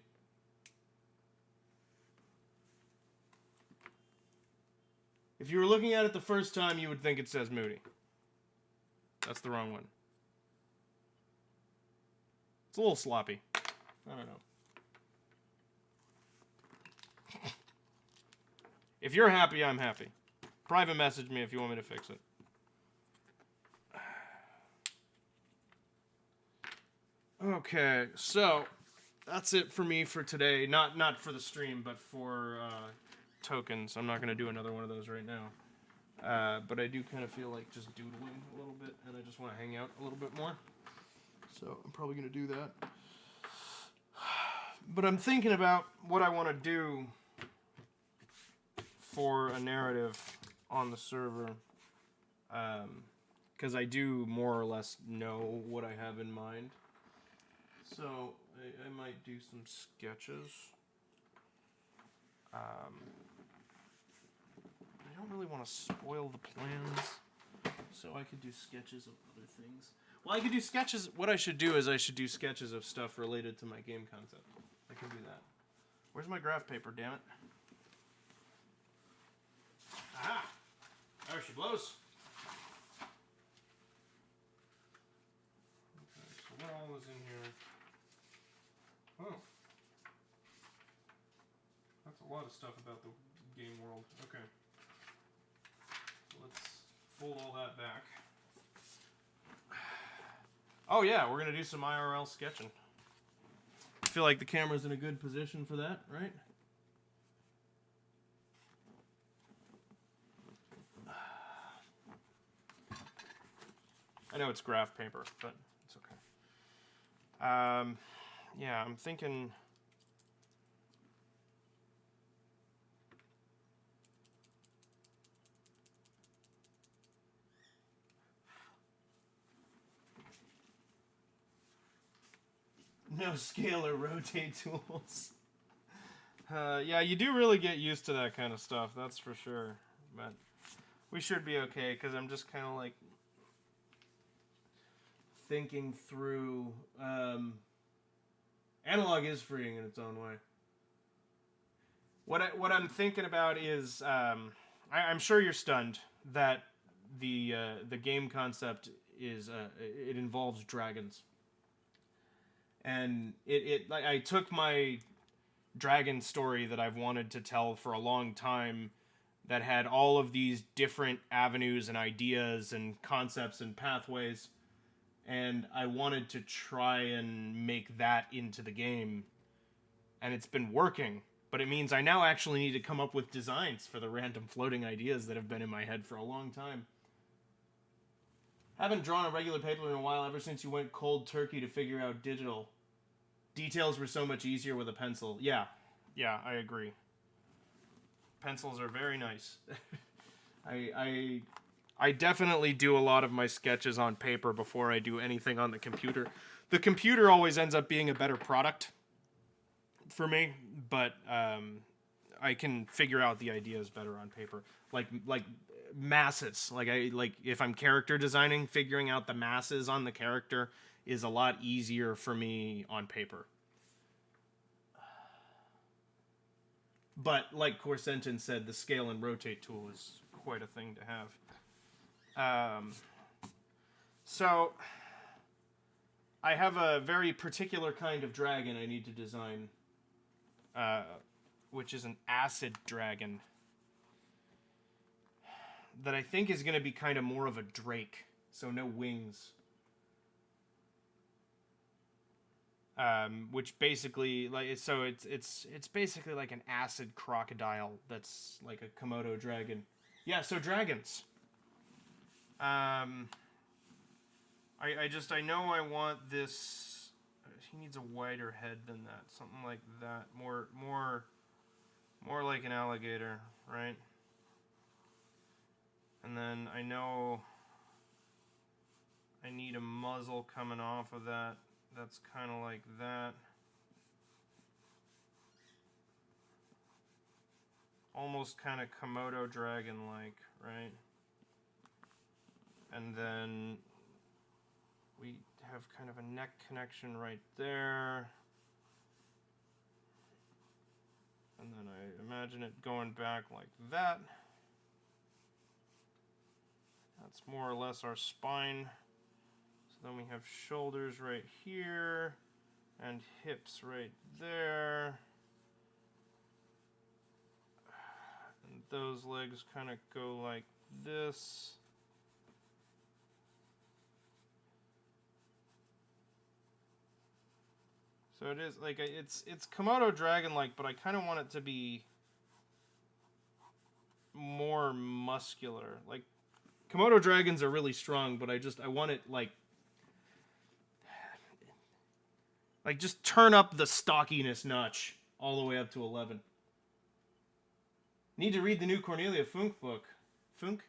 If you were looking at it the first time, you would think it says Moody. That's the wrong one. It's a little sloppy. I don't know. If you're happy, I'm happy. Private message me if you want me to fix it. Okay, so that's it for me for today. Not for the stream, but for tokens. I'm not going to do another one of those right now. But I do kind of feel like just doodling a little bit, and I just want to hang out a little bit more. So I'm probably going to do that. But I'm thinking about what I want to do for a narrative on the server. Because I do more or less know what I have in mind. So I might do some sketches. I don't really want to spoil the plans, so I could do sketches of other things. Well, I could do sketches. What I should do is I should do sketches of stuff related to my game concept. I can do that. Where's my graph paper, damn it? Aha! There she blows. Okay, so what all is in here? Oh. That's a lot of stuff about the game world. Okay. Let's fold all that back. Oh yeah, we're gonna do some IRL sketching. I feel like the camera's in a good position for that, right? I know it's graph paper, but it's okay. Yeah, I'm thinking... No scale or rotate tools. Yeah, you do really get used to that kind of stuff, that's for sure. But we should be okay, because I'm just kind of like thinking through... analog is freeing in its own way. What I'm thinking about is... I'm sure you're stunned that the game concept is... it involves dragons. And like I took my dragon story that I've wanted to tell for a long time that had all of these different avenues and ideas and concepts and pathways, and I wanted to try and make that into the game, and it's been working, but it means I now actually need to come up with designs for the random floating ideas that have been in my head for a long time. Haven't drawn a regular paper in a while ever since you went cold turkey to figure out digital. Details were so much easier with a pencil. Yeah, I agree. Pencils are very nice. I definitely do a lot of my sketches on paper before I do anything on the computer. The computer always ends up being a better product for me, but I can figure out the ideas better on paper. Like masses. Like if I'm character designing, figuring out the masses on the character is a lot easier for me on paper. But like Corsentin said, the scale and rotate tool is quite a thing to have. So I have a very particular kind of dragon I need to design, which is an acid dragon that I think is going to be kind of more of a drake, so no wings. Which basically, like, so it's basically like an acid crocodile that's like a Komodo dragon. Yeah, so dragons. I know I want this. He needs a wider head than that, something like that, more like an alligator, right? And then I know I need a muzzle coming off of that. That's kind of like that. Almost kind of Komodo dragon-like, right? And then we have kind of a neck connection right there. And then I imagine it going back like that. That's more or less our spine. So then we have shoulders right here and hips right there. And those legs kind of go like this. So it is like it's Komodo dragon-like, but I kind of want it to be more muscular. Like Komodo dragons are really strong, but I want it like just turn up the stockiness notch all the way up to 11. Need to read the new Cornelia Funk book. Funk?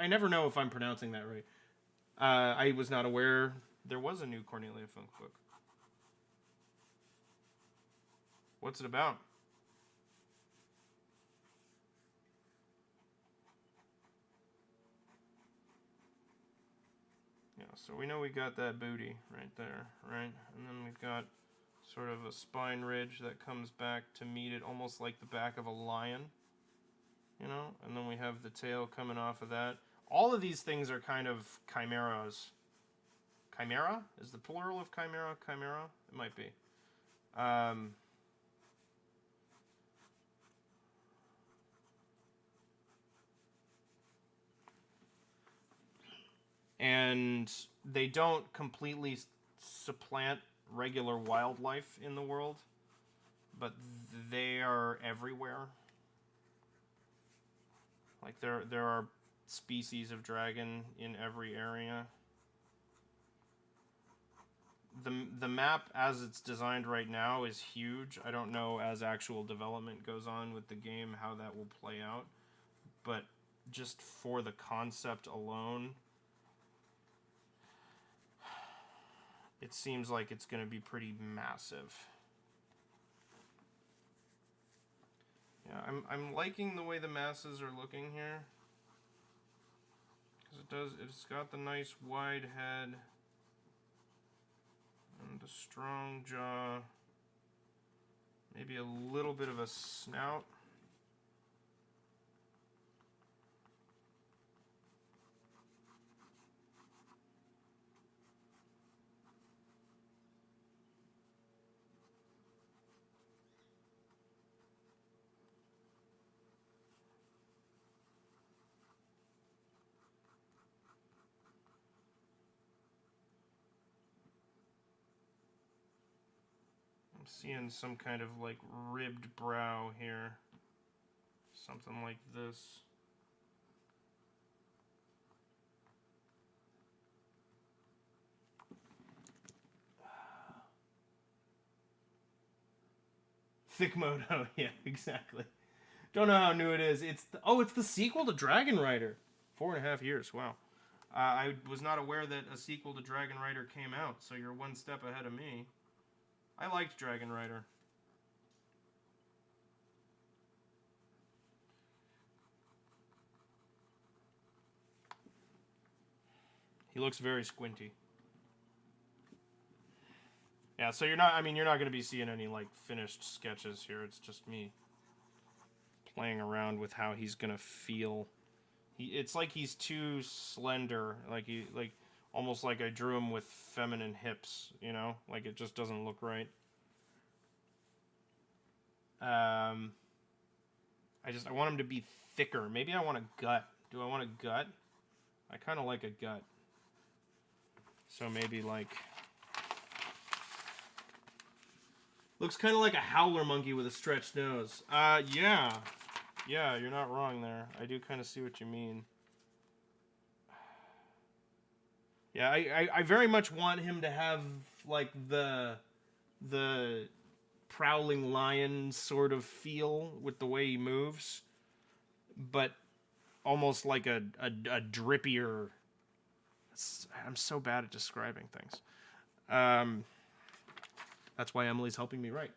I never know if I'm pronouncing that right. I was not aware there was a new Cornelia Funk book. What's it about? Yeah, so we know we got that booty right there, right? And then we've got sort of a spine ridge that comes back to meet it almost like the back of a lion, you know? And then we have the tail coming off of that. All of these things are kind of chimeras. Chimera? Is the plural of chimera chimera? It might be. And they don't completely supplant regular wildlife in the world, but they are everywhere. Like there are species of dragon in every area. The map as it's designed right now is huge. I don't know as actual development goes on with the game how that will play out, but just for the concept alone, it seems like it's going to be pretty massive. Yeah, I'm liking the way the masses are looking here. Because it's got the nice wide head. And the strong jaw. Maybe a little bit of a snout. Seeing some kind of like ribbed brow here. Something like this. Thickmoto, yeah, exactly. Don't know how new it is. It's the sequel to Dragon Rider. 4.5 years, wow. I was not aware that a sequel to Dragon Rider came out, so you're one step ahead of me. I liked Dragon Rider. He looks very squinty. Yeah, so you're not going to be seeing any like finished sketches here. It's just me. playing around with how he's gonna feel. It's like he's too slender, like almost like I drew him with feminine hips, you know? Like it just doesn't look right. I want him to be thicker. Maybe I want a gut. Do I want a gut? I kind of like a gut. So maybe like... Looks kind of like a howler monkey with a stretched nose. Yeah. Yeah, you're not wrong there. I do kind of see what you mean. Yeah, I very much want him to have, like, the prowling lion sort of feel with the way he moves. But almost like a drippier... I'm so bad at describing things. That's why Emily's helping me write.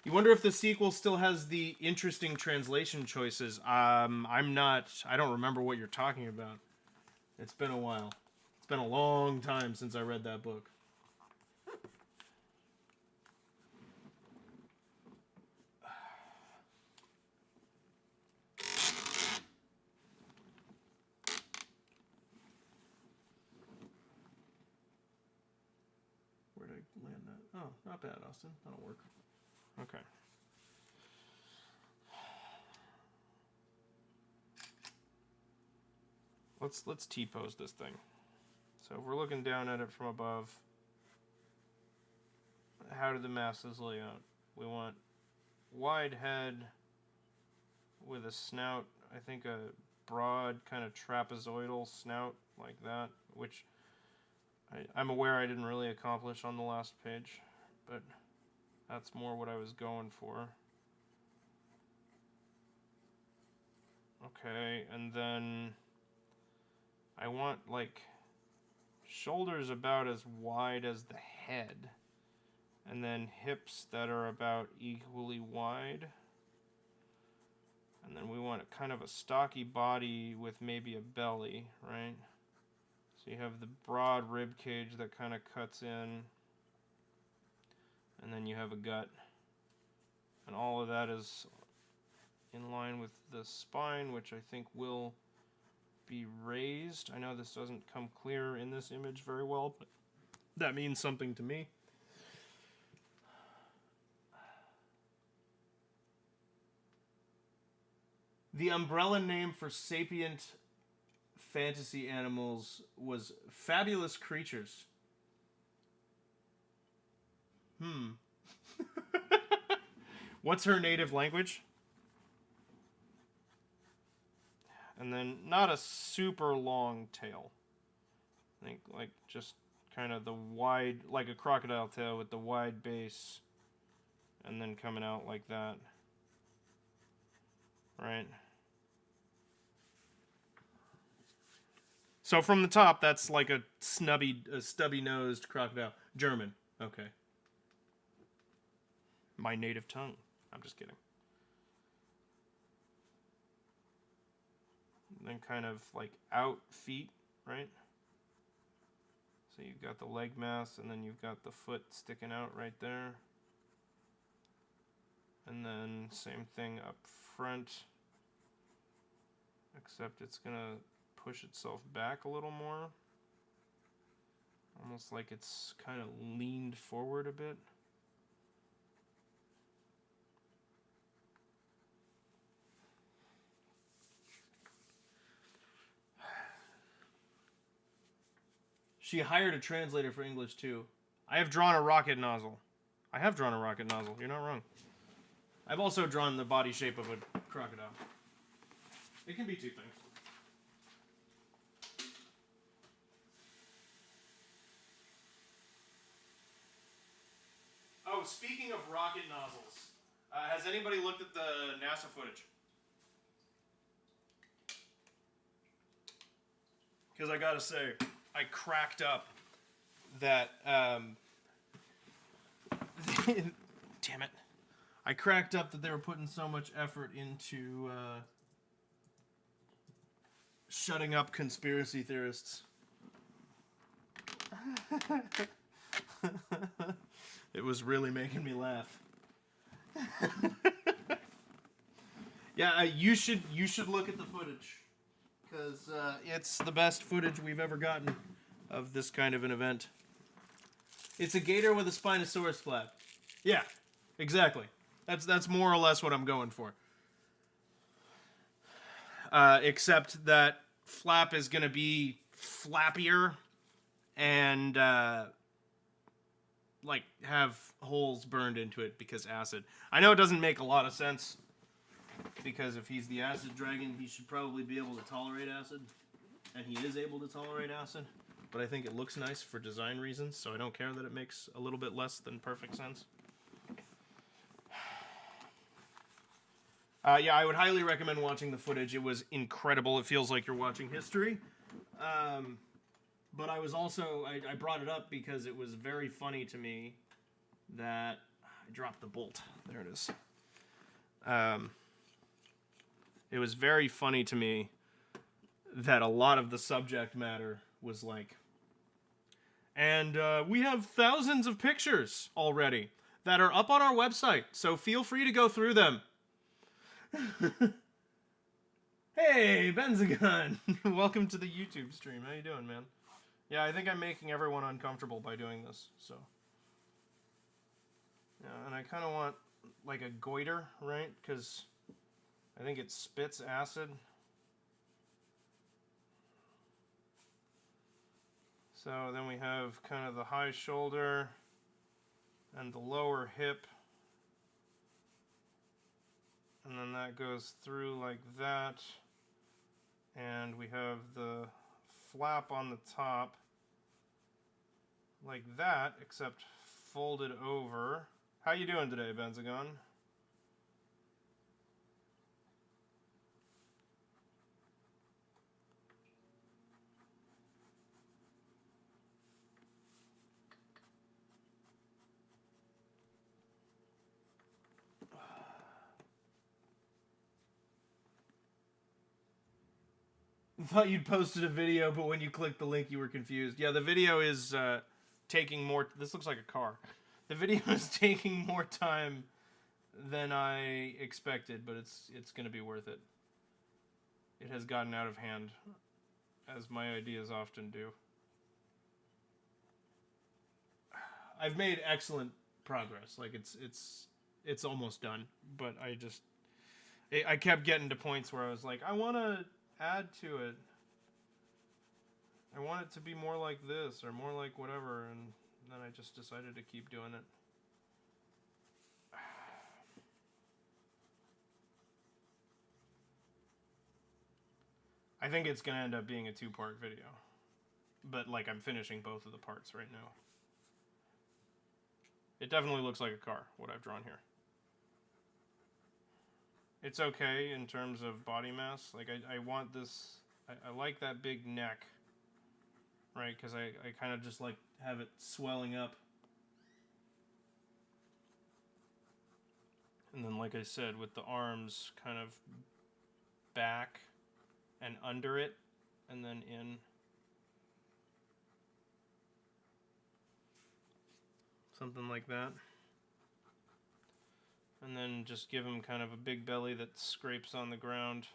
You wonder if the sequel still has the interesting translation choices. I don't remember what you're talking about. It's been a while. It's been a long time since I read that book. Where did I land that? Oh, not bad, Austin. That'll work. Okay. Let's T-pose this thing. So if we're looking down at it from above, how do the masses lay out? We want wide head with a snout, I think a broad kind of trapezoidal snout like that, which I'm aware I didn't really accomplish on the last page, but that's more what I was going for. Okay, and then I want, like, shoulders about as wide as the head, and then hips that are about equally wide. And then we want kind of a stocky body with maybe a belly, right? So you have the broad rib cage that kind of cuts in, and then you have a gut. And all of that is in line with the spine, which I think will be raised. I know this doesn't come clear in this image very well, but that means something to me. The umbrella name for sapient fantasy animals was Fabulous Creatures. What's her native language? And then not a super long tail. I think like just kind of the wide, like a crocodile tail with the wide base and then coming out like that. Right? So from the top, that's like a stubby-nosed crocodile. German. Okay. My native tongue. I'm just kidding. And then kind of like out feet, right? So you've got the leg mass, and then you've got the foot sticking out right there. And then same thing up front, except it's gonna push itself back a little more. Almost like it's kind of leaned forward a bit. She hired a translator for English too. I have drawn a rocket nozzle. I have drawn a rocket nozzle. You're not wrong. I've also drawn the body shape of a crocodile. It can be two things. Oh, speaking of rocket nozzles, has anybody looked at the NASA footage? Because I gotta say, I cracked up that, damn it. I cracked up that they were putting so much effort into, shutting up conspiracy theorists. It was really making me laugh. Yeah, you should look at the footage, because it's the best footage we've ever gotten of this kind of an event. It's a gator with a Spinosaurus flap. Yeah, exactly. That's more or less what I'm going for. Except that flap is going to be flappier and like have holes burned into it because acid. I know it doesn't make a lot of sense, because if he's the acid dragon, he should probably be able to tolerate acid, and he is able to tolerate acid. But I think it looks nice for design reasons, so I don't care that it makes a little bit less than perfect sense. Yeah, I would highly recommend watching the footage. It was incredible. It feels like you're watching history. But I was also, I brought it up because it was very funny to me that I dropped the bolt. There it is. It was very funny to me that a lot of the subject matter was like, and we have thousands of pictures already that are up on our website, so feel free to go through them. Hey, Benzagon! Welcome to the YouTube stream. How you doing, man? Yeah, I think I'm making everyone uncomfortable by doing this, so. Yeah, and I kind of want, like, a goiter, right? Because I think it spits acid. So then we have kind of the high shoulder and the lower hip. And then that goes through like that. And we have the flap on the top like that, except folded over. How you doing today, Benzagon? Thought you'd posted a video, but when you clicked the link, you were confused. Yeah, the video is taking more. This looks like a car. The video is taking more time than I expected, but it's going to be worth it. It has gotten out of hand, as my ideas often do. I've made excellent progress. Like it's almost done, but I kept getting to points where I was like, I want to add to it. I want it to be more like this or more like whatever, and then I just decided to keep doing it. I think it's going to end up being a 2-part video. But like I'm finishing both of the parts right now. It definitely looks like a car, what I've drawn here. It's okay in terms of body mass. Like I want this, I like that big neck, right? Because I kind of just like have it swelling up. And then like I said, with the arms kind of back and under it, and then in. Something like that. And then just give him kind of a big belly that scrapes on the ground.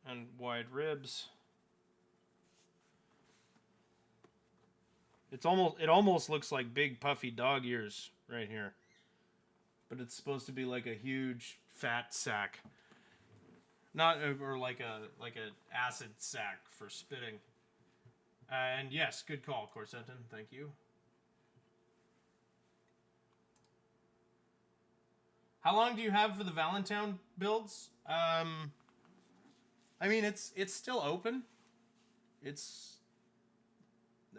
And wide ribs. It almost looks like big puffy dog ears right here. But it's supposed to be like a huge fat sack. Not or like a acid sack for spitting. And yes, good call, Corsentin. Thank you. How long do you have for the Valentown builds? I mean, it's still open.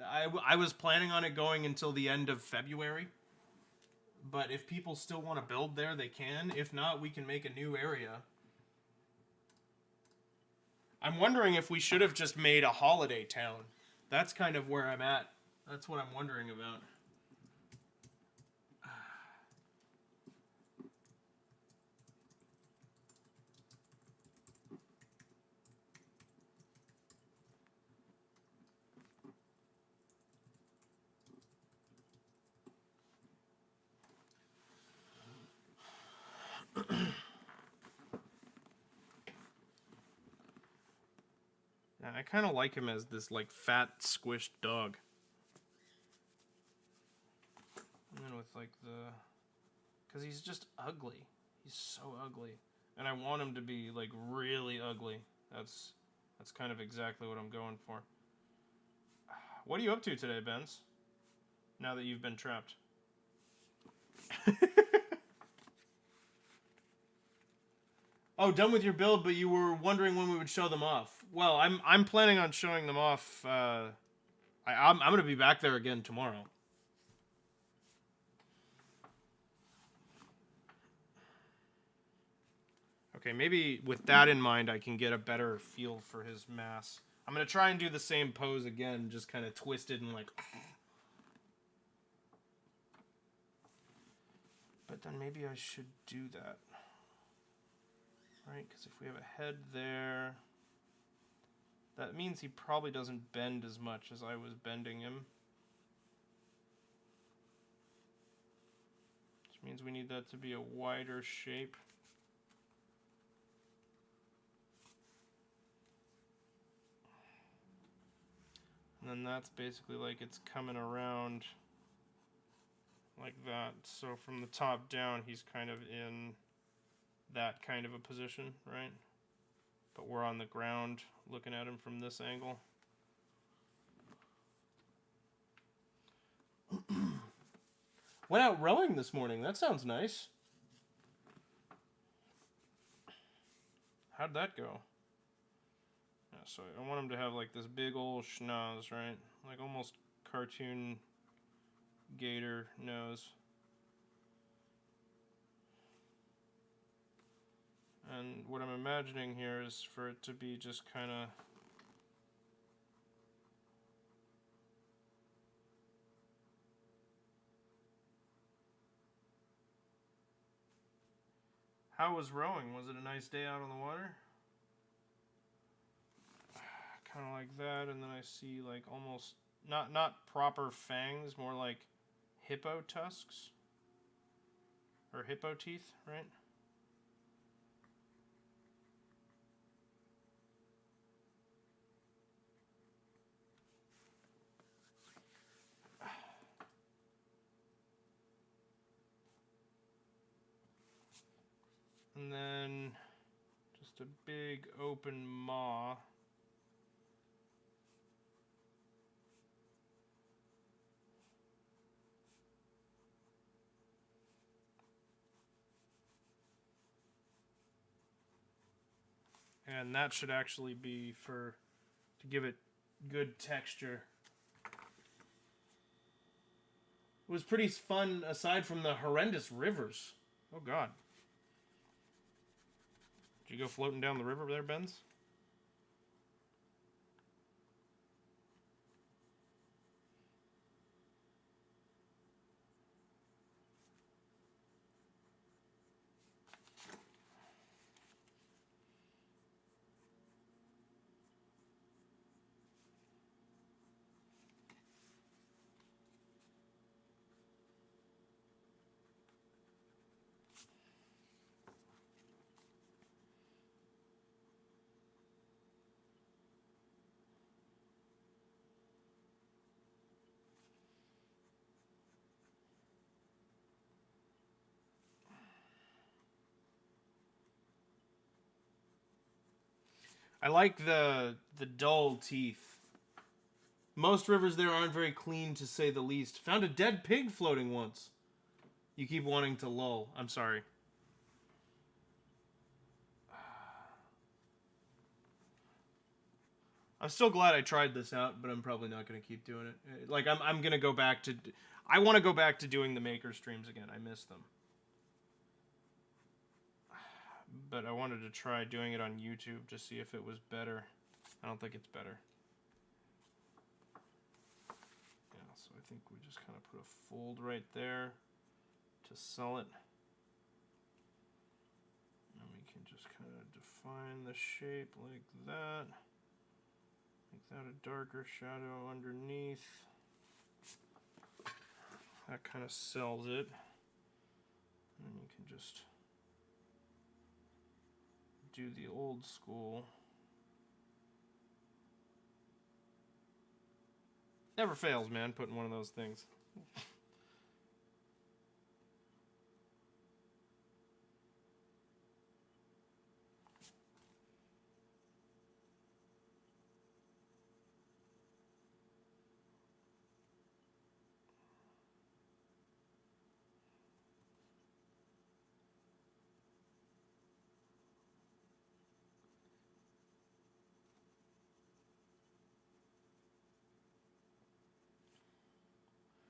I was planning on it going until the end of February. But if people still want to build there, they can. If not, we can make a new area. I'm wondering if we should have just made a holiday town. That's kind of where I'm at. That's what I'm wondering about. I kind of like him as this, like, fat, squished dog. And then with, like, the... Because he's just ugly. He's so ugly. And I want him to be, like, really ugly. That's kind of exactly what I'm going for. What are you up to today, Benz? Now that you've been trapped. Oh, done with your build, but you were wondering when we would show them off. Well, I'm planning on showing them off. I'm gonna be back there again tomorrow. Okay, maybe with that in mind, I can get a better feel for his mass. I'm gonna try and do the same pose again, just kind of twisted and like. But then maybe I should do that. Right, because if we have a head there, that means he probably doesn't bend as much as I was bending him. Which means we need that to be a wider shape. And then that's basically like it's coming around like that. So from the top down, he's kind of in that kind of a position, right? But we're on the ground looking at him from this angle. Went out rowing this morning. That sounds nice. How'd that go? Yeah, so I want him to have like this big old schnoz, right? Like almost cartoon gator nose. And what I'm imagining here is for it to be just kind of... How was rowing? Was it a nice day out on the water? Kind of like that, and then I see like almost... Not proper fangs, more like hippo tusks. Or hippo teeth, right? And then just a big open maw. And that should actually be to give it good texture. It was pretty fun aside from the horrendous rivers. Oh god. Did you go floating down the river there, Benz? I like the dull teeth. Most rivers there aren't very clean, to say the least. Found a dead pig floating once. You keep wanting to lull. I'm sorry. I'm still glad I tried this out, but I'm probably not going to keep doing it. Like, I'm going to go back to... I want to go back to doing the Maker streams again. I miss them. But I wanted to try doing it on YouTube to see if it was better. I don't think it's better. Yeah, so I think we just kind of put a fold right there to sell it. And we can just kind of define the shape like that. Make that a darker shadow underneath. That kind of sells it. And then you can just do the old school Never fails, man, putting one of those things.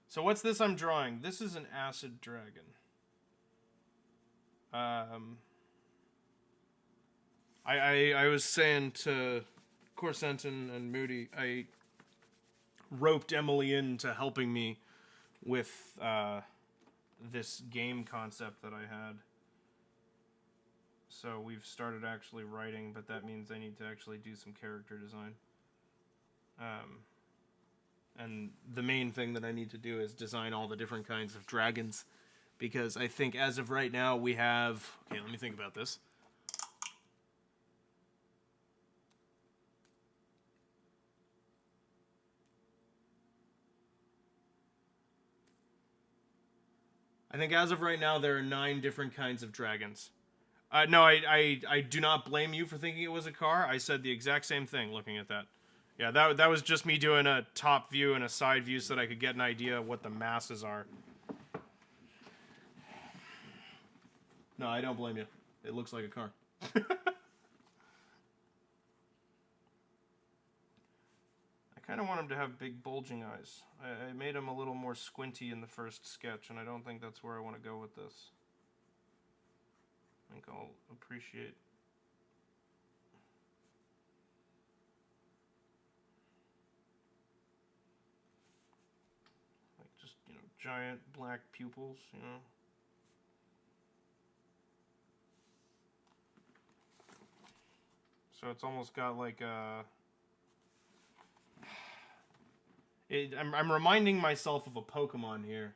So what's this I'm drawing? This is an acid dragon. I was saying to Corsentin and Moody, I roped Emily into helping me with this game concept that I had. So we've started actually writing, but that means I need to actually do some character design. And the main thing that I need to do is design all the different kinds of dragons. Because I think as of right now we have... Okay, let me think about this. I think as of right now there are 9 different kinds of dragons. No, I do not blame you for thinking it was a car. I said the exact same thing looking at that. Yeah, that was just me doing a top view and a side view so that I could get an idea of what the masses are. No, I don't blame you. It looks like a car. I kind of want him to have big bulging eyes. I made him a little more squinty in the first sketch, and I don't think that's where I want to go with this. I think I'll appreciate... like just, you know, giant black pupils, you know. So it's almost got like a... I'm reminding myself of a Pokemon here.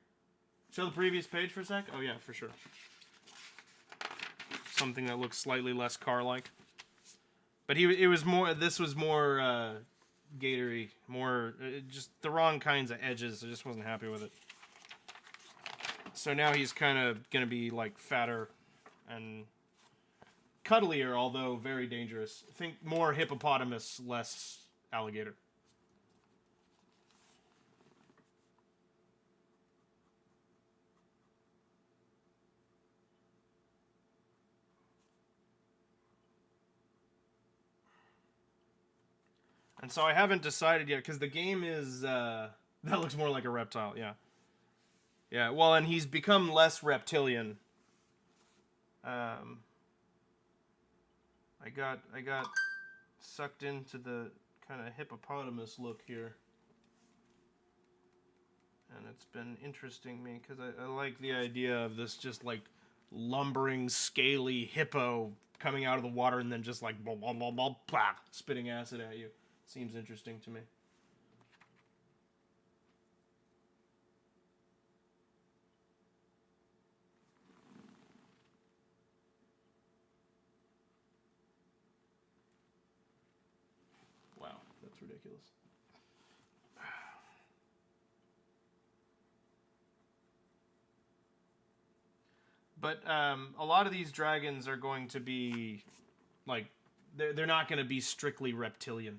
Show the previous page for a sec? Oh yeah, for sure. Something that looks slightly less car-like. But it was more... This was more Gatory. More... just the wrong kinds of edges. I just wasn't happy with it. So now he's kind of going to be like fatter and cuddlier, although very dangerous. Think more hippopotamus, less alligator. And so I haven't decided yet, because the game is, that looks more like a reptile, yeah. Yeah, well, and he's become less reptilian. I got sucked into the kind of hippopotamus look here. And it's been interesting me, because I like the idea of this just, like, lumbering, scaly hippo coming out of the water and then just, like, blah, blah, blah, blah, blah, spitting acid at you. Seems interesting to me. Wow, that's ridiculous. But a lot of these dragons are going to be, like, they're not going to be strictly reptilian.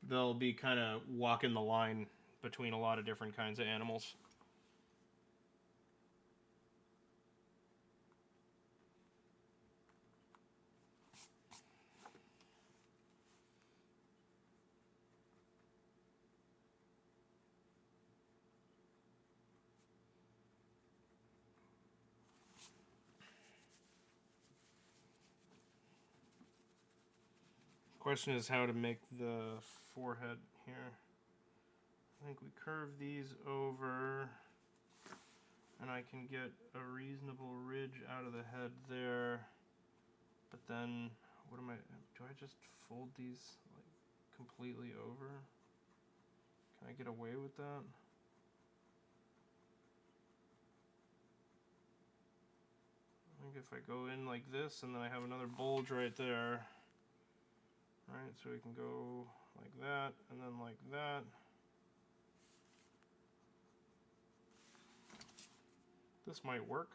They'll be kind of walking the line between a lot of different kinds of animals. Question is how to make the forehead here. I think we curve these over, and I can get a reasonable ridge out of the head there. But then, what am I? Do I just fold these like completely over? Can I get away with that? I think if I go in like this, and then I have another bulge right there. Alright, so we can go like that, and then like that. This might work.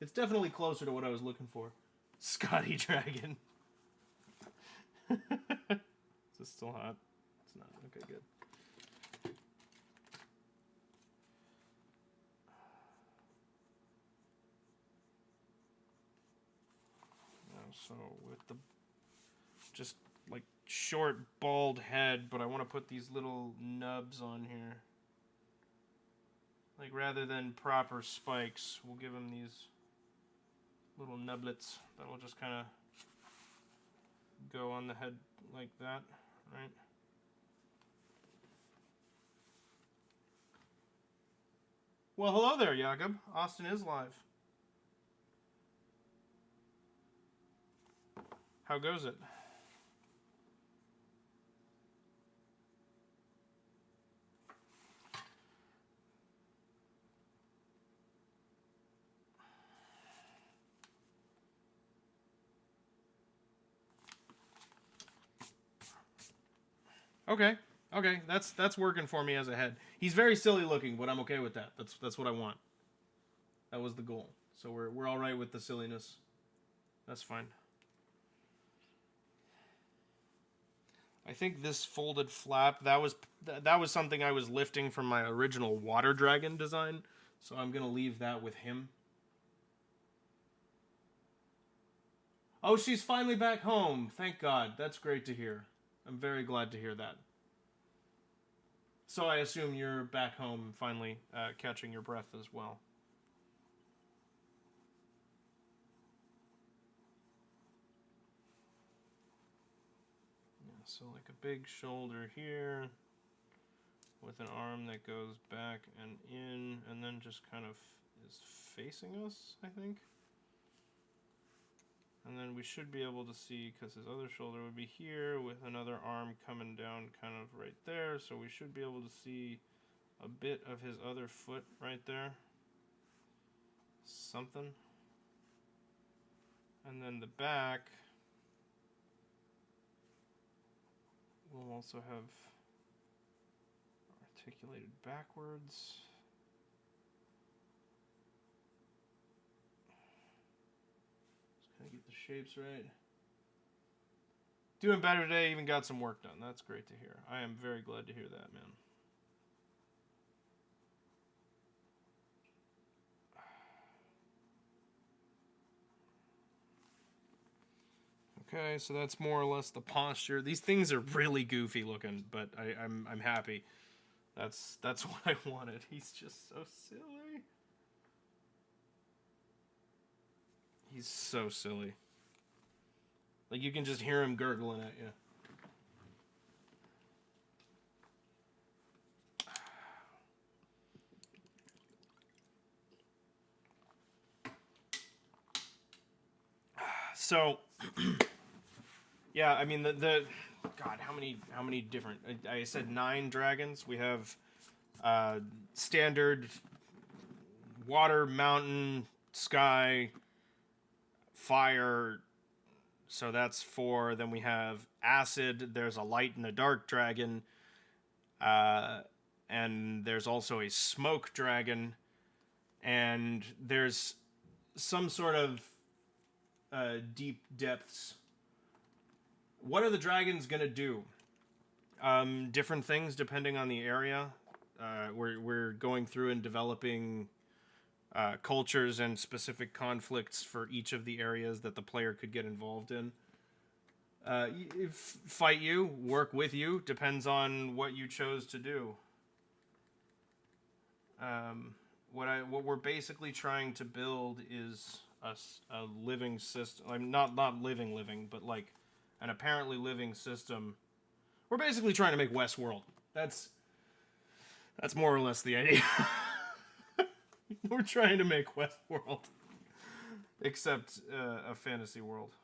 It's definitely closer to what I was looking for. Scotty Dragon. Is this still hot? It's not. Okay, good. So with the just like short bald head, but I want to put these little nubs on here. Like rather than proper spikes, we'll give him these little nublets that'll just kind of go on the head like that, right? Well, hello there, Jakob. Austin is live. How goes it? Okay, that's working for me as a head. He's very silly looking, but I'm okay with that. That's what I want. That was the goal. So we're all right with the silliness. That's fine. I think this folded flap, that was something I was lifting from my original water dragon design, so I'm gonna leave that with him. Oh, she's finally back home. Thank God. That's great to hear. I'm very glad to hear that. So I assume you're back home, finally catching your breath as well. Yeah, so like a big shoulder here, with an arm that goes back and in, and then just kind of is facing us, I think. And then we should be able to see, because his other shoulder would be here with another arm coming down kind of right there. So we should be able to see a bit of his other foot right there. Something. And then the back will also have articulated backwards. Get the shapes right. Doing better today, even got some work done. That's great to hear. I am very glad to hear that, man. Okay, so that's more or less the posture. These things are really goofy looking, but I'm happy. That's what I wanted. He's just so silly. He's so silly. Like, you can just hear him gurgling at you. So, yeah, I mean, the God, how many different... I said 9 dragons. We have standard, water, mountain, sky, fire, so that's 4. Then we have acid, there's a light and a dark dragon, and there's also a smoke dragon, and there's some sort of deep depths. What are the dragons gonna do? Different things depending on the area. We're going through and developing cultures and specific conflicts for each of the areas that the player could get involved in. Fight you, work with you, depends on what you chose to do. What we're basically trying to build is a living system. I'm not living, but like an apparently living system. We're basically trying to make Westworld. That's more or less the idea. We're trying to make Westworld, except a fantasy world.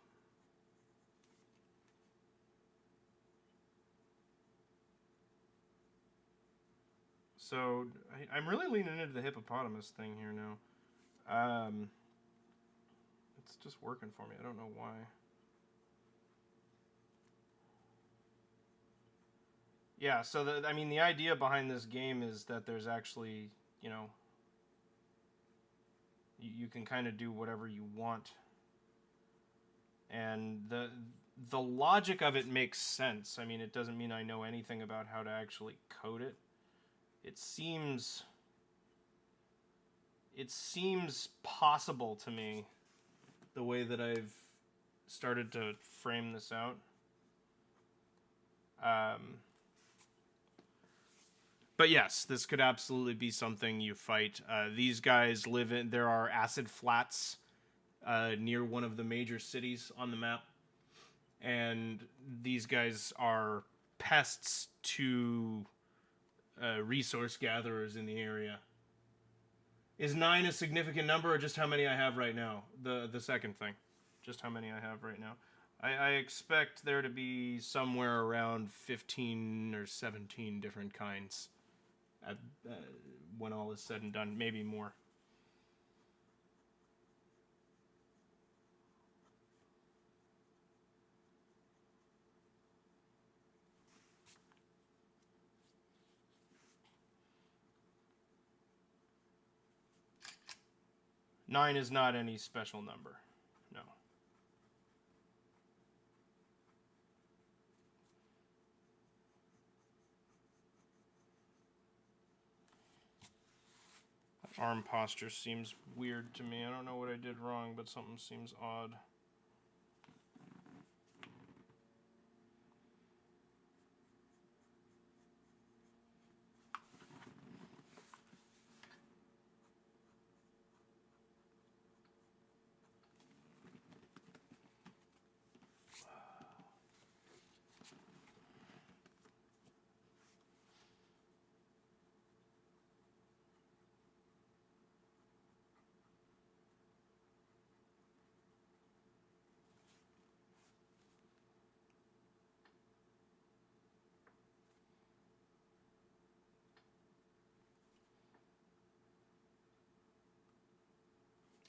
So I'm really leaning into the hippopotamus thing here now. It's just working for me. I don't know why. Yeah, so I mean, the idea behind this game is that there's actually, you know, you can kind of do whatever you want, and the logic of it makes sense. I mean, it doesn't mean I know anything about how to actually code it. It seems possible to me, the way that I've started to frame this out. But yes, this could absolutely be something you fight. These guys live in... There are acid flats near one of the major cities on the map. And these guys are pests to resource gatherers in the area. Is 9 a significant number, or just how many I have right now? The second thing. Just how many I have right now. I expect there to be somewhere around 15 or 17 different kinds when all is said and done. Maybe more. Nine is not any special number. No. Arm posture seems weird to me. I don't know what I did wrong, but something seems odd.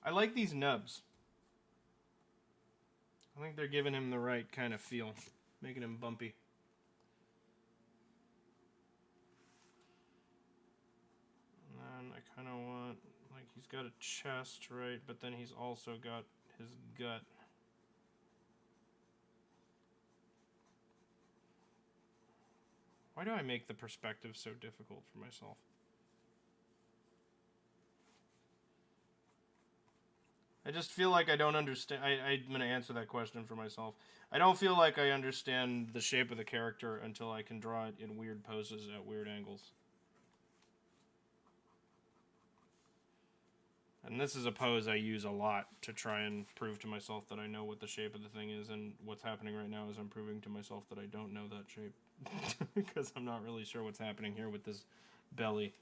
I like these nubs. I think they're giving him the right kind of feel, making him bumpy. And then I kind of want, like, he's got a chest, right? But then he's also got his gut. Why do I make the perspective so difficult for myself? I just feel like I don't understand. I'm going to answer that question for myself. I don't feel like I understand the shape of the character until I can draw it in weird poses at weird angles. And this is a pose I use a lot to try and prove to myself that I know what the shape of the thing is, and what's happening right now is I'm proving to myself that I don't know that shape. Because I'm not really sure what's happening here with this belly.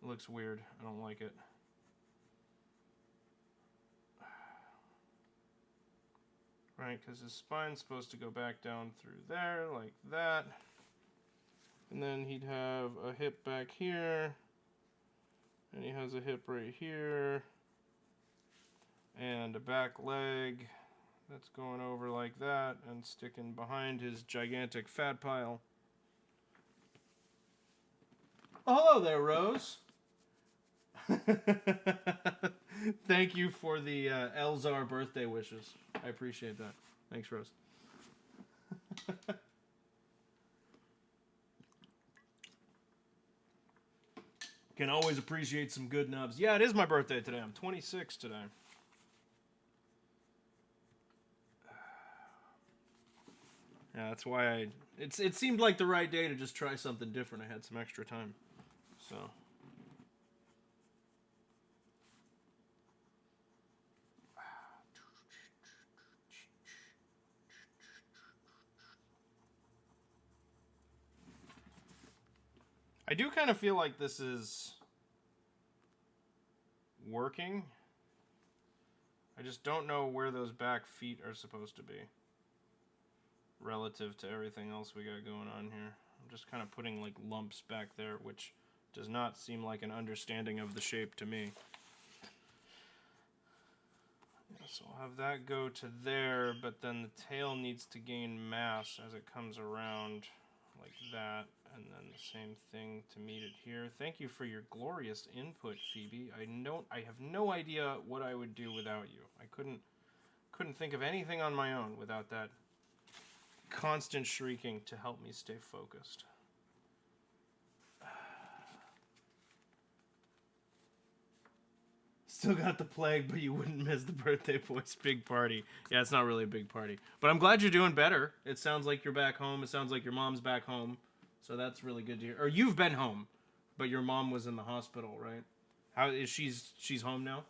It looks weird. I don't like it. Right, because his spine's supposed to go back down through there, like that. And then he'd have a hip back here. And he has a hip right here. And a back leg that's going over like that and sticking behind his gigantic fat pile. Oh, hello there, Rose. Thank you for the Elzar birthday wishes. I appreciate that. Thanks, Rose. Can always appreciate some good nubs. Yeah, it is my birthday today. I'm 26 today. Yeah, that's why it seemed like the right day to just try something different. I had some extra time. So... I do kind of feel like this is working. I just don't know where those back feet are supposed to be relative to everything else we got going on here. I'm just kind of putting like lumps back there, which does not seem like an understanding of the shape to me. Yeah, so I'll have that go to there, but then the tail needs to gain mass as it comes around like that, And then the same thing to meet it here. Thank you for your glorious input, Phoebe. I have no idea what I would do without you. I couldn't think of anything on my own without that constant shrieking to help me stay focused. Still got the plague, but you wouldn't miss the birthday boy's big party. Yeah, it's not really a big party. But I'm glad you're doing better. It sounds like you're back home. It sounds like your mom's back home. So that's really good to hear. Or you've been home, but your mom was in the hospital, right? How is she's home now?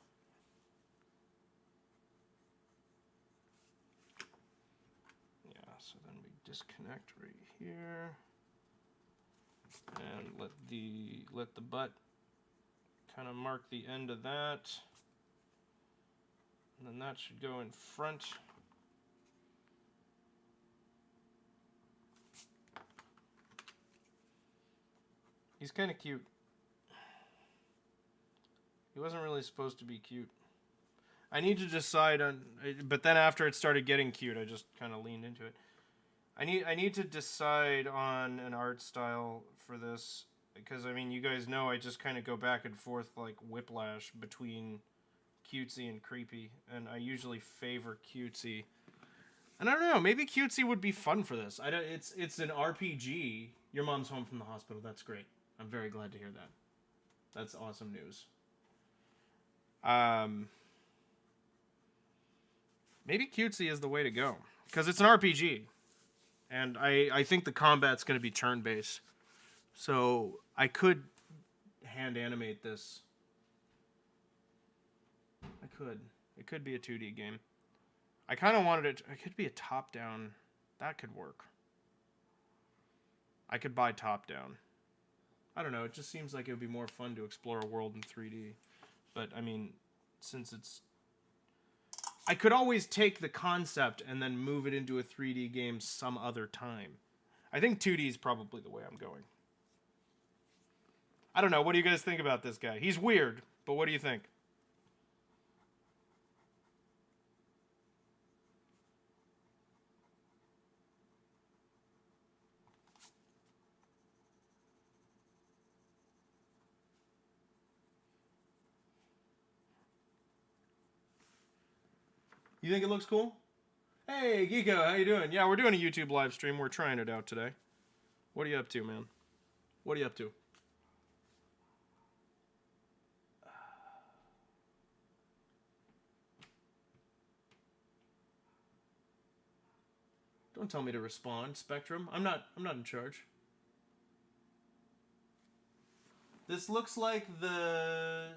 Yeah, so then we disconnect right here. And let the butt kind of mark the end of that. And then that should go in front. He's kind of cute. He wasn't really supposed to be cute. I need to decide on, but then after it started getting cute, I just kind of leaned into it. I need to decide on an art style for this, because I mean, you guys know I just kind of go back and forth like Whiplash between cutesy and creepy, and I usually favor cutesy. And I don't know, maybe cutesy would be fun for this. It's an RPG. Your mom's home from the hospital. That's great. I'm very glad to hear that. That's awesome news. Maybe cutesy is the way to go, because it's an RPG, and I think the combat's going to be turn-based, so I could hand animate this. I could. It could be a 2D game. I kind of wanted it. It could be a top-down. That could work. I could buy top-down. I don't know. It just seems like it would be more fun to explore a world in 3D. But, I mean, since it's... I could always take the concept and then move it into a 3D game some other time. I think 2D is probably the way I'm going. I don't know. What do you guys think about this guy? He's weird, but what do you think? You think it looks cool? Hey, Geeko, how you doing? Yeah, we're doing a YouTube live stream. We're trying it out today. What are you up to, man? What are you up to? Don't tell me to respond, Spectrum. I'm not in charge. This looks like the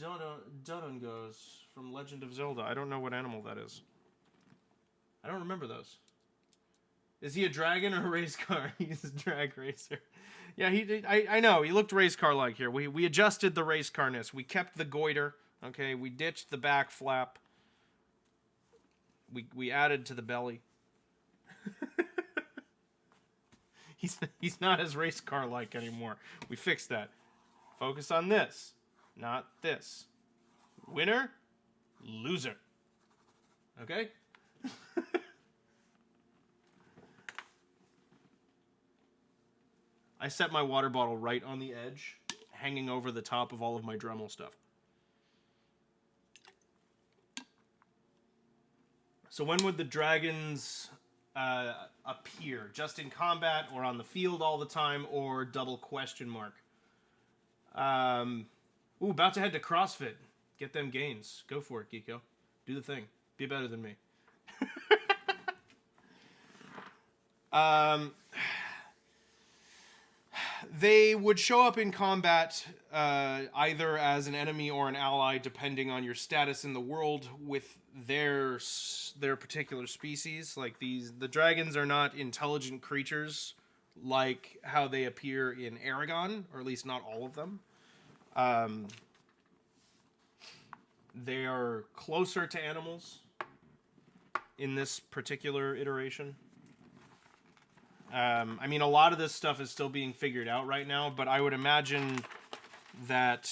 Dodongos from Legend of Zelda. I don't know what animal that is. I don't remember those. Is he a dragon or a race car? He's a drag racer. Yeah, I know. He looked race car-like here. We adjusted the race car-ness. We kept the goiter. Okay, we ditched the back flap. We added to the belly. He's not as race car-like anymore. We fixed that. Focus on this, not this. Winner, loser. Okay? I set my water bottle right on the edge, hanging over the top of all of my Dremel stuff. So when would the dragons appear? Just in combat, or on the field all the time, or double question mark? Ooh, about to head to CrossFit. Get them gains. Go for it, Geeko. Do the thing. Be better than me. They would show up in combat either as an enemy or an ally, depending on your status in the world with their particular species. Like the dragons are not intelligent creatures like how they appear in Aragon, or at least not all of them. They are closer to animals in this particular iteration. I mean, a lot of this stuff is still being figured out right now, but I would imagine that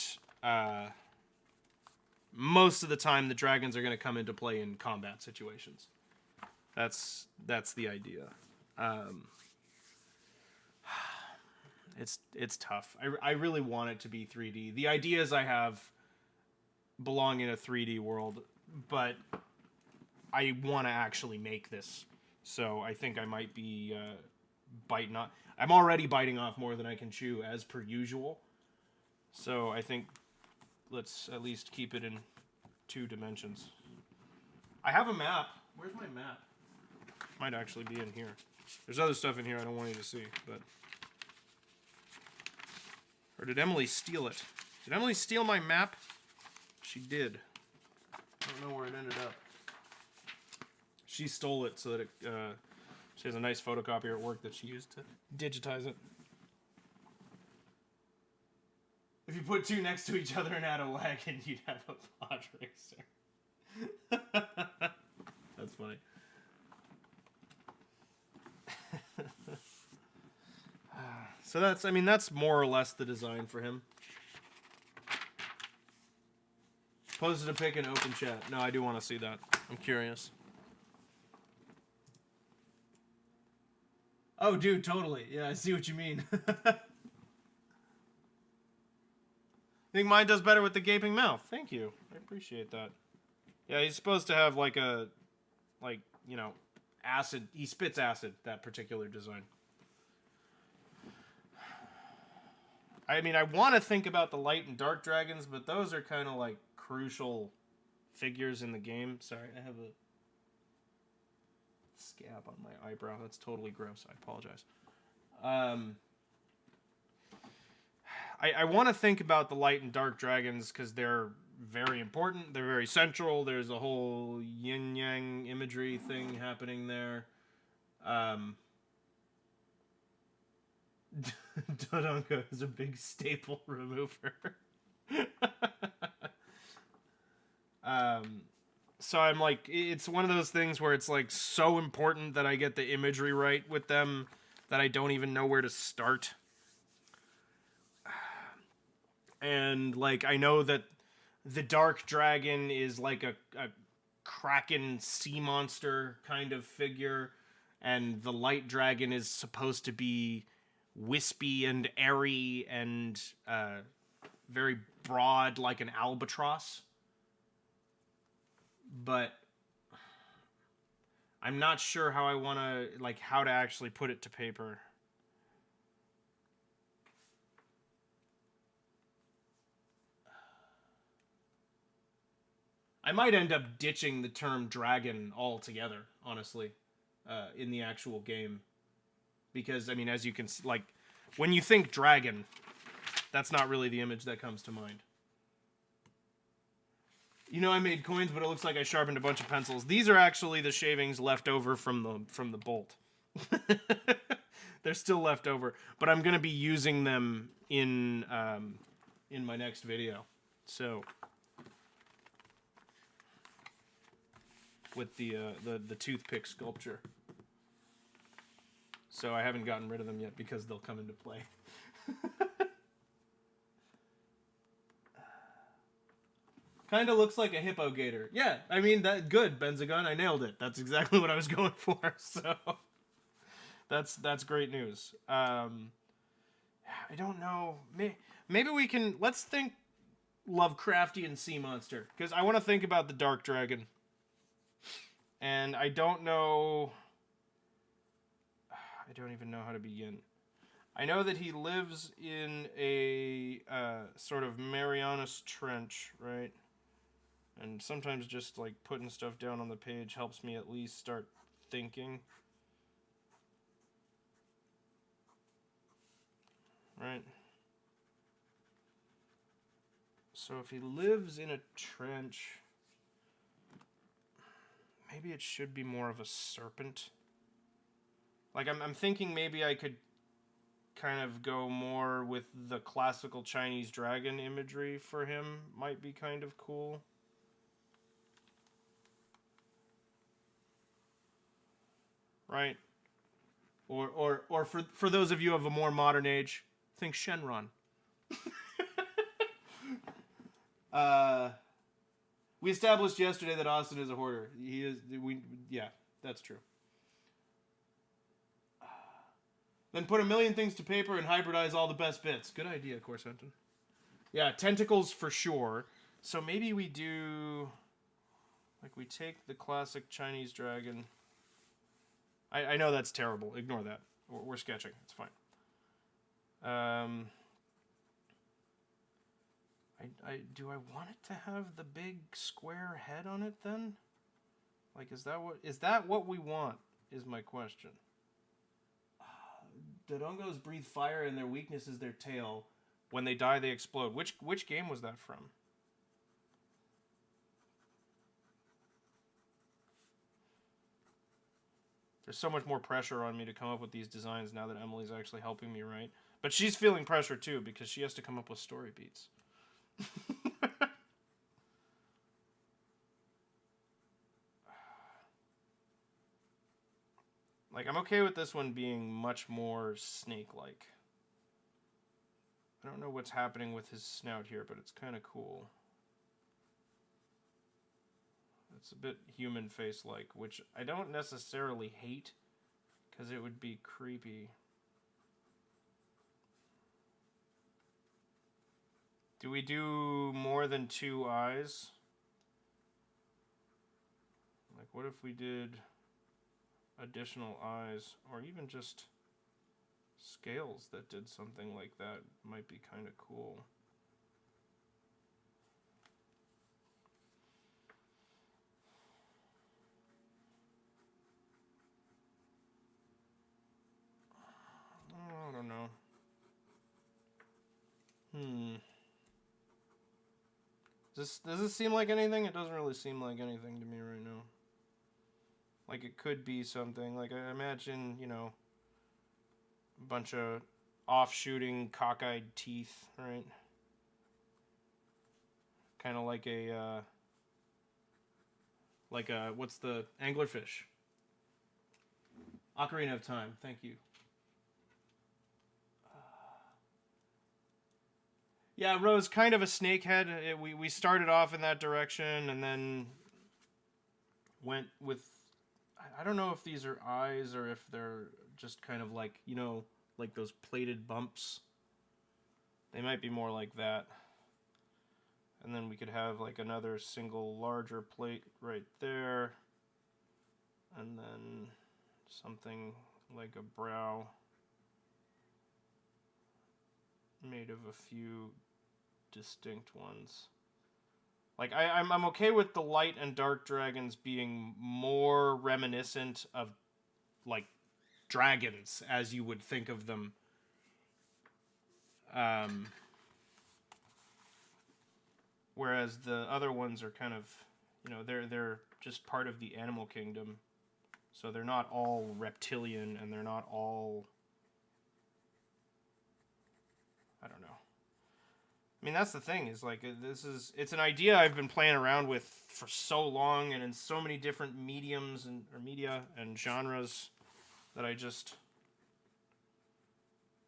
most of the time the dragons are going to come into play in combat situations. That's the idea. it's tough. I really want it to be 3D. The ideas I have belong in a 3D world, but I want to actually make this. So I think I might be biting off. I'm already biting off more than I can chew, as per usual. So I think let's at least keep it in 2 dimensions. I have a map. Where's my map? Might actually be in here. There's other stuff in here I don't want you to see, but... Or did Emily steal it? Did Emily steal my map? She did. I don't know where it ended up. She stole it so that it, she has a nice photocopier at work that she used to digitize it. If you put 2 next to each other and add a wagon, you'd have a pod racer. That's funny. So that's more or less the design for him. Posted a pic in open chat. No, I do want to see that. I'm curious. Oh, dude, totally. Yeah, I see what you mean. I think mine does better with the gaping mouth. Thank you. I appreciate that. Yeah, he's supposed to have acid. He spits acid, that particular design. I mean, I want to think about the light and dark dragons, but those are kind of like crucial figures in the game. Sorry, I have a scab on my eyebrow. That's totally gross. I apologize. I want to think about the light and dark dragons because they're very important. They're very central. There's a whole yin-yang imagery thing happening there. Dodonko is a big staple remover. So I'm like, it's one of those things where it's like so important that I get the imagery right with them that I don't even know where to start. And like, I know that the dark dragon is like a kraken sea monster kind of figure, and the light dragon is supposed to be wispy and airy and very broad like an albatross. But I'm not sure how I want to, like, how to actually put it to paper. I might end up ditching the term dragon altogether, honestly, in the actual game. Because, I mean, as you can see, like, when you think dragon, that's not really the image that comes to mind. You know, I made coins, but it looks like I sharpened a bunch of pencils. These are actually the shavings left over from the bolt. They're still left over, but I'm gonna be using them in my next video. So, with the toothpick sculpture. So I haven't gotten rid of them yet because they'll come into play. Kind of looks like a hippo gator. Yeah, I mean, that good, Benzagun. I nailed it. That's exactly what I was going for. So that's great news. I don't know. Maybe we can, let's think Lovecraftian sea monster, because I want to think about the dark dragon. And I don't know. I don't even know how to begin. I know that he lives in a sort of Marianas Trench, right? And sometimes just like putting stuff down on the page helps me at least start thinking. Right? So if he lives in a trench, maybe it should be more of a serpent. Like I'm thinking maybe I could kind of go more with the classical Chinese dragon imagery for him. Might be kind of cool. Right? Or for those of you of a more modern age, think Shenron. We established yesterday that Austin is a hoarder. Yeah, that's true. Then put a million things to paper and hybridize all the best bits. Good idea, Course Hunting. Yeah, tentacles for sure. So maybe we do... Like, we take the classic Chinese dragon. I know that's terrible. Ignore that. We're sketching. It's fine. Do I want it to have the big square head on it then? Like, is that what we want? Is my question. Dodongos breathe fire, and their weakness is their tail. When they die, they explode. Which game was that from? There's so much more pressure on me to come up with these designs now that Emily's actually helping me write. But she's feeling pressure too, because she has to come up with story beats. Like, I'm okay with this one being much more snake-like. I don't know what's happening with his snout here, but it's kind of cool. It's a bit human face-like, which I don't necessarily hate, because it would be creepy. Do we do more than 2 eyes? Like, what if we did additional eyes, or even just scales that did something like that? Might be kind of cool. I don't know. Does this seem like anything? It doesn't really seem like anything to me right now. Like, it could be something. Like, I imagine, you know, a bunch of off-shooting, cockeyed teeth, right? Kind of like a, what's the anglerfish? Ocarina of Time, thank you. Yeah, Rose, kind of a snakehead. We started off in that direction and then went with... I don't know if these are eyes or if they're just kind of like, you know, like those plated bumps. They might be more like that. And then we could have like another single larger plate right there. And then something like a brow made of a few distinct ones. Like, I'm okay with the light and dark dragons being more reminiscent of, like, dragons as you would think of them. Whereas the other ones are kind of, you know, they're just part of the animal kingdom. So they're not all reptilian, and they're not all... I don't know. I mean, that's the thing, is like, it's an idea I've been playing around with for so long and in so many different mediums or media and genres that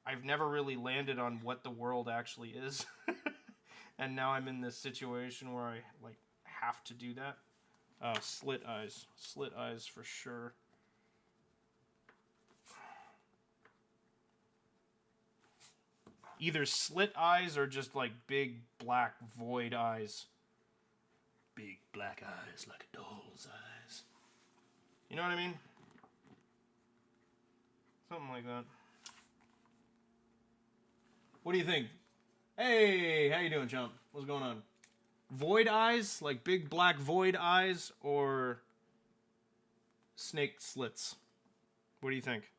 I've never really landed on what the world actually is. And now I'm in this situation where I, like, have to do that. Slit eyes. Slit eyes for sure. Either slit eyes or just like big black void eyes. Big black eyes like a doll's eyes. You know what I mean? Something like that. What do you think? Hey, how you doing, chump? What's going on? Void eyes? Like big black void eyes? Or snake slits? What do you think?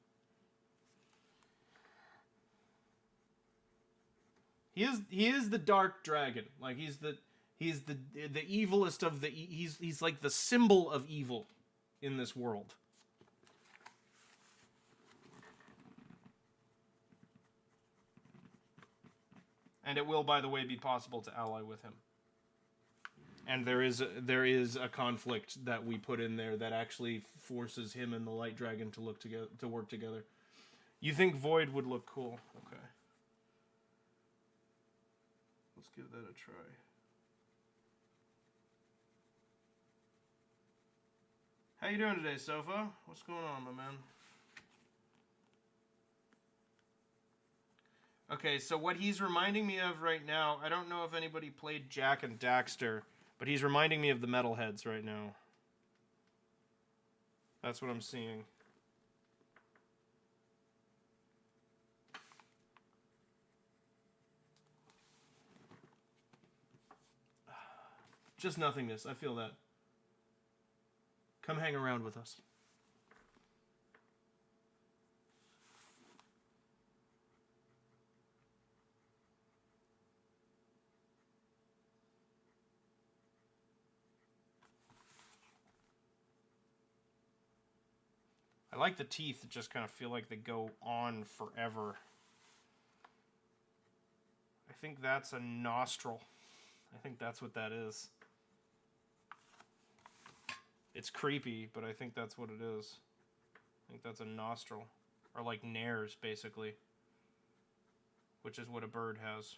He is the dark dragon. Like, he's the evilest of the... He's like the symbol of evil in this world. And it will, by the way, be possible to ally with him. And there is a conflict that we put in there that actually forces him and the light dragon to work together. You think Void would look cool? Okay. Let's give that a try. How you doing today, Sofa? What's going on, my man? Okay, so what he's reminding me of right now, I don't know if anybody played Jak and Daxter, but he's reminding me of the Metalheads right now. That's what I'm seeing. Just nothingness. I feel that. Come hang around with us. I like the teeth that just kind of feel like they go on forever. I think that's a nostril. I think that's what that is. It's creepy, but I think that's what it is. I think that's a nostril. Or like nares, basically. Which is what a bird has.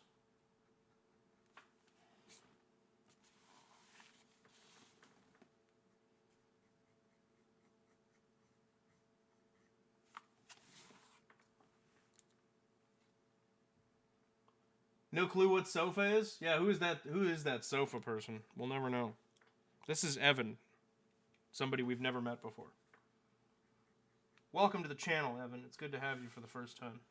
No clue what sofa is? Yeah, who is that? Who is that sofa person? We'll never know. This is Evan. Somebody we've never met before. Welcome to the channel, Evan. It's good to have you for the first time.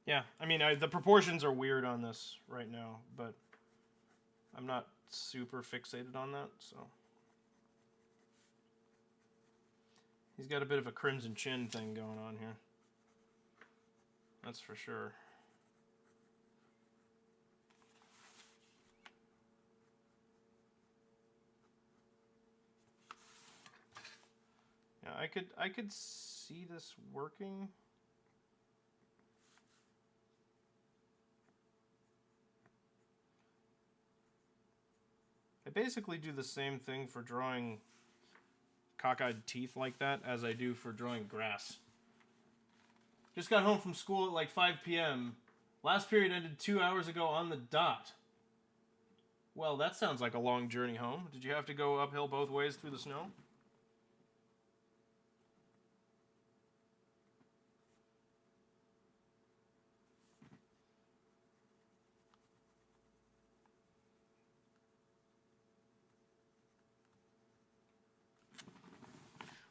Yeah, I mean, the proportions are weird on this right now, but I'm not super fixated on that, so. He's got a bit of a crimson chin thing going on here. That's for sure. Yeah, I could see this working. I basically do the same thing for drawing cockeyed teeth like that as I do for drawing grass. Just got home from school at like 5 p.m. Last period ended 2 hours ago on the dot. Well, that sounds like a long journey home. Did you have to go uphill both ways through the snow?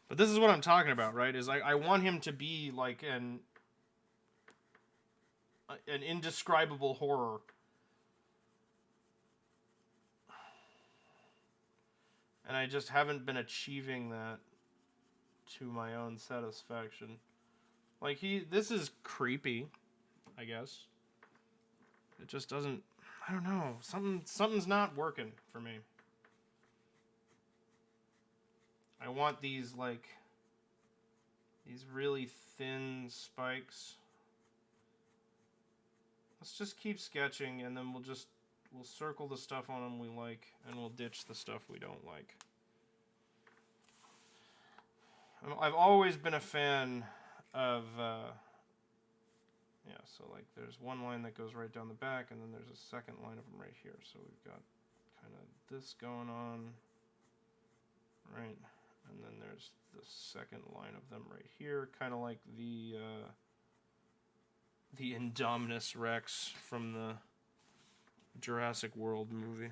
But this is what I'm talking about, right? Is I want him to be like an indescribable horror. And I just haven't been achieving that to my own satisfaction. Like this is creepy, I guess. It just doesn't, I don't know, something's not working for me. I want these really thin spikes. Let's just keep sketching, and then we'll circle the stuff on them we like, and we'll ditch the stuff we don't like. I've always been a fan of, yeah, so like there's one line that goes right down the back, and then there's a second line of them right here. So we've got kind of this going on, right? And then there's the second line of them right here, kind of like the Indominus Rex from the Jurassic World movie.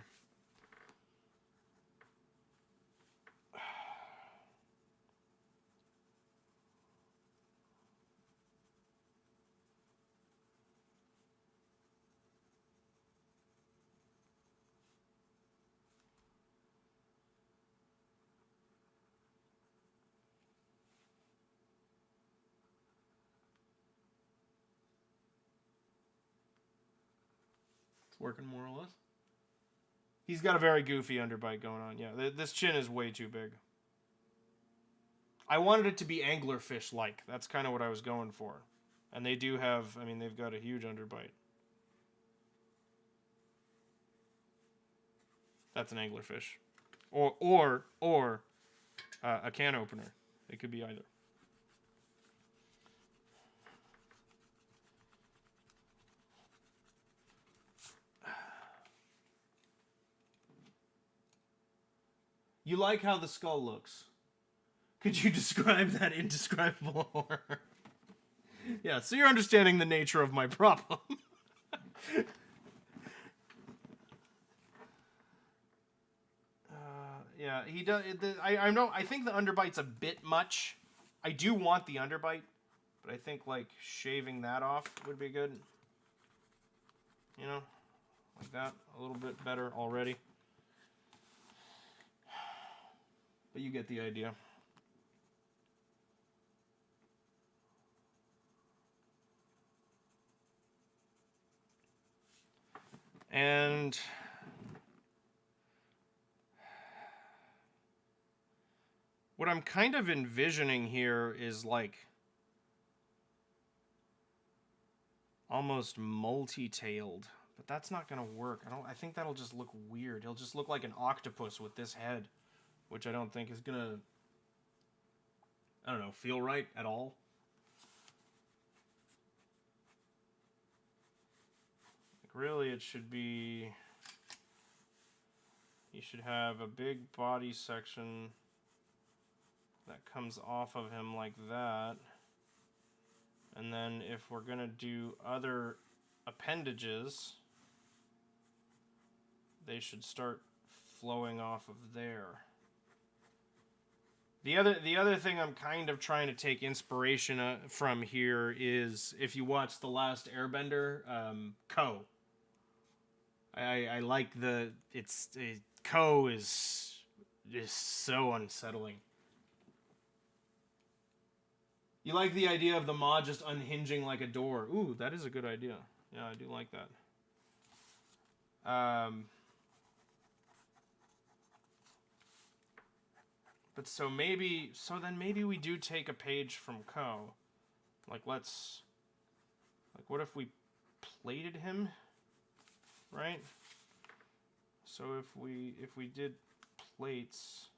Working more or less. He's got a very goofy underbite going on. Yeah, this chin is way too big. I wanted it to be anglerfish-like. That's kind of what I was going for. And they do have, I mean, they've got a huge underbite. That's an anglerfish. Or a can opener. It could be either. You like how the skull looks. Could you describe that indescribable horror? Yeah, so you're understanding the nature of my problem. Yeah, he does. I know. I think the underbite's a bit much. I do want the underbite, but I think like shaving that off would be good. You know, like that, a little bit better already. But you get the idea. And what I'm kind of envisioning here is like almost multi-tailed, but that's not gonna work. I think that'll just look weird. He'll just look like an octopus with this head, which I don't think is gonna, I don't know, feel right at all. Like really, it should be, you should have a big body section that comes off of him like that. And then if we're gonna do other appendages, they should start flowing off of there. The other thing I'm kind of trying to take inspiration from here is if you watch The Last Airbender, Ko. I like Ko is so unsettling. You like the idea of the maw just unhinging like a door. Ooh, that is a good idea. Yeah, I do like that. But then maybe we do take a page from Ko. Like what if we plated him? Right? So if we did plates,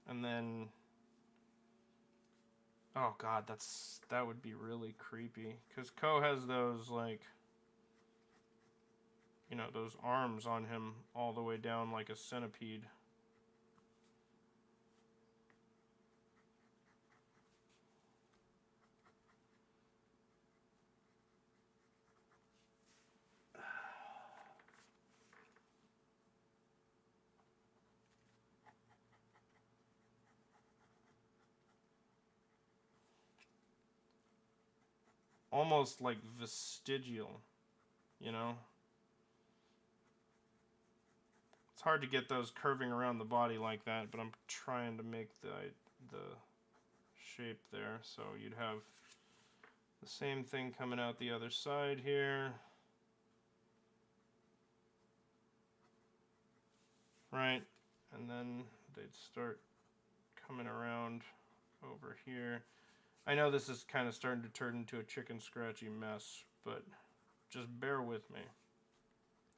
and then, oh god, that would be really creepy. Because Ko has those, like, you know, those arms on him all the way down like a centipede. Almost like vestigial, you know? It's hard to get those curving around the body like that, but I'm trying to make the shape there. So you'd have the same thing coming out the other side here. Right? And then they'd start coming around over here. I know this is kind of starting to turn into a chicken scratchy mess, but just bear with me.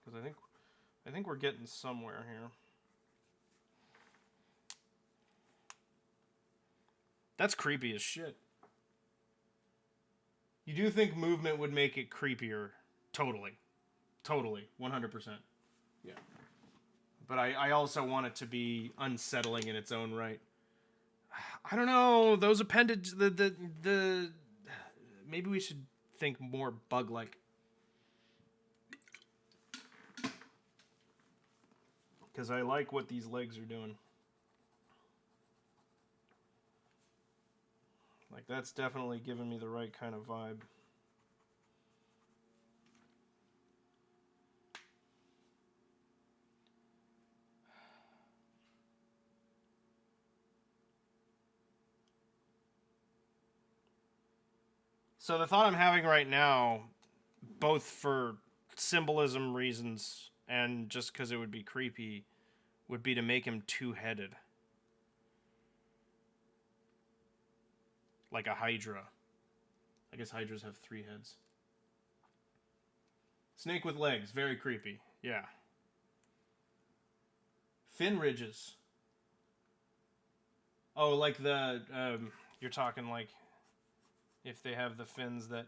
Because I think we're getting somewhere here. That's creepy as shit. You do think movement would make it creepier. Totally. 100%. Yeah. But I also want it to be unsettling in its own right. I don't know, those appendages, the maybe we should think more bug-like. Because I like what these legs are doing. Like, that's definitely giving me the right kind of vibe. So the thought I'm having right now, both for symbolism reasons and just because it would be creepy, would be to make him two-headed. Like a Hydra. I guess Hydras have 3 heads. Snake with legs, very creepy. Yeah. Fin ridges. Oh, like the, You're talking like if they have the fins that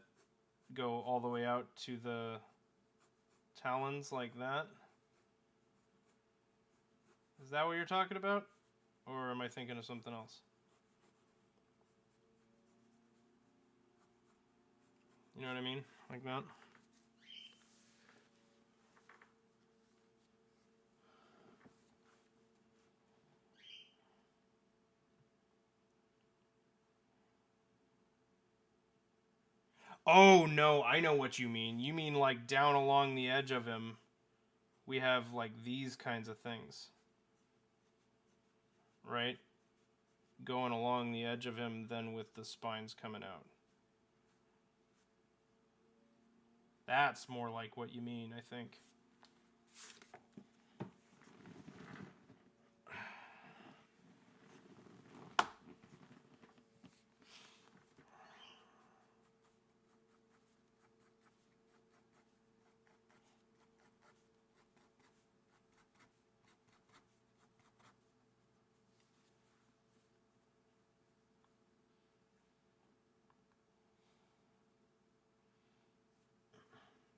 go all the way out to the talons like that. Is that what you're talking about? Or am I thinking of something else? You know what I mean? Like that? Oh, no, I know what you mean. You mean like down along the edge of him, we have like these kinds of things. Right? Going along the edge of him, then with the spines coming out. That's more like what you mean, I think.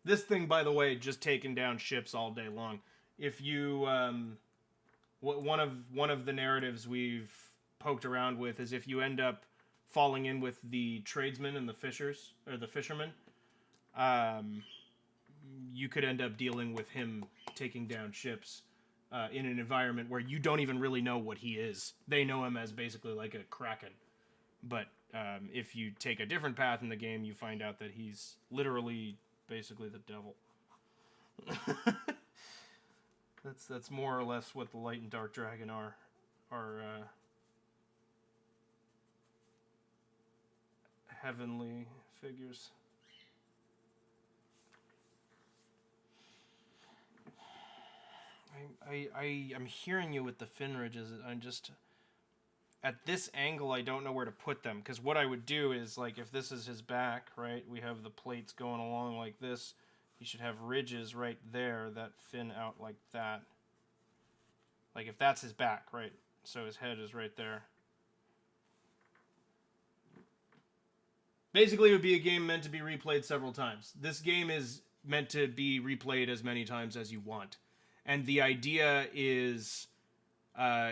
This thing, by the way, just taking down ships all day long. If you, one of the narratives we've poked around with is if you end up falling in with the tradesmen and the fishermen, you could end up dealing with him taking down ships in an environment where you don't even really know what he is. They know him as basically like a kraken, but if you take a different path in the game, you find out that he's literally basically the devil. That's more or less what the light and dark dragon are heavenly figures. I'm hearing you with the fin ridges. I'm just at this angle. I don't know where to put them, because what I would do is, like, if this is his back, right? We have the plates going along like this. He should have ridges right there that fin out like that. Like if that's his back, right? So his head is right there. Basically, it would be a game meant to be replayed several times. This game is meant to be replayed as many times as you want. And the idea is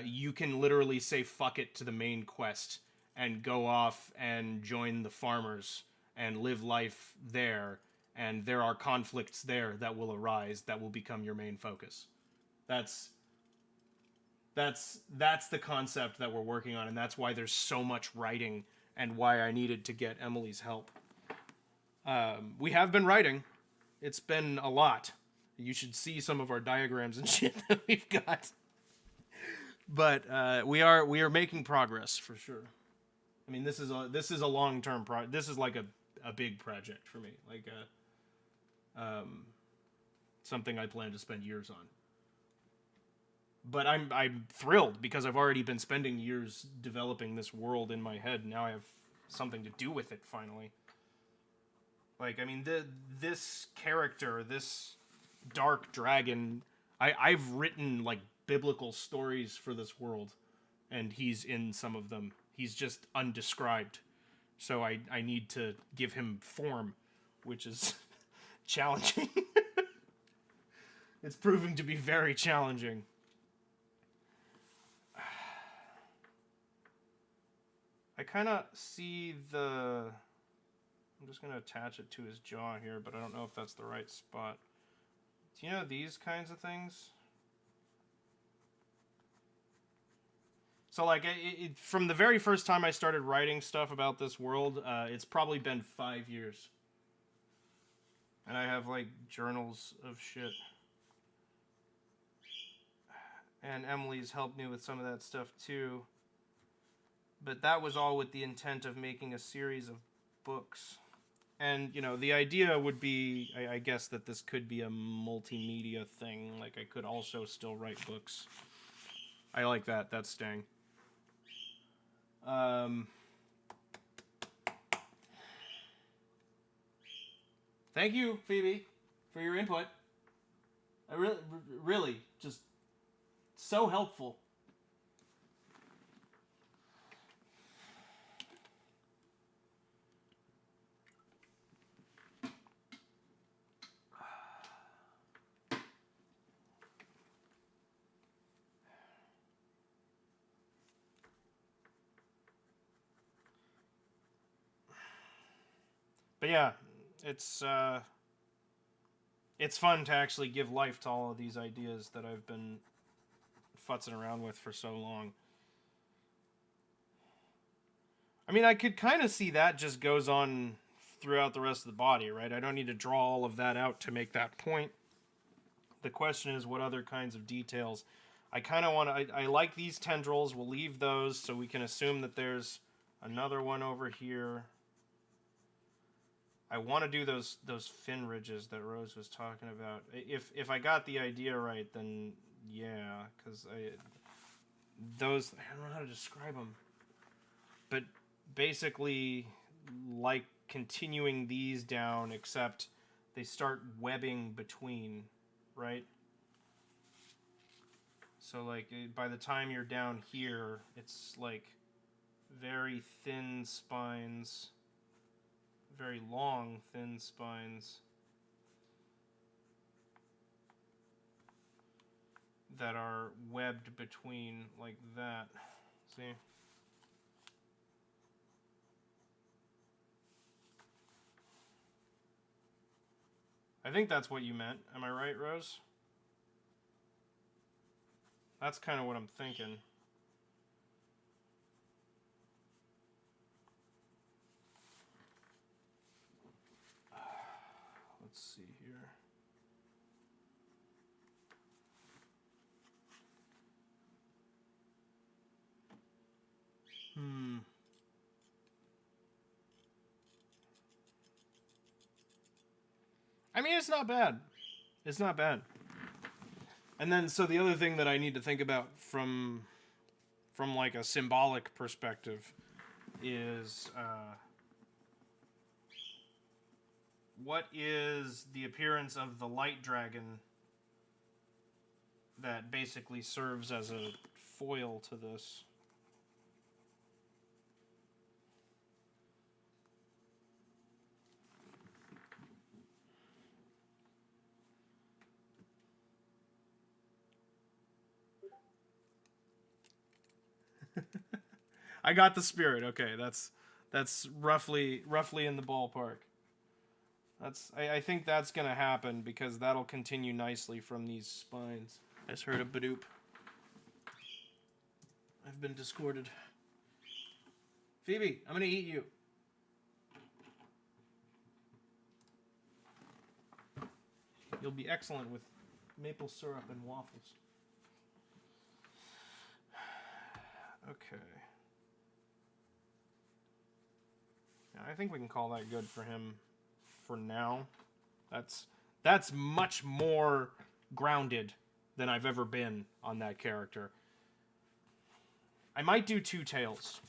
you can literally say fuck it to the main quest and go off and join the farmers and live life there. And there are conflicts there that will arise that will become your main focus. That's the concept that we're working on, and that's why there's so much writing and why I needed to get Emily's help. We have been writing. It's been a lot. You should see some of our diagrams and shit that we've got. But we are making progress for sure. I mean, this is a long-term project. This is like a big project for me, like something I plan to spend years on. But I'm thrilled because I've already been spending years developing this world in my head. Now I have something to do with it finally. Like, I mean, this character, this dark dragon, I've written like biblical stories for this world, and he's in some of them. He's just undescribed. So I need to give him form, which is challenging. It's proving to be very challenging. I kind of see I'm just going to attach it to his jaw here, but I don't know if that's the right spot. Do you know these kinds of things? So, like, from the very first time I started writing stuff about this world, it's probably been 5 years. And I have, like, journals of shit. And Emily's helped me with some of that stuff, too. But that was all with the intent of making a series of books. And, you know, the idea would be, I guess, that this could be a multimedia thing. Like, I could also still write books. I like that. That's staying. Thank you, Phoebe, for your input. I really, just so helpful. But yeah, it's fun to actually give life to all of these ideas that I've been futzing around with for so long. I mean, I could kind of see that just goes on throughout the rest of the body, right? I don't need to draw all of that out to make that point. The question is what other kinds of details. I kind of want to... I like these tendrils. We'll leave those so we can assume that there's another one over here. I want to do those fin ridges that Rose was talking about. If I got the idea right, then yeah, because those... I don't know how to describe them. But basically, like continuing these down, except they start webbing between, right? So like by the time you're down here, it's like very thin spines, very long thin spines that are webbed between like that. See? I think that's what you meant. Am I right, Rose? That's kind of what I'm thinking. Let's see here. I mean, it's not bad. It's not bad. And then, so the other thing that I need to think about from like a symbolic perspective is what is the appearance of the light dragon that basically serves as a foil to this? I got the spirit. Okay, that's roughly in the ballpark. I think that's gonna happen because that'll continue nicely from these spines. I just heard a badoop. I've been discorded. Phoebe, I'm gonna eat you. You'll be excellent with maple syrup and waffles. Okay. Yeah, I think we can call that good for him for now. That's much more grounded than I've ever been on that character. I might do two tails.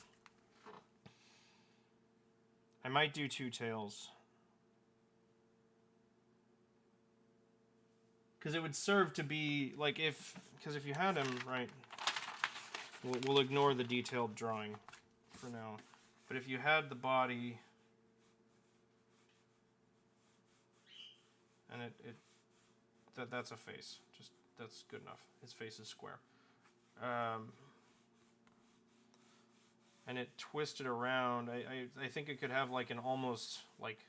Because it would serve to be, like, because if you had him, right, we'll ignore the detailed drawing for now. But if you had the body, and that's a face, just that's good enough. His face is square, and it twisted around. I think it could have like an almost like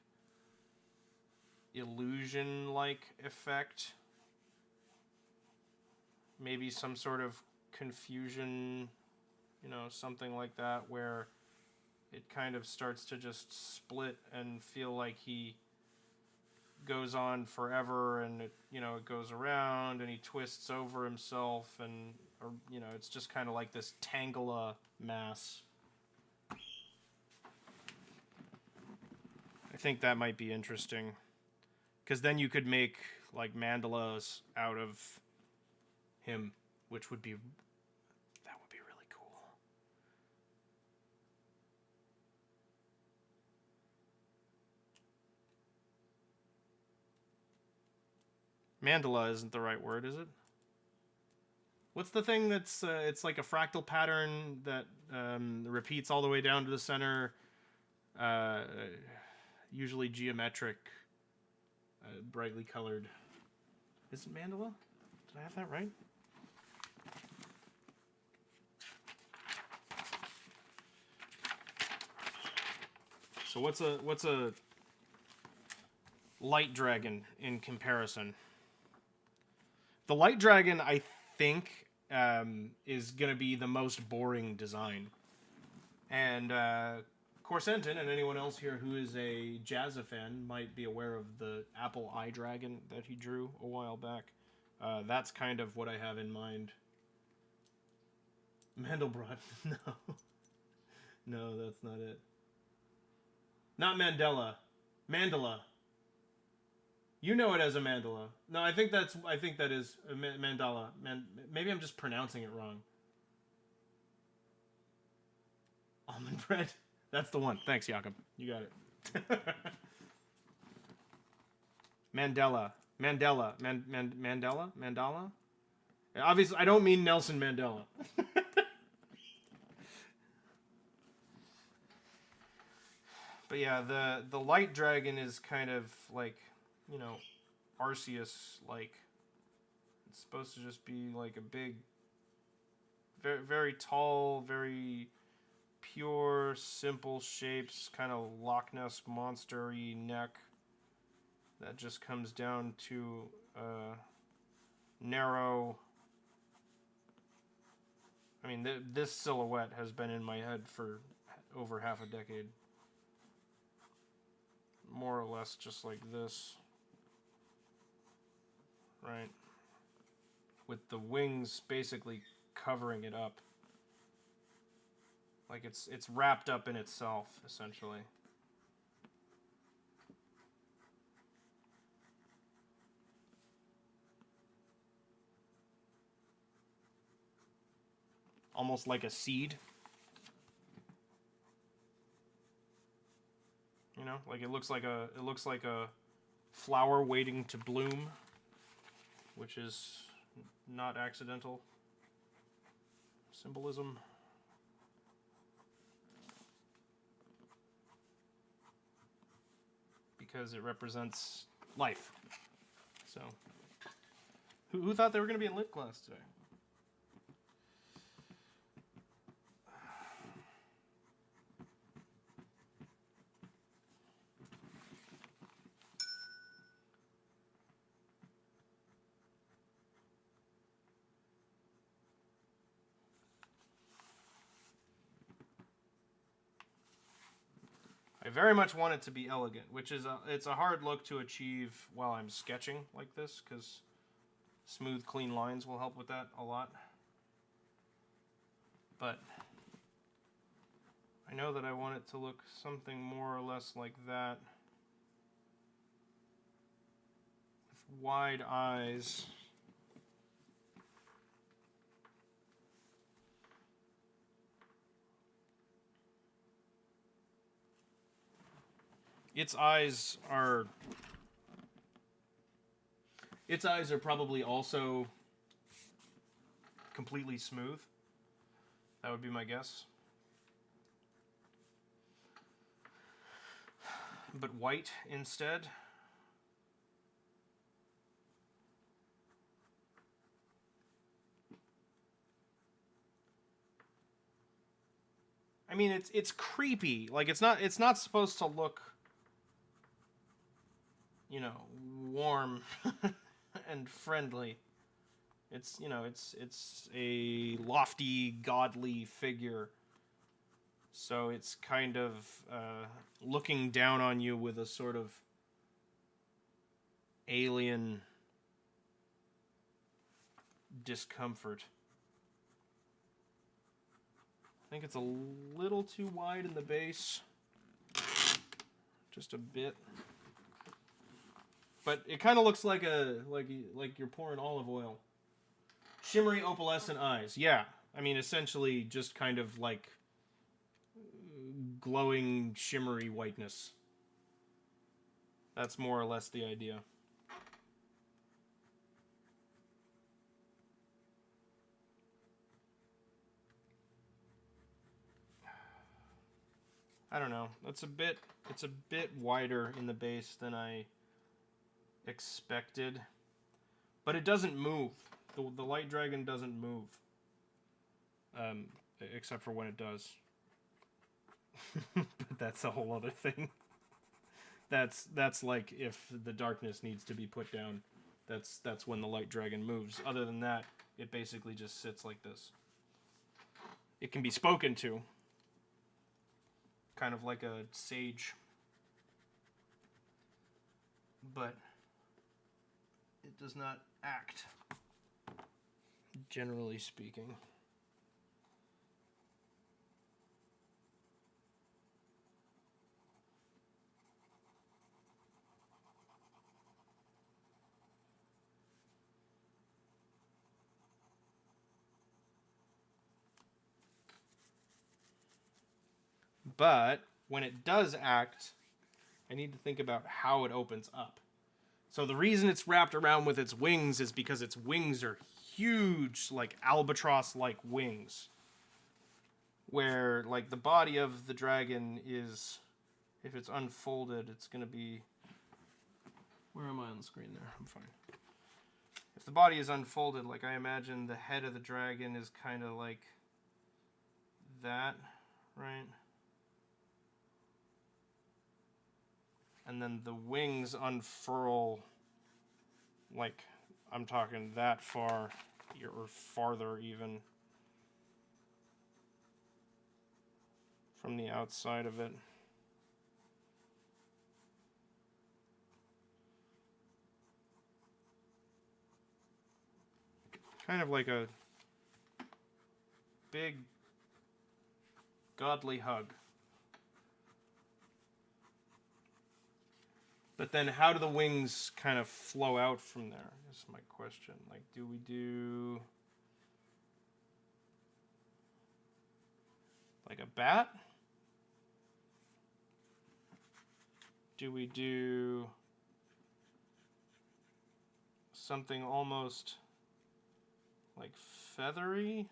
illusion-like effect. Maybe some sort of confusion, something like that, where it kind of starts to just split and feel like he goes on forever, and it goes around and he twists over himself, and it's just kind of like this Tangela mass. I think that might be interesting, because then you could make like mandalas out of him, which would be really cool. Mandala isn't the right word, is it? What's the thing that's it's like a fractal pattern that repeats all the way down to the center, usually geometric, brightly colored. Is it mandala? Did I have that right? So what's a Light Dragon in comparison. The Light Dragon, I think, is going to be the most boring design. And Corsentin and anyone else here who is a Jazza fan might be aware of the Apple Eye Dragon that he drew a while back. That's kind of what I have in mind. Mandelbrot. No. No, that's not it. Not Mandela. Mandela. You know it as a mandala. No, I think that is a mandala. Maybe I'm just pronouncing it wrong. Almond bread. That's the one. Thanks, Jakob. You got it. Mandela. Mandela? Obviously, I don't mean Nelson Mandela. But yeah, the Light Dragon is kind of like, you know, Arceus-like. It's supposed to just be like a big, very, very tall, very pure, simple shapes, kind of Loch Ness monster-y neck that just comes down to narrow. I mean, this silhouette has been in my head for over half a decade. More or less just like this. Right? With the wings basically covering it up. Like it's wrapped up in itself, essentially. Almost like a seed. You know, like it looks like a flower waiting to bloom, which is not accidental symbolism. Because it represents life. So, who thought they were going to be in lit class today? I very much want it to be elegant, which is it's a hard look to achieve while I'm sketching like this, because smooth, clean lines will help with that a lot. But I know that I want it to look something more or less like that, with wide eyes. Its eyes are probably also completely smooth. That would be my guess. But white instead. I mean, it's creepy. Like it's not supposed to look, you know, warm and friendly. It's, you know, it's a lofty, godly figure. So it's kind of looking down on you with a sort of alien discomfort. I think it's a little too wide in the base. Just a bit. But it kind of looks like like you're pouring olive oil. Shimmery opalescent eyes. Yeah. I mean, essentially just kind of like glowing, shimmery whiteness. That's more or less the idea. I don't know. It's a bit wider in the base than I expected. But it doesn't move. The Light Dragon doesn't move. Except for when it does. But that's a whole other thing. That's like if the darkness needs to be put down. That's when the light dragon moves. Other than that, it basically just sits like this. It can be spoken to, kind of like a sage, but it does not act, generally speaking. But when it does act, I need to think about how it opens up. So the reason it's wrapped around with its wings is because its wings are huge, like albatross-like wings. Where, like, the body of the dragon is, if it's unfolded, it's going to be... Where am I on the screen there? I'm fine. If the body is unfolded, like, I imagine the head of the dragon is kind of like that, right? And then the wings unfurl, like, I'm talking that far, or farther even, from the outside of it. Kind of like a big, godly hug. But then how do the wings kind of flow out from there? Is my question. Like, do we do like a bat? Do we do something almost like feathery?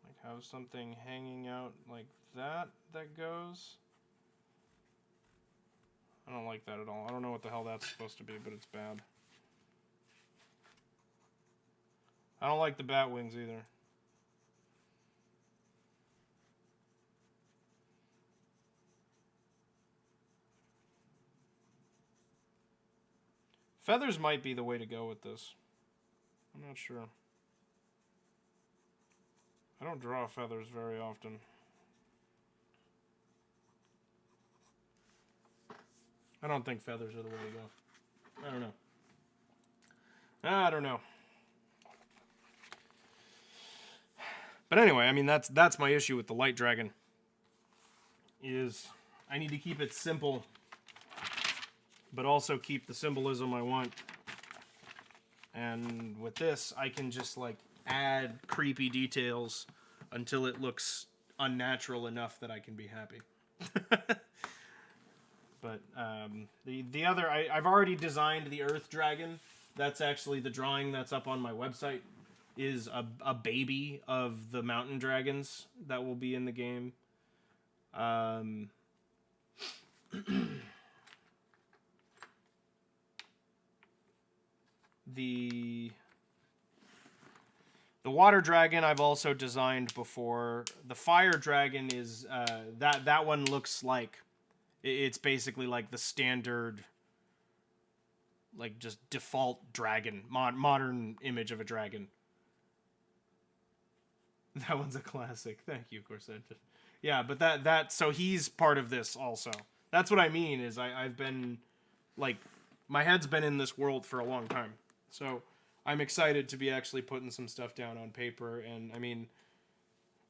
Like have something hanging out like that goes? I don't like that at all. I don't know what the hell that's supposed to be, but it's bad. I don't like the bat wings either. Feathers might be the way to go with this. I'm not sure. I don't draw feathers very often. I don't think feathers are the way to go. I don't know. I don't know. But anyway, I mean that's my issue with the light dragon. Is I need to keep it simple, but also keep the symbolism I want. And with this, I can just like add creepy details until it looks unnatural enough that I can be happy. But the other, I've already designed the Earth Dragon. That's actually the drawing that's up on my website. Is a baby of the mountain dragons that will be in the game. The water dragon I've also designed before. The fire dragon is that one looks like it's basically like the standard, like just default dragon, modern image of a dragon. That one's a classic. Thank you, Corset. Yeah, but that so he's part of this also. That's what I mean is I've been like my head's been in this world for a long time. So I'm excited to be actually putting some stuff down on paper, and I mean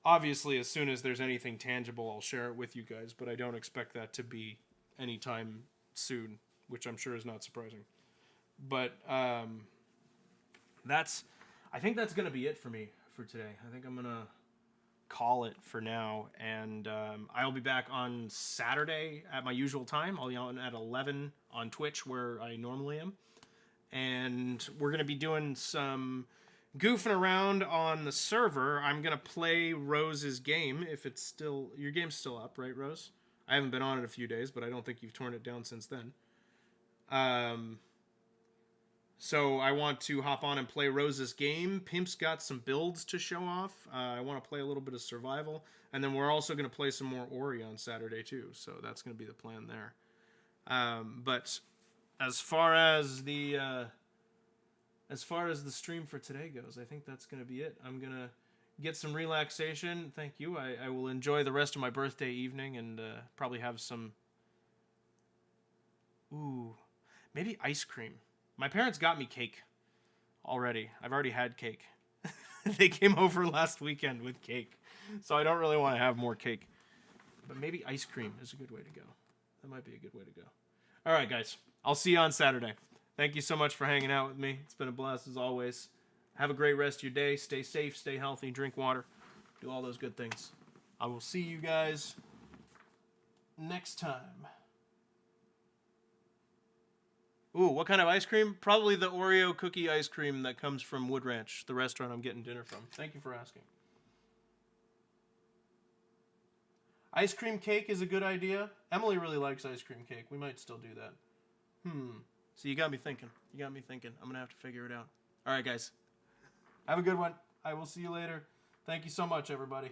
obviously as soon as there's anything tangible I'll share it with you guys, but I don't expect that to be anytime soon, which I'm sure is not surprising. But I think that's going to be it for me for today. I think I'm going to call it for now, and I'll be back on Saturday at my usual time. I'll be on at 11 on Twitch where I normally am, and we're going to be doing some goofing around on the server. I'm going to play Rose's game if it's still... Your game's still up, right, Rose? I haven't been on it a few days, but I don't think you've torn it down since then. So I want to hop on and play Rose's game. Pimp's got some builds to show off. I want to play a little bit of survival, and then we're also going to play some more Ori on Saturday too. So that's going to be the plan there. But as far as the stream for today goes, I think that's going to be it. I'm gonna get some relaxation. Thank you. I will enjoy the rest of my birthday evening and probably have some. Ooh, maybe ice cream. My parents got me cake already. I've already had cake. They came over last weekend with cake. So I don't really want to have more cake. But maybe ice cream is a good way to go. That might be a good way to go. All right, guys. I'll see you on Saturday. Thank you so much for hanging out with me. It's been a blast as always. Have a great rest of your day. Stay safe, stay healthy, drink water. Do all those good things. I will see you guys next time. Ooh, what kind of ice cream? Probably the Oreo cookie ice cream that comes from Wood Ranch, the restaurant I'm getting dinner from. Thank you for asking. Ice cream cake is a good idea. Emily really likes ice cream cake. We might still do that. So you got me thinking. I'm going to have to figure it out. All right, guys. Have a good one. I will see you later. Thank you so much, everybody.